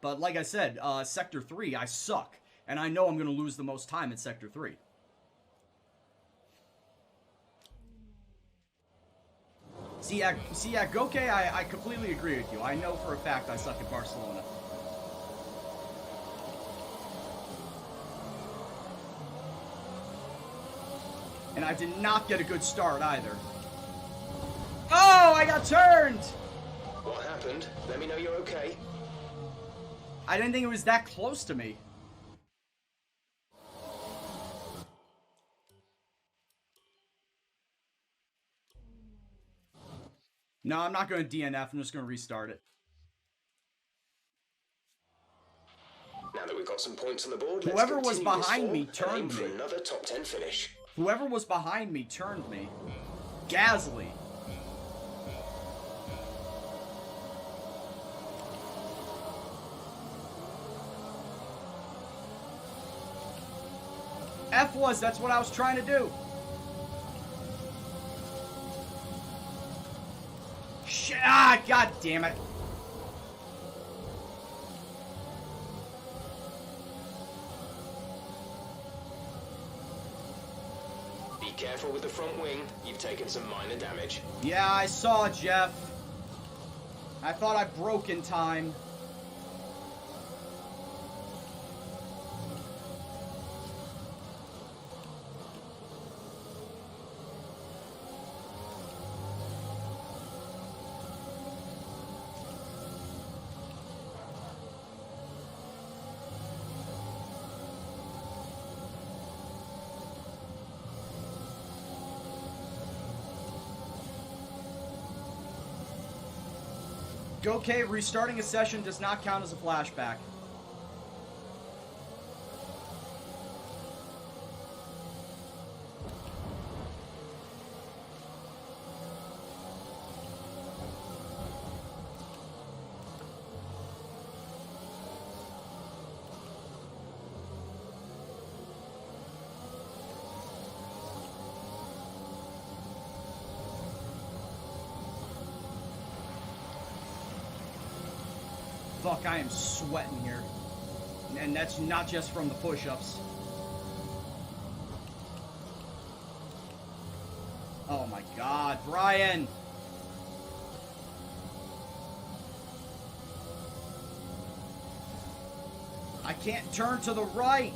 But like I said, Sector 3, I suck. And I know I'm going to lose the most time in Sector 3. Goke, I completely agree with you. I know for a fact I suck at Barcelona. And I did not get a good start either. Oh, I got turned! What happened? Let me know you're okay. I didn't think it was that close to me. No, I'm not going to DNF. I'm just going to restart it. Now that we've got some points on the board, Whoever let's was continue this behind form me and aim turned for me. another top 10 finish. Whoever was behind me turned me. Gasly. That's what I was trying to do. Shit, god damn it. Be careful with the front wing, you've taken some minor damage. Yeah, I saw, Jeff. I thought I broke in time. Okay, restarting a session does not count as a flashback. Fuck, I am sweating here. And that's not just from the push-ups. Oh my god, Brian! I can't turn to the right!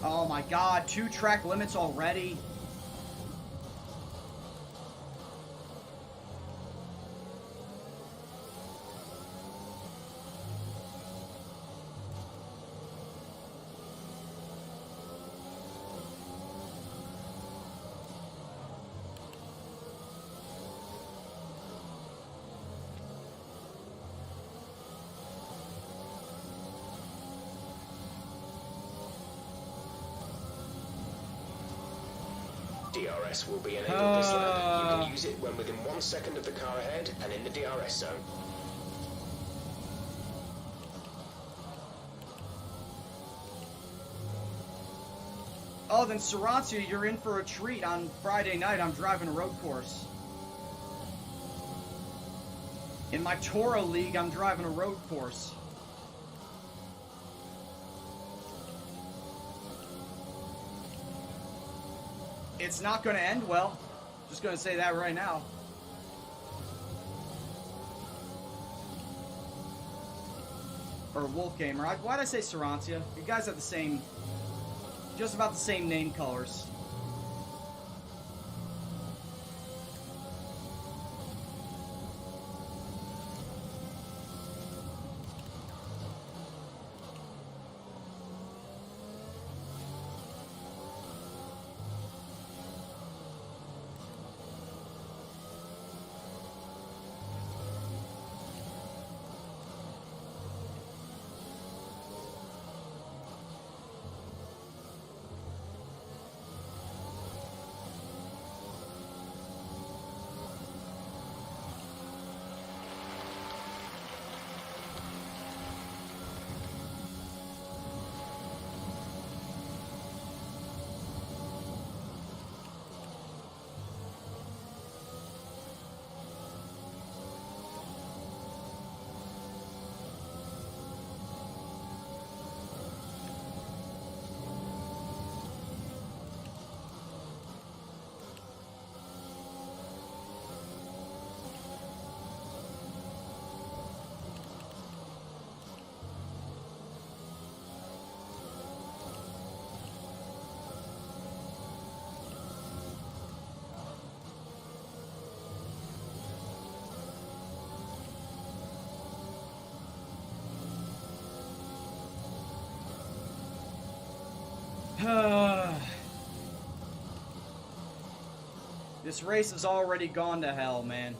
Oh my god, 2 track limits already? DRS will be enabled this lap. You can use it when within 1 second of the car ahead and in the DRS zone. Oh, then Sarancia, you're in for a treat. On Friday night, I'm driving a road course. In my Toro League, I'm driving a road course. It's not going to end well. Just going to say that right now. Or Wolfgamer. Why'd I say Sarancia? You guys have the same... just about the same name colors. This race has already gone to hell, man.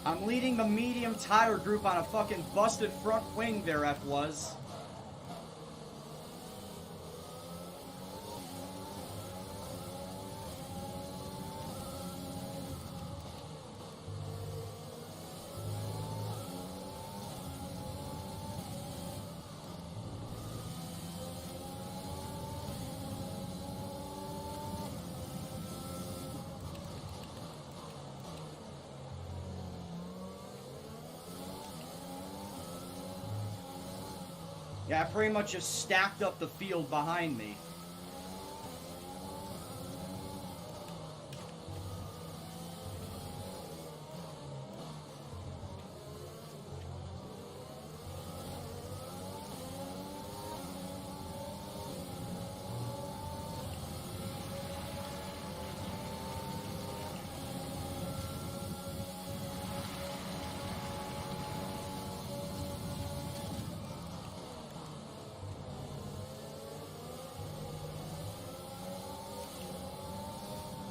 I'm leading the medium tire group on a fucking busted front wing there, F was. Yeah, I pretty much just stacked up the field behind me.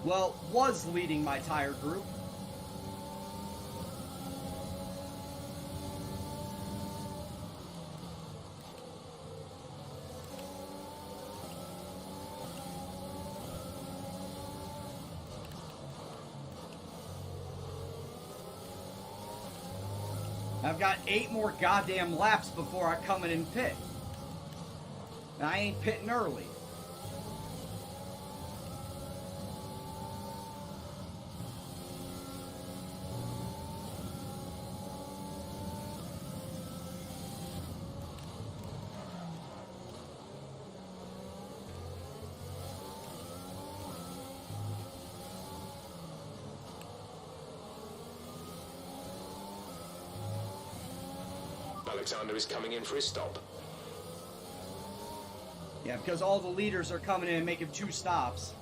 Well, was leading my tire group. I've got 8 more goddamn laps before I come in and pit. And I ain't pitting early. Alexander is coming in for his stop. Yeah, because all the leaders are coming in and making 2 stops.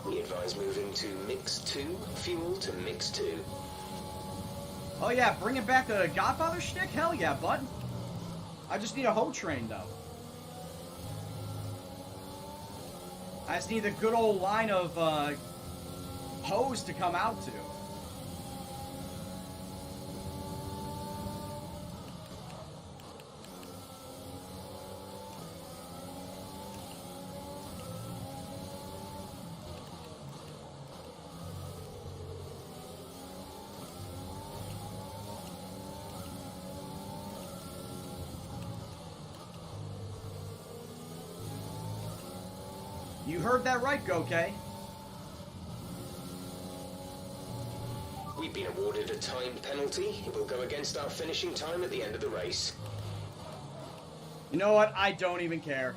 We advise moving to mix 2, fuel to mix 2. Oh yeah, bringing back the Godfather shtick? Hell yeah, bud. I just need a hoe train, though. I just need a good old line of hoes to come out to. You heard that right, Gokay. We've been awarded a timed penalty. It will go against our finishing time at the end of the race. You know what? I don't even care.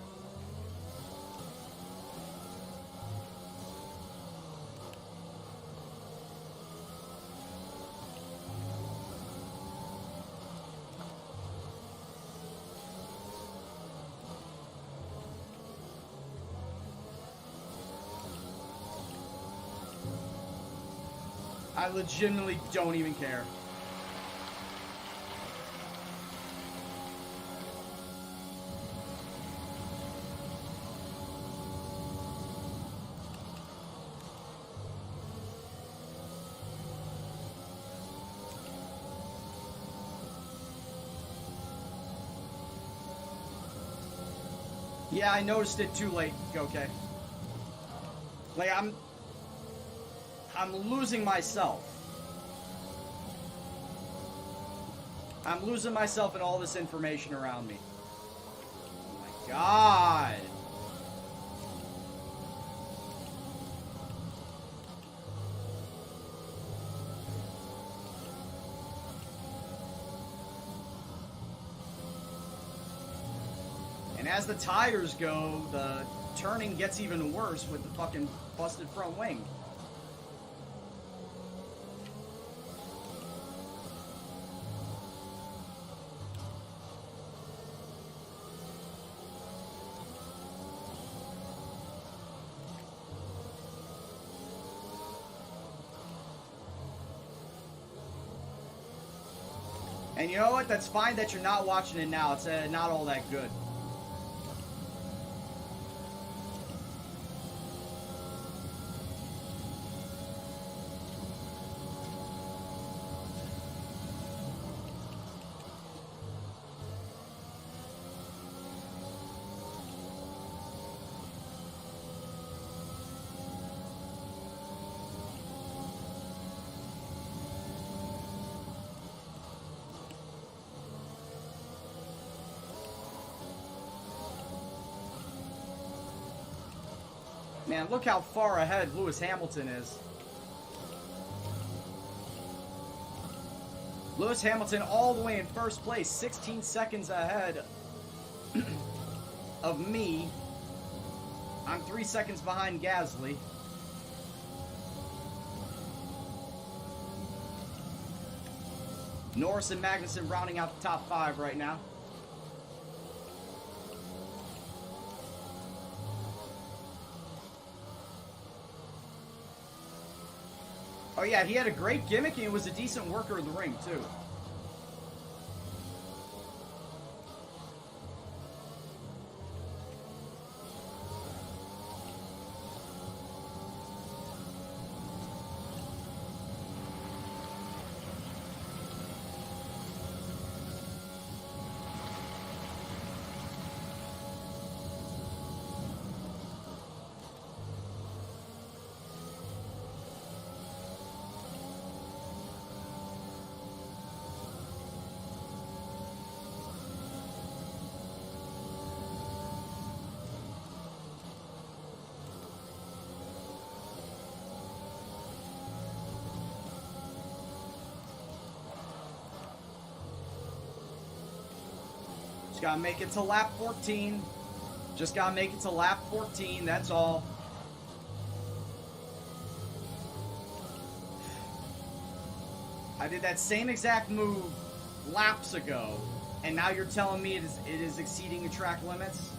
I legitimately don't even care. Yeah, I noticed it too late. Okay. Like, I'm losing myself. I'm losing myself in all this information around me. Oh my god. And as the tires go, the turning gets even worse with the fucking busted front wing. And you know what? That's fine that you're not watching it now. It's not all that good. Man, look how far ahead Lewis Hamilton is. Lewis Hamilton all the way in first place, 16 seconds ahead of me. I'm 3 seconds behind Gasly. Norris and Magnussen rounding out the top 5 right now. Oh yeah, he had a great gimmick and he was a decent worker of the ring too. Gotta make it to lap 14. Just gotta make it to lap 14, that's all. I did that same exact move laps ago, and now you're telling me it is exceeding the track limits?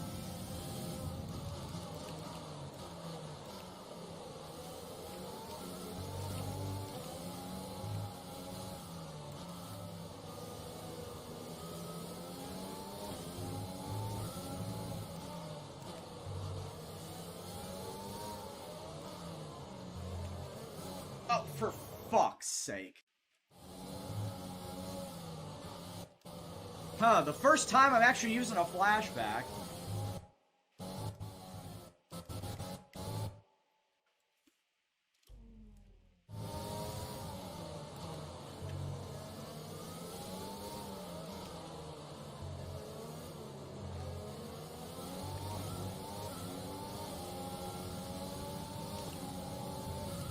Oh, for fuck's sake. Huh, the first time I'm actually using a flashback.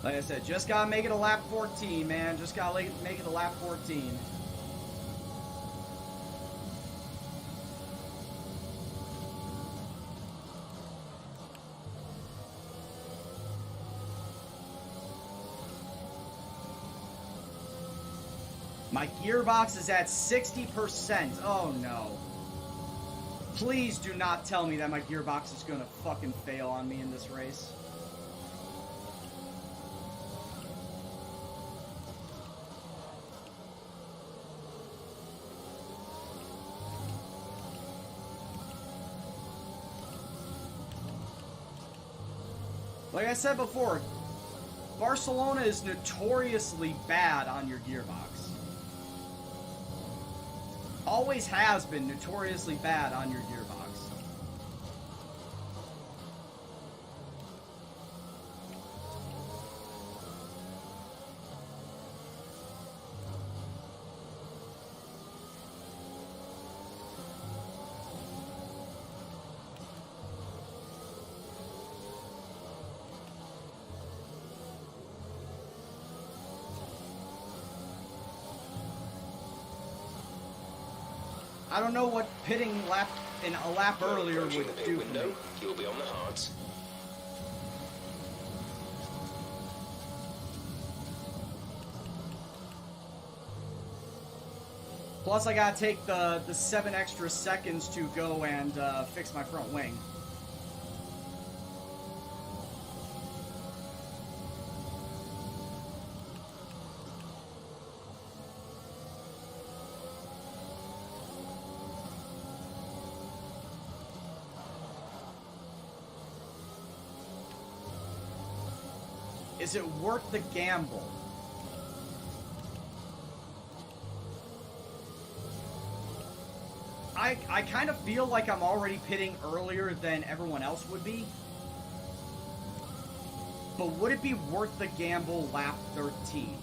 Like I said, just gotta make it a lap 14, man. Just gotta make it a lap 14. My gearbox is at 60%. Oh no. Please do not tell me that my gearbox is gonna fucking fail on me in this race. Like I said before, Barcelona is notoriously bad on your gearbox. Always has been notoriously bad on your gearbox. I don't know what pitting a lap earlier Approaching would the pit do for window, me. you'll be on the hards. Plus, I gotta take the 7 extra seconds to go and fix my front wing. Is it worth the gamble? I kind of feel like I'm already pitting earlier than everyone else would be. But would it be worth the gamble lap 13?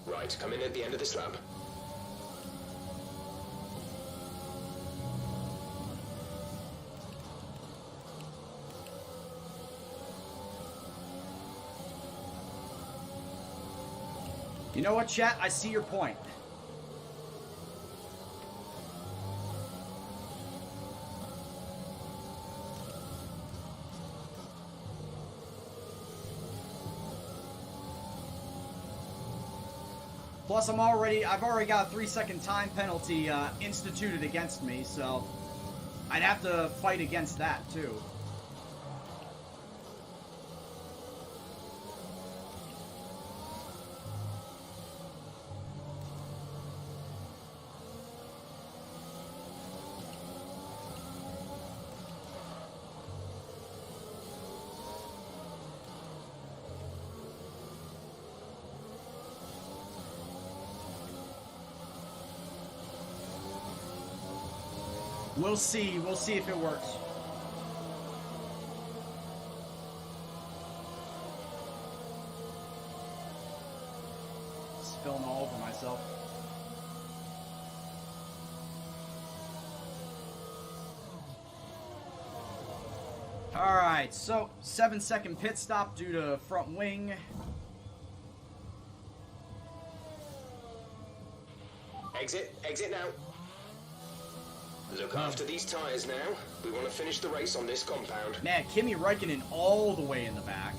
Right, come in at the end of this lap. You know what, chat? I see your point. Plus, I've already got a 3-second time penalty instituted against me, so I'd have to fight against that too. We'll see. We'll see if it works. Spilling all over myself. Alright, so 7-second pit stop due to front wing. Exit now. Look after these tyres now. We want to finish the race on this compound. Man, Kimi Räikkönen all the way in the back.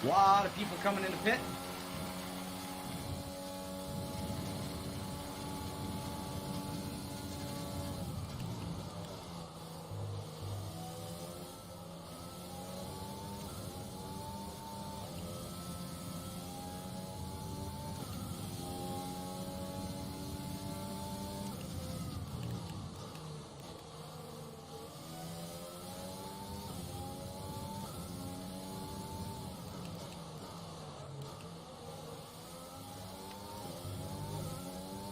A lot of people coming into pit.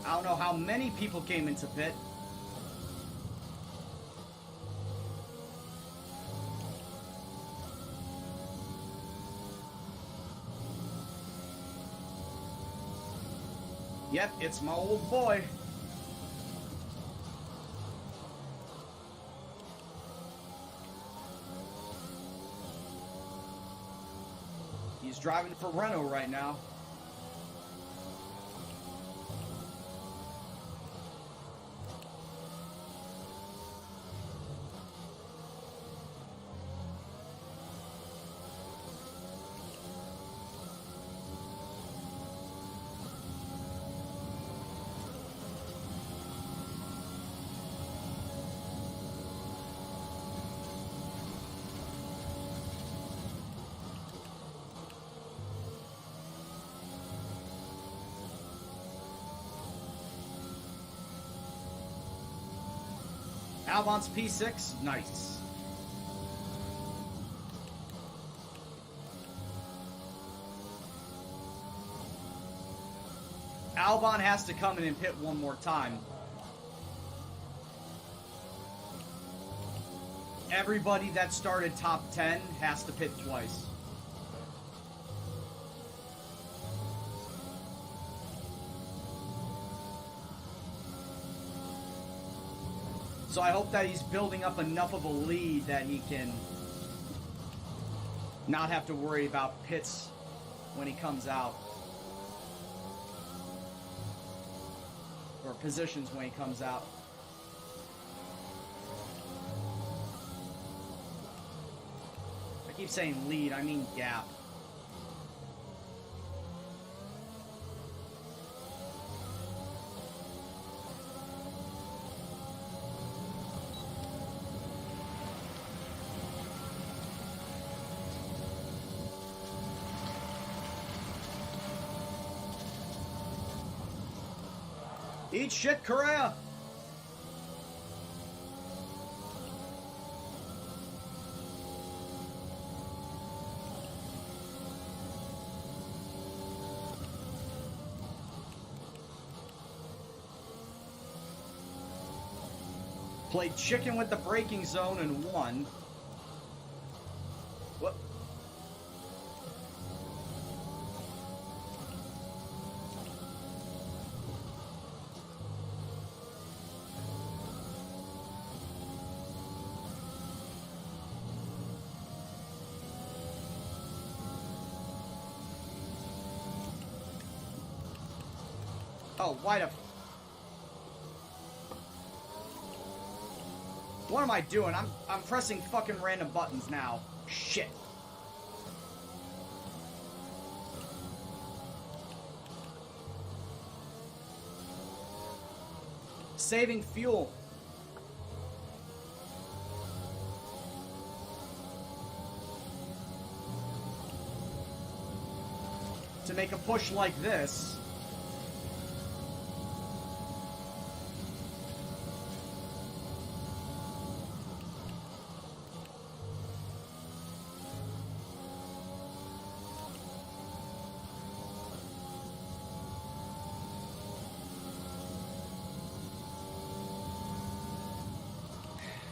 I don't know how many people came into pit. Yep, it's my old boy. He's driving for Renault right now. Albon's P6, nice. Albon has to come in and pit one more time. Everybody that started top 10 has to pit twice. So I hope that he's building up enough of a lead that he can not have to worry about pits when he comes out. Or positions when he comes out. I keep saying lead, I mean gap. Eat shit, Correa! Played chicken with the braking zone and won. What? Oh, why the... What am I doing? I'm pressing fucking random buttons now. Shit. Saving fuel. To make a push like this.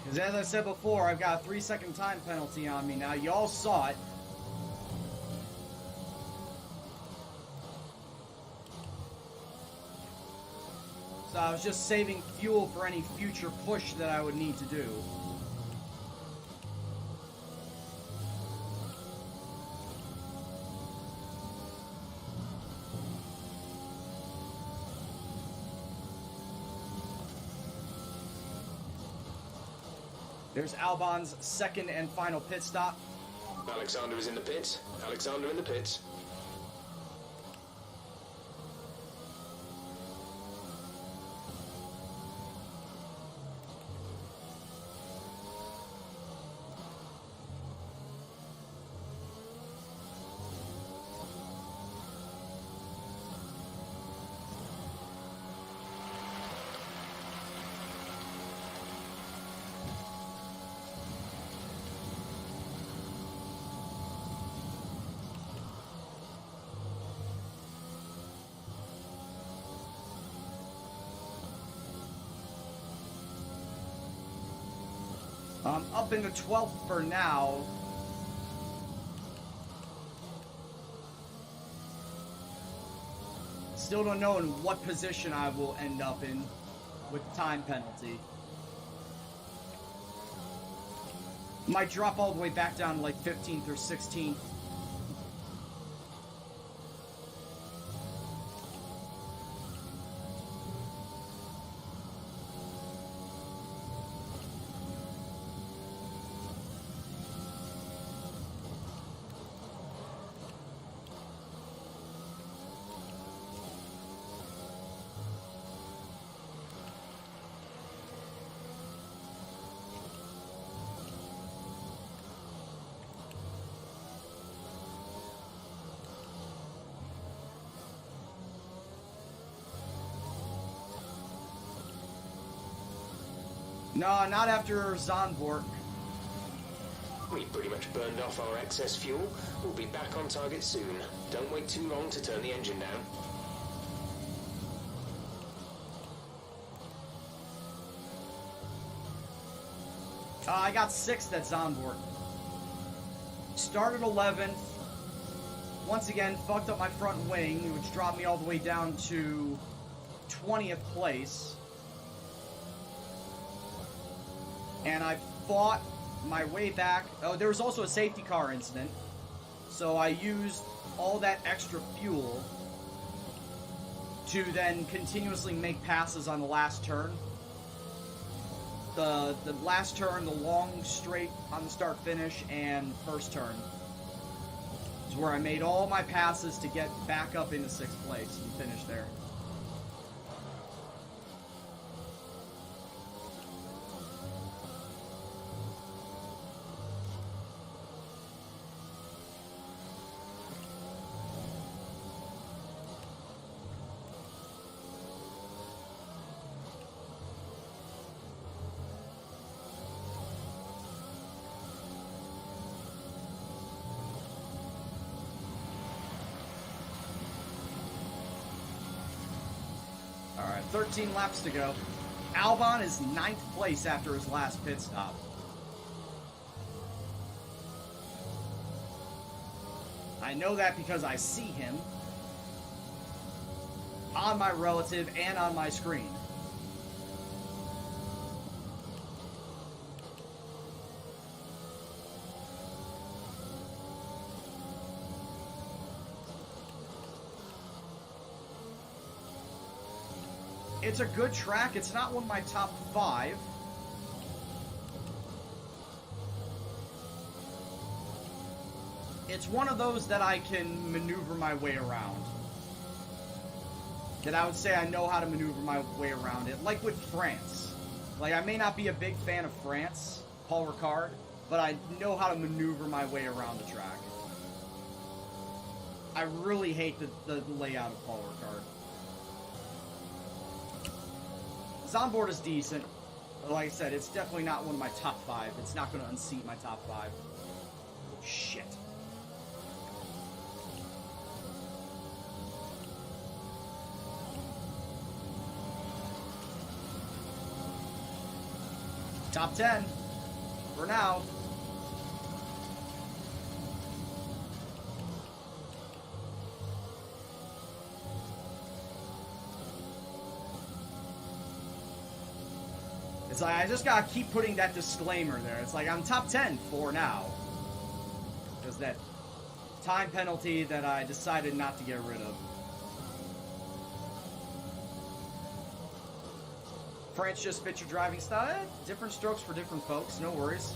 Because as I said before, I've got a 3-second time penalty on me now. Y'all saw it. So I was just saving fuel for any future push that I would need to do. There's Albon's second and final pit stop. Alexander is in the pits. Alexander in the pits. Up in the 12th for now. Still don't know in what position I will end up in with time penalty. Might drop all the way back down to like 15th or 16th. No, not after Zandvoort. We've pretty much burned off our excess fuel. We'll be back on target soon. Don't wait too long to turn the engine down. I got 6th at Zandvoort. Started 11th. Once again, fucked up my front wing, which dropped me all the way down to 20th place. And I fought my way back. Oh, there was also a safety car incident. So I used all that extra fuel to then continuously make passes on the last turn. The last turn, the long straight on the start finish, and first turn is where I made all my passes to get back up into 6th place and finish there. Alright, 13 laps to go. Albon is 9th place after his last pit stop. I know that because I see him on my relative and on my screen. It's a good track. It's not one of my top 5. It's one of those that I can maneuver my way around. That I would say I know how to maneuver my way around it. Like with France. Like, I may not be a big fan of France, Paul Ricard, but I know how to maneuver my way around the track. I really hate the layout of Paul Ricard. Zandvoort is decent, but like I said, it's definitely not one of my top 5. It's not going to unseat my top 5. Shit. Top 10 for now. It's like, I just gotta keep putting that disclaimer there. It's like, I'm top 10 for now. There's that time penalty that I decided not to get rid of. France just fit your driving style. Different strokes for different folks, no worries.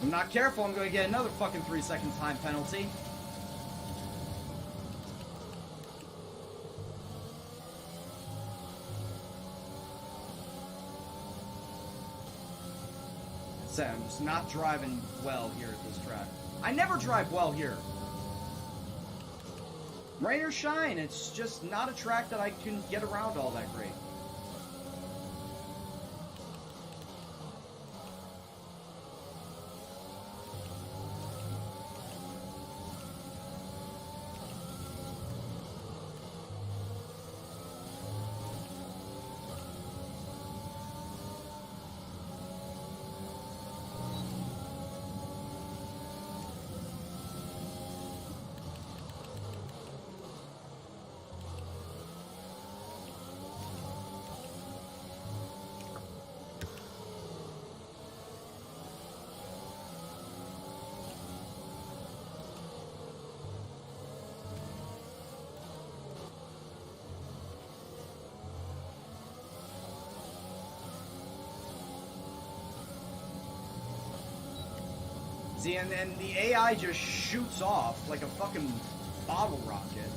I'm not careful, I'm going to get another fucking 3-second time penalty. So I'm just not driving well here at this track. I never drive well here. Rain or shine, it's just not a track that I can get around all that great. See, and then the AI just shoots off like a fucking bottle rocket.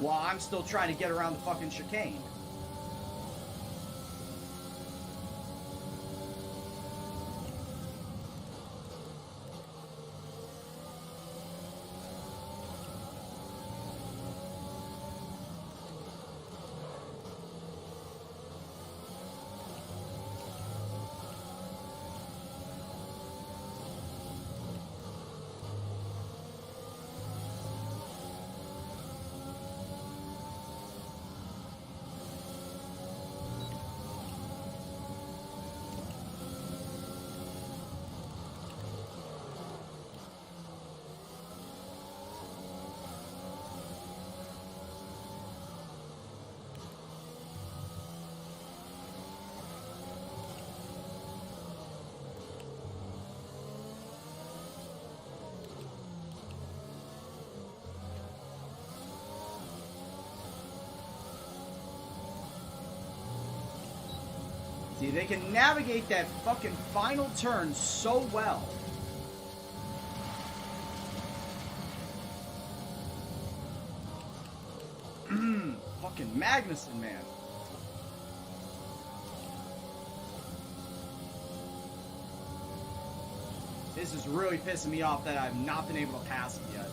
While I'm still trying to get around the fucking chicane. See, they can navigate that fucking final turn so well. Fucking Magnussen, man. This is really pissing me off that I've not been able to pass him yet.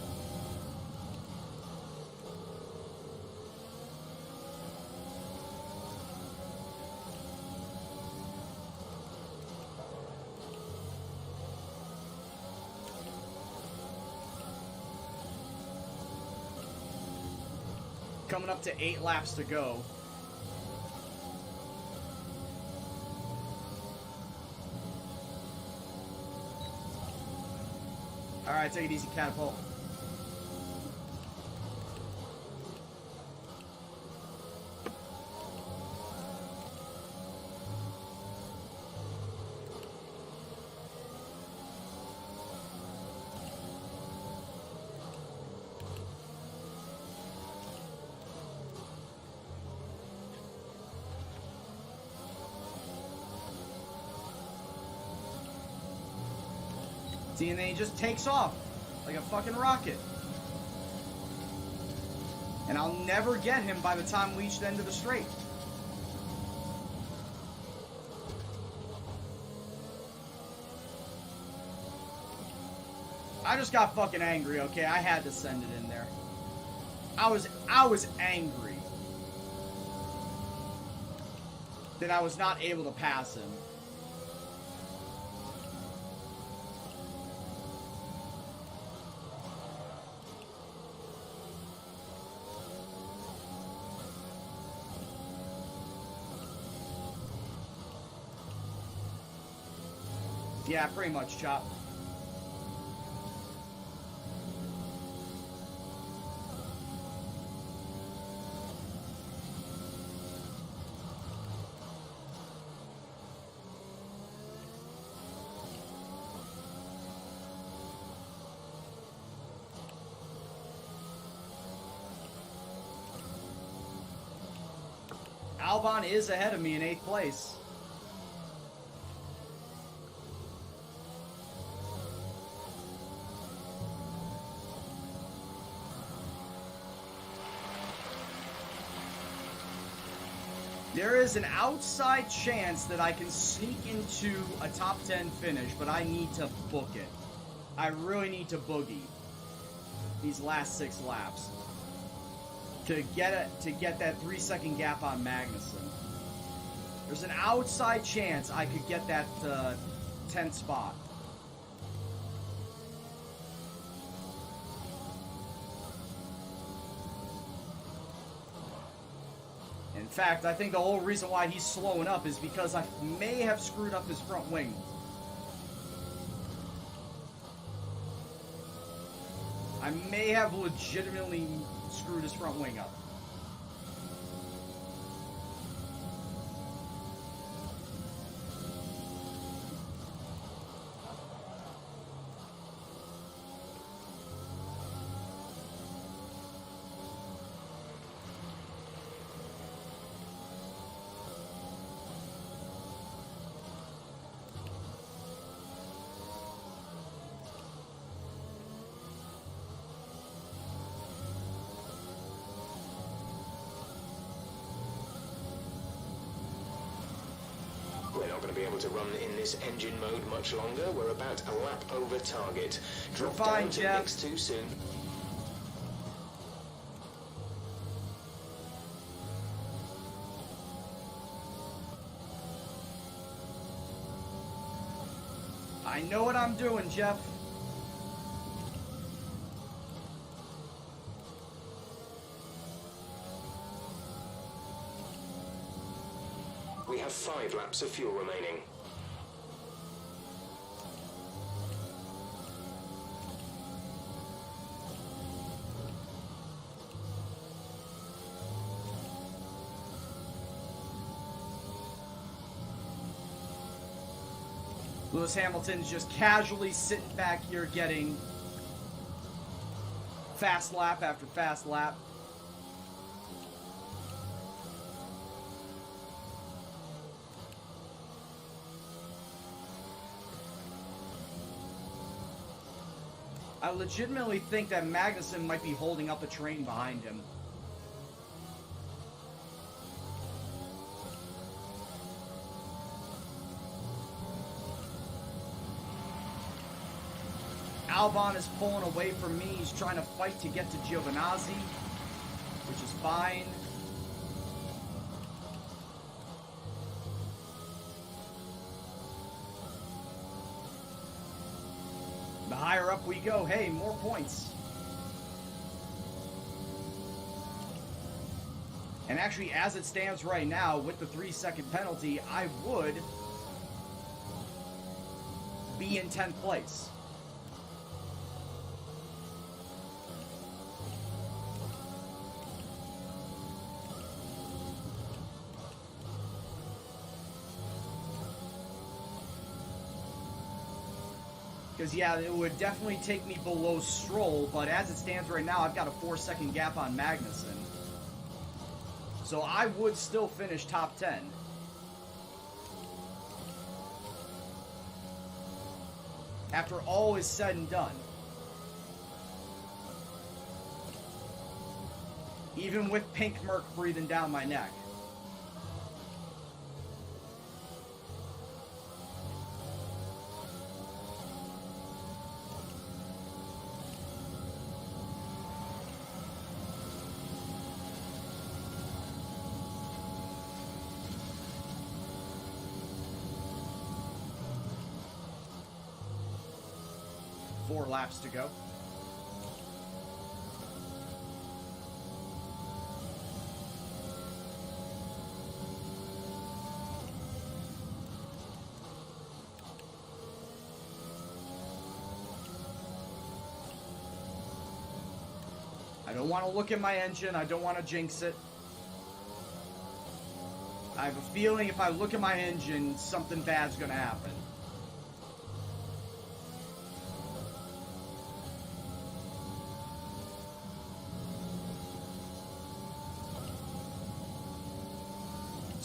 Coming up to 8 laps to go. Alright, take it easy, Catapult. See, and then he just takes off like a fucking rocket. And I'll never get him by the time we reach the end of the straight. I just got fucking angry, okay? I had to send it in there. I was angry that I was not able to pass him. Yeah, pretty much, Chop. Albon is ahead of me in 8th place. There is an outside chance that I can sneak into a top 10 finish, but I need to book it. I really need to boogie these last 6 laps to get that 3-second gap on Magnussen. There's an outside chance I could get that 10th spot. In fact, I think the whole reason why he's slowing up is because I may have screwed up his front wing. I may have legitimately screwed his front wing up. We're not going to be able to run in this engine mode much longer. We're about a lap over target. You're Drop fine, down to Jeff. mix too soon. I know what I'm doing, Jeff. We have 5 laps of fuel remaining. Lewis Hamilton's just casually sitting back here getting fast lap after fast lap. I legitimately think that Magnussen might be holding up a train behind him. Albon is pulling away from me. He's trying to fight to get to Giovinazzi, which is fine. The higher up we go, hey, more points. And actually, as it stands right now, with the 3-second penalty, I would be in 10th place. Because, yeah, it would definitely take me below Stroll, but as it stands right now, I've got a 4-second gap on Magnussen. So I would still finish top 10. After all is said and done. Even with pink murk breathing down my neck. Four laps to go. I don't want to look at my engine. I don't want to jinx it. I have a feeling if I look at my engine, something bad's going to happen.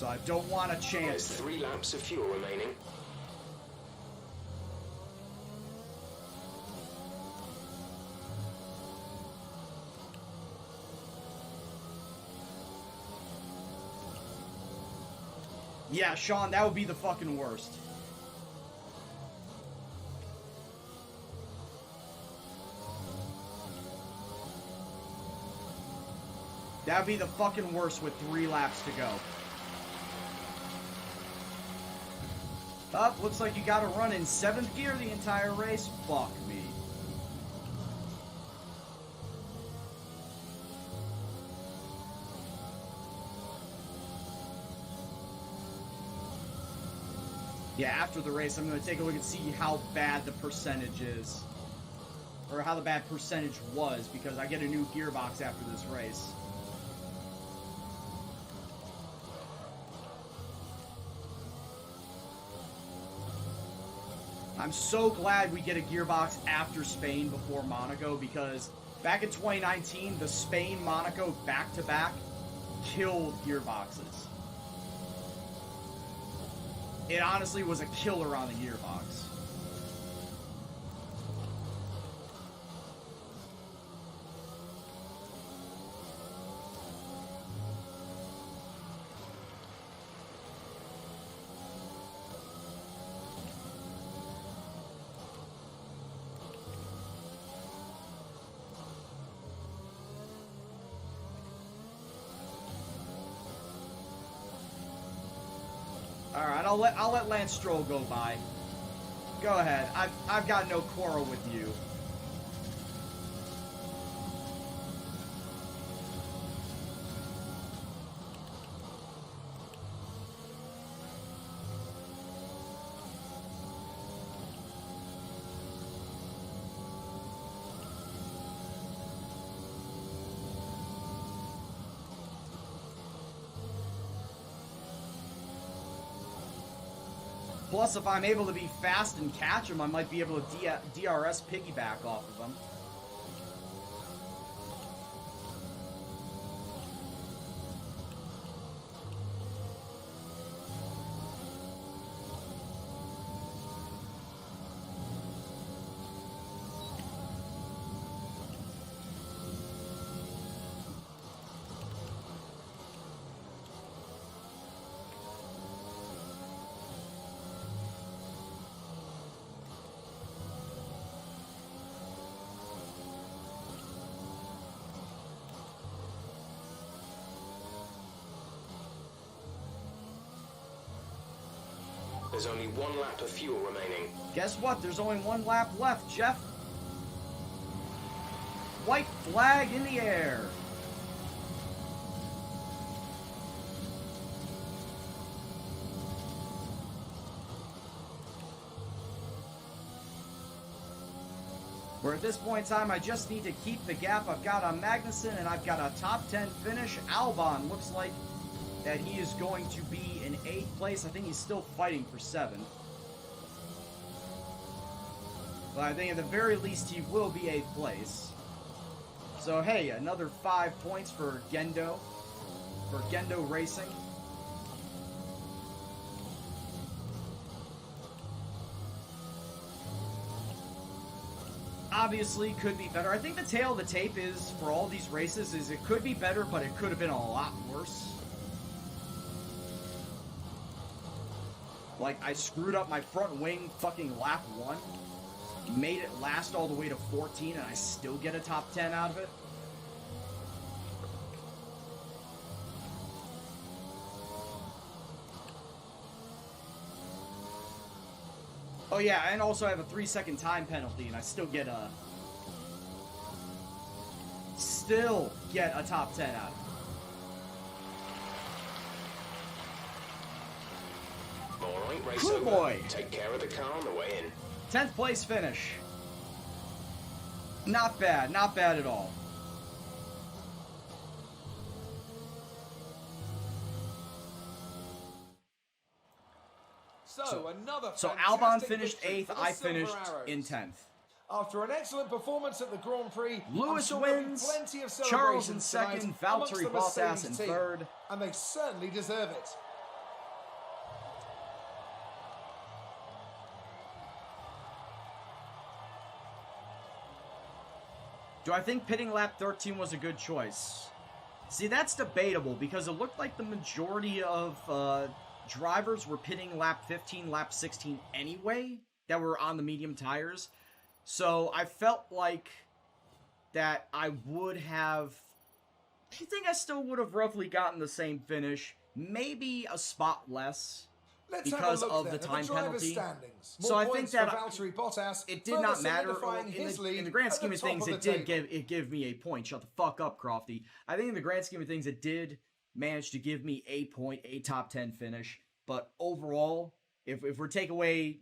So I don't want to There's chance it. 3 laps of fuel remaining. Yeah, Sean, that would be the fucking worst. That would be the fucking worst with 3 laps to go. Up, looks like you got to run in 7th gear the entire race. Fuck me. Yeah, after the race, I'm going to take a look and see how bad the percentage is. Or how the bad percentage was, because I get a new gearbox after this race. I'm so glad we get a gearbox after Spain before Monaco, because back in 2019, the Spain-Monaco back-to-back killed gearboxes. It honestly was a killer on the gearbox. Alright, I'll let Lance Stroll go by. Go ahead. I've got no quarrel with you. Plus, if I'm able to be fast and catch him, I might be able to DRS piggyback off of him. There's only 1 lap of fuel remaining. Guess what? There's only 1 lap left, Jeff. White flag in the air. Where at this point in time, I just need to keep the gap I've got on Magnussen, and I've got a top 10 finish. Albon looks like that he is going to be in 8th place. I think he's still fighting for 7th. But I think at the very least he will be 8th place. So hey, another 5 points for Gendo Racing. Obviously could be better. I think the tail of the tape is, for all these races, is it could be better, but it could have been a lot worse. Like, I screwed up my front wing fucking lap 1, made it last all the way to 14, and I still get a top 10 out of it. Oh yeah, and also I have a 3-second time penalty, and I still get a top 10 out of it. Alright, race Cool over. boy. Take care of the car on the way in. 10th place finish. Not bad at all. So Albon finished 8th, I finished in 10th. After an excellent performance at the Grand Prix, Lewis I'm sure there'll be wins, plenty of Charles in celebrations tonight 2nd, amongst Valtteri the Bottas Mercedes in team, 3rd. and they certainly deserve it. Do I think pitting lap 13 was a good choice? See, that's debatable because it looked like the majority of drivers were pitting lap 15, lap 16 anyway, that were on the medium tires. So I felt like that I think I still would have roughly gotten the same finish, maybe a spot less. Let's Because have a of look the then time at the drivers' penalty. standings. So More I think points that for Valtteri Bottas, it did further not matter. solidifying his lead In the grand at scheme of top things, the it did table. give me a point. Shut the fuck up, Crofty. I think in the grand scheme of things, it did manage to give me a point, a top 10 finish. But overall, if we're take away,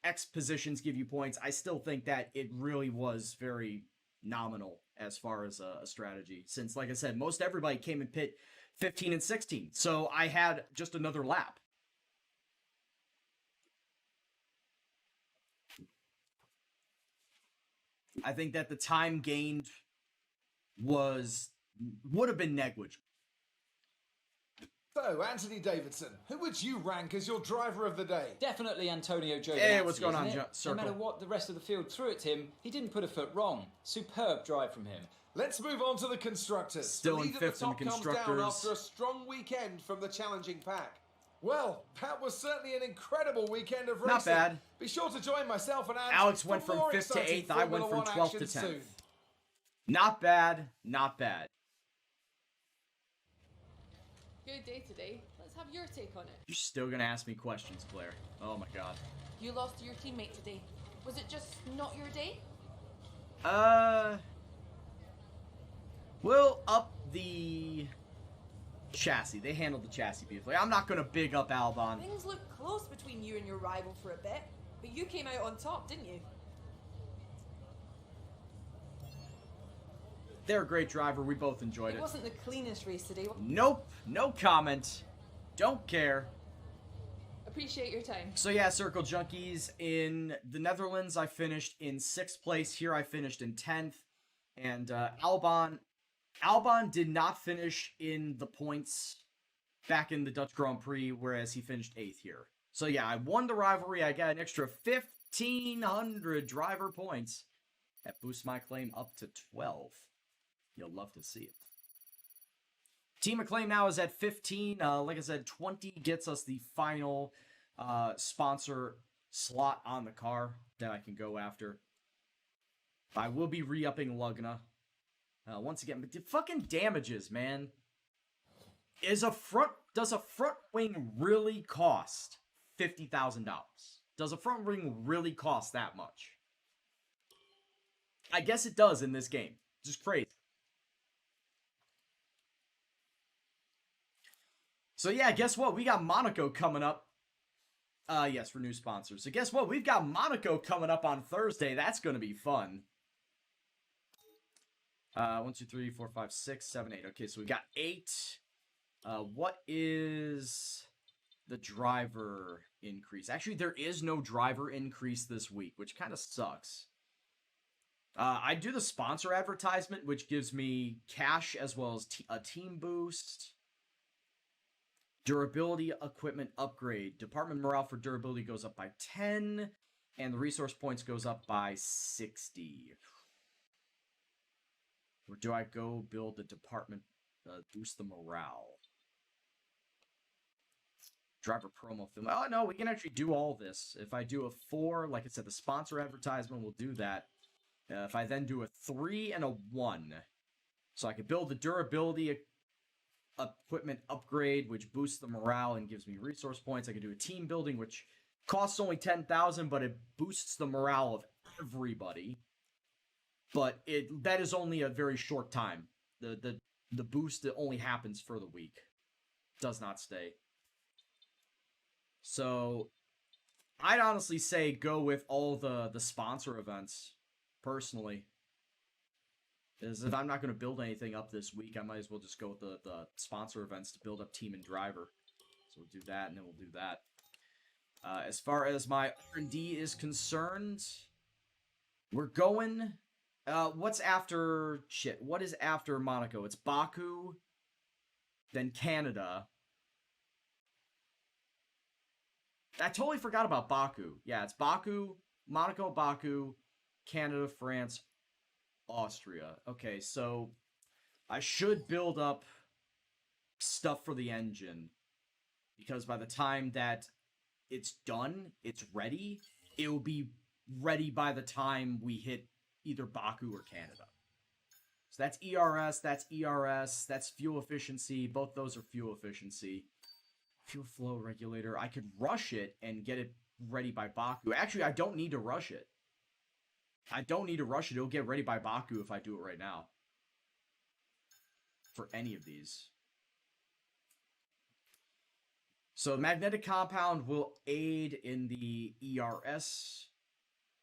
X positions give you points, I still think that it really was very nominal as far as a strategy. Since, like I said, most everybody came in pit 15 and 16. So I had just another lap. I think that the time gained would have been negligible. So, Anthony Davidson, who would you rank as your driver of the day? Definitely Antonio Giovinazzi. Hey, what's going isn't on, it? Circle? No matter what the rest of the field threw at him, he didn't put a foot wrong. Superb drive from him. Let's move on to the constructors. Still the in lead fifth at in the top comes down constructors. after a strong weekend from the challenging pack. Well, that was certainly an incredible weekend of racing. Not bad. Be sure to join myself and Ange Alex for went from more 5th to exciting 8th. I went Formula from One 12th to action 10th. soon. Not bad. Not bad. Good day today. Let's have your take on it. You're still going to ask me questions, Claire. Oh, my God. You lost to your teammate today. Was it just not your day? We'll up the chassis. They handled the chassis beautifully. I'm not going to big up Albon. Things looked close between you and your rival for a bit, but you came out on top, didn't you? They're a great driver. We both enjoyed It it. wasn't the cleanest race today. Nope. No comment. Don't care. Appreciate your time. So yeah, Circle Junkies, in the Netherlands, I finished in 6th place. Here I finished in 10th. And Albon did not finish in the points back in the Dutch Grand Prix, whereas he finished 8th here. So yeah, I won the rivalry. I got an extra 1,500 driver points. That boosts my claim up to 12. You'll love to see it. Team Acclaim now is at 15. Like I said, 20 gets us the final sponsor slot on the car that I can go after. I will be re-upping Lugna. Once again, but the fucking damages, man. Does a front wing really cost $50,000? Does a front wing really cost that much? I guess it does in this game. Just crazy. So yeah, guess what? We got Monaco coming up. Yes, for new sponsors. So guess what? We've got Monaco coming up on Thursday. That's going to be fun. 1, 2, 3, 4, 5, 6, 7, 8. Okay, so we got 8. What is the driver increase? Actually, there is no driver increase this week, which kind of sucks. I do the sponsor advertisement, which gives me cash as well as a team boost. Durability equipment upgrade. Department morale for durability goes up by 10, and the resource points goes up by 60. Or do I go build the department, boost the morale? Driver promo film. Oh, no, we can actually do all this. If I do a 4, like I said, the sponsor advertisement will do that. If I then do a 3 and a 1, so I could build the durability equipment upgrade, which boosts the morale and gives me resource points. I could do a team building, which costs only 10,000, but it boosts the morale of everybody. But that is only a very short time. The boost only happens for the week. Does not stay. So I'd honestly say go with all the sponsor events, personally. Is if I'm not going to build anything up this week, I might as well just go with the sponsor events to build up team and driver. So we'll do that, and then we'll do that. As far as my R&D is concerned, we're going... what's after... Shit, what is after Monaco? It's Baku, then Canada. I totally forgot about Baku. Yeah, it's Baku, Monaco, Baku, Canada, France, Austria. Okay, so I should build up stuff for the engine, because by the time that it's done, it's ready, it will be ready by the time we hit either Baku or Canada. So that's ERS, that's fuel efficiency. Both those are fuel efficiency. Fuel flow regulator. I could rush it and get it ready by Baku. Actually, I don't need to rush it. It'll get ready by Baku if I do it right now. For any of these. So magnetic compound will aid in the ERS.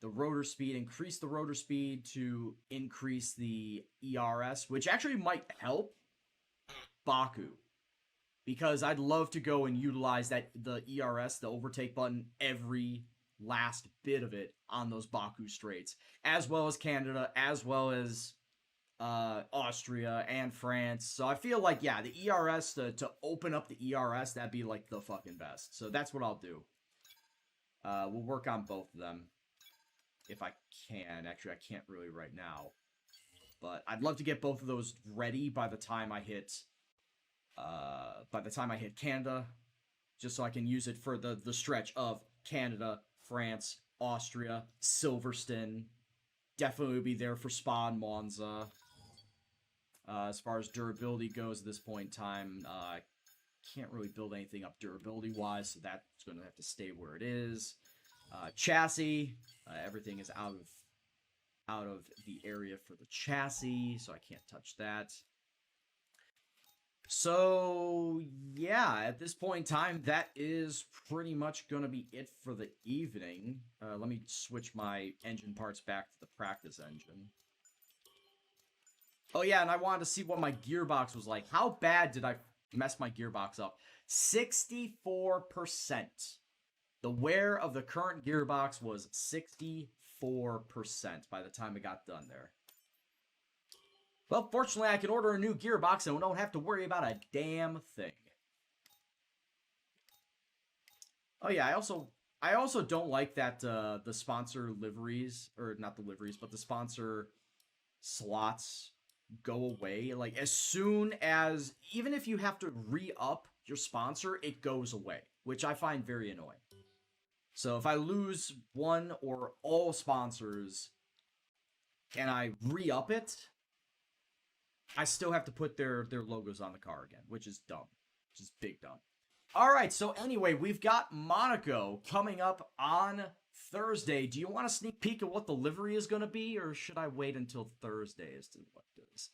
The rotor speed, increase the rotor speed to increase the ERS, which actually might help Baku. Because I'd love to go and utilize the ERS, the overtake button, every last bit of it on those Baku straights. As well as Canada, as well as Austria and France. So I feel like, yeah, the ERS, to open up the ERS, that'd be like the fucking best. So that's what I'll do. We'll work on both of them. If I can. Actually, I can't really right now. But I'd love to get both of those ready by the time I hit Canada, just so I can use it for the stretch of Canada, France, Austria, Silverstone. Definitely will be there for Spa and Monza. As far as durability goes at this point in time, I can't really build anything up durability-wise, so that's going to have to stay where it is. Chassis, everything is out of the area for the chassis, so I can't touch that. So, yeah, at this point in time, that is pretty much going to be it for the evening. Let me switch my engine parts back to the practice engine. Oh, yeah, and I wanted to see what my gearbox was like. How bad did I mess my gearbox up? 64%. The wear of the current gearbox was 64% by the time it got done there. Well, fortunately, I can order a new gearbox and we don't have to worry about a damn thing. Oh yeah, I also don't like that the sponsor liveries, or not the liveries, but the sponsor slots go away. Like, as soon as, even if you have to re-up your sponsor, it goes away, which I find very annoying. So if I lose one or all sponsors and I re-up it, I still have to put their logos on the car again, which is dumb. Which is big dumb. Alright, so anyway, we've got Monaco coming up on Thursday. Do you want a sneak peek at what the livery is going to be, or should I wait until Thursday as to what it is?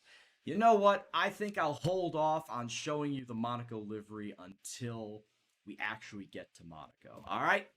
You know what? I think I'll hold off on showing you the Monaco livery until we actually get to Monaco. Alright?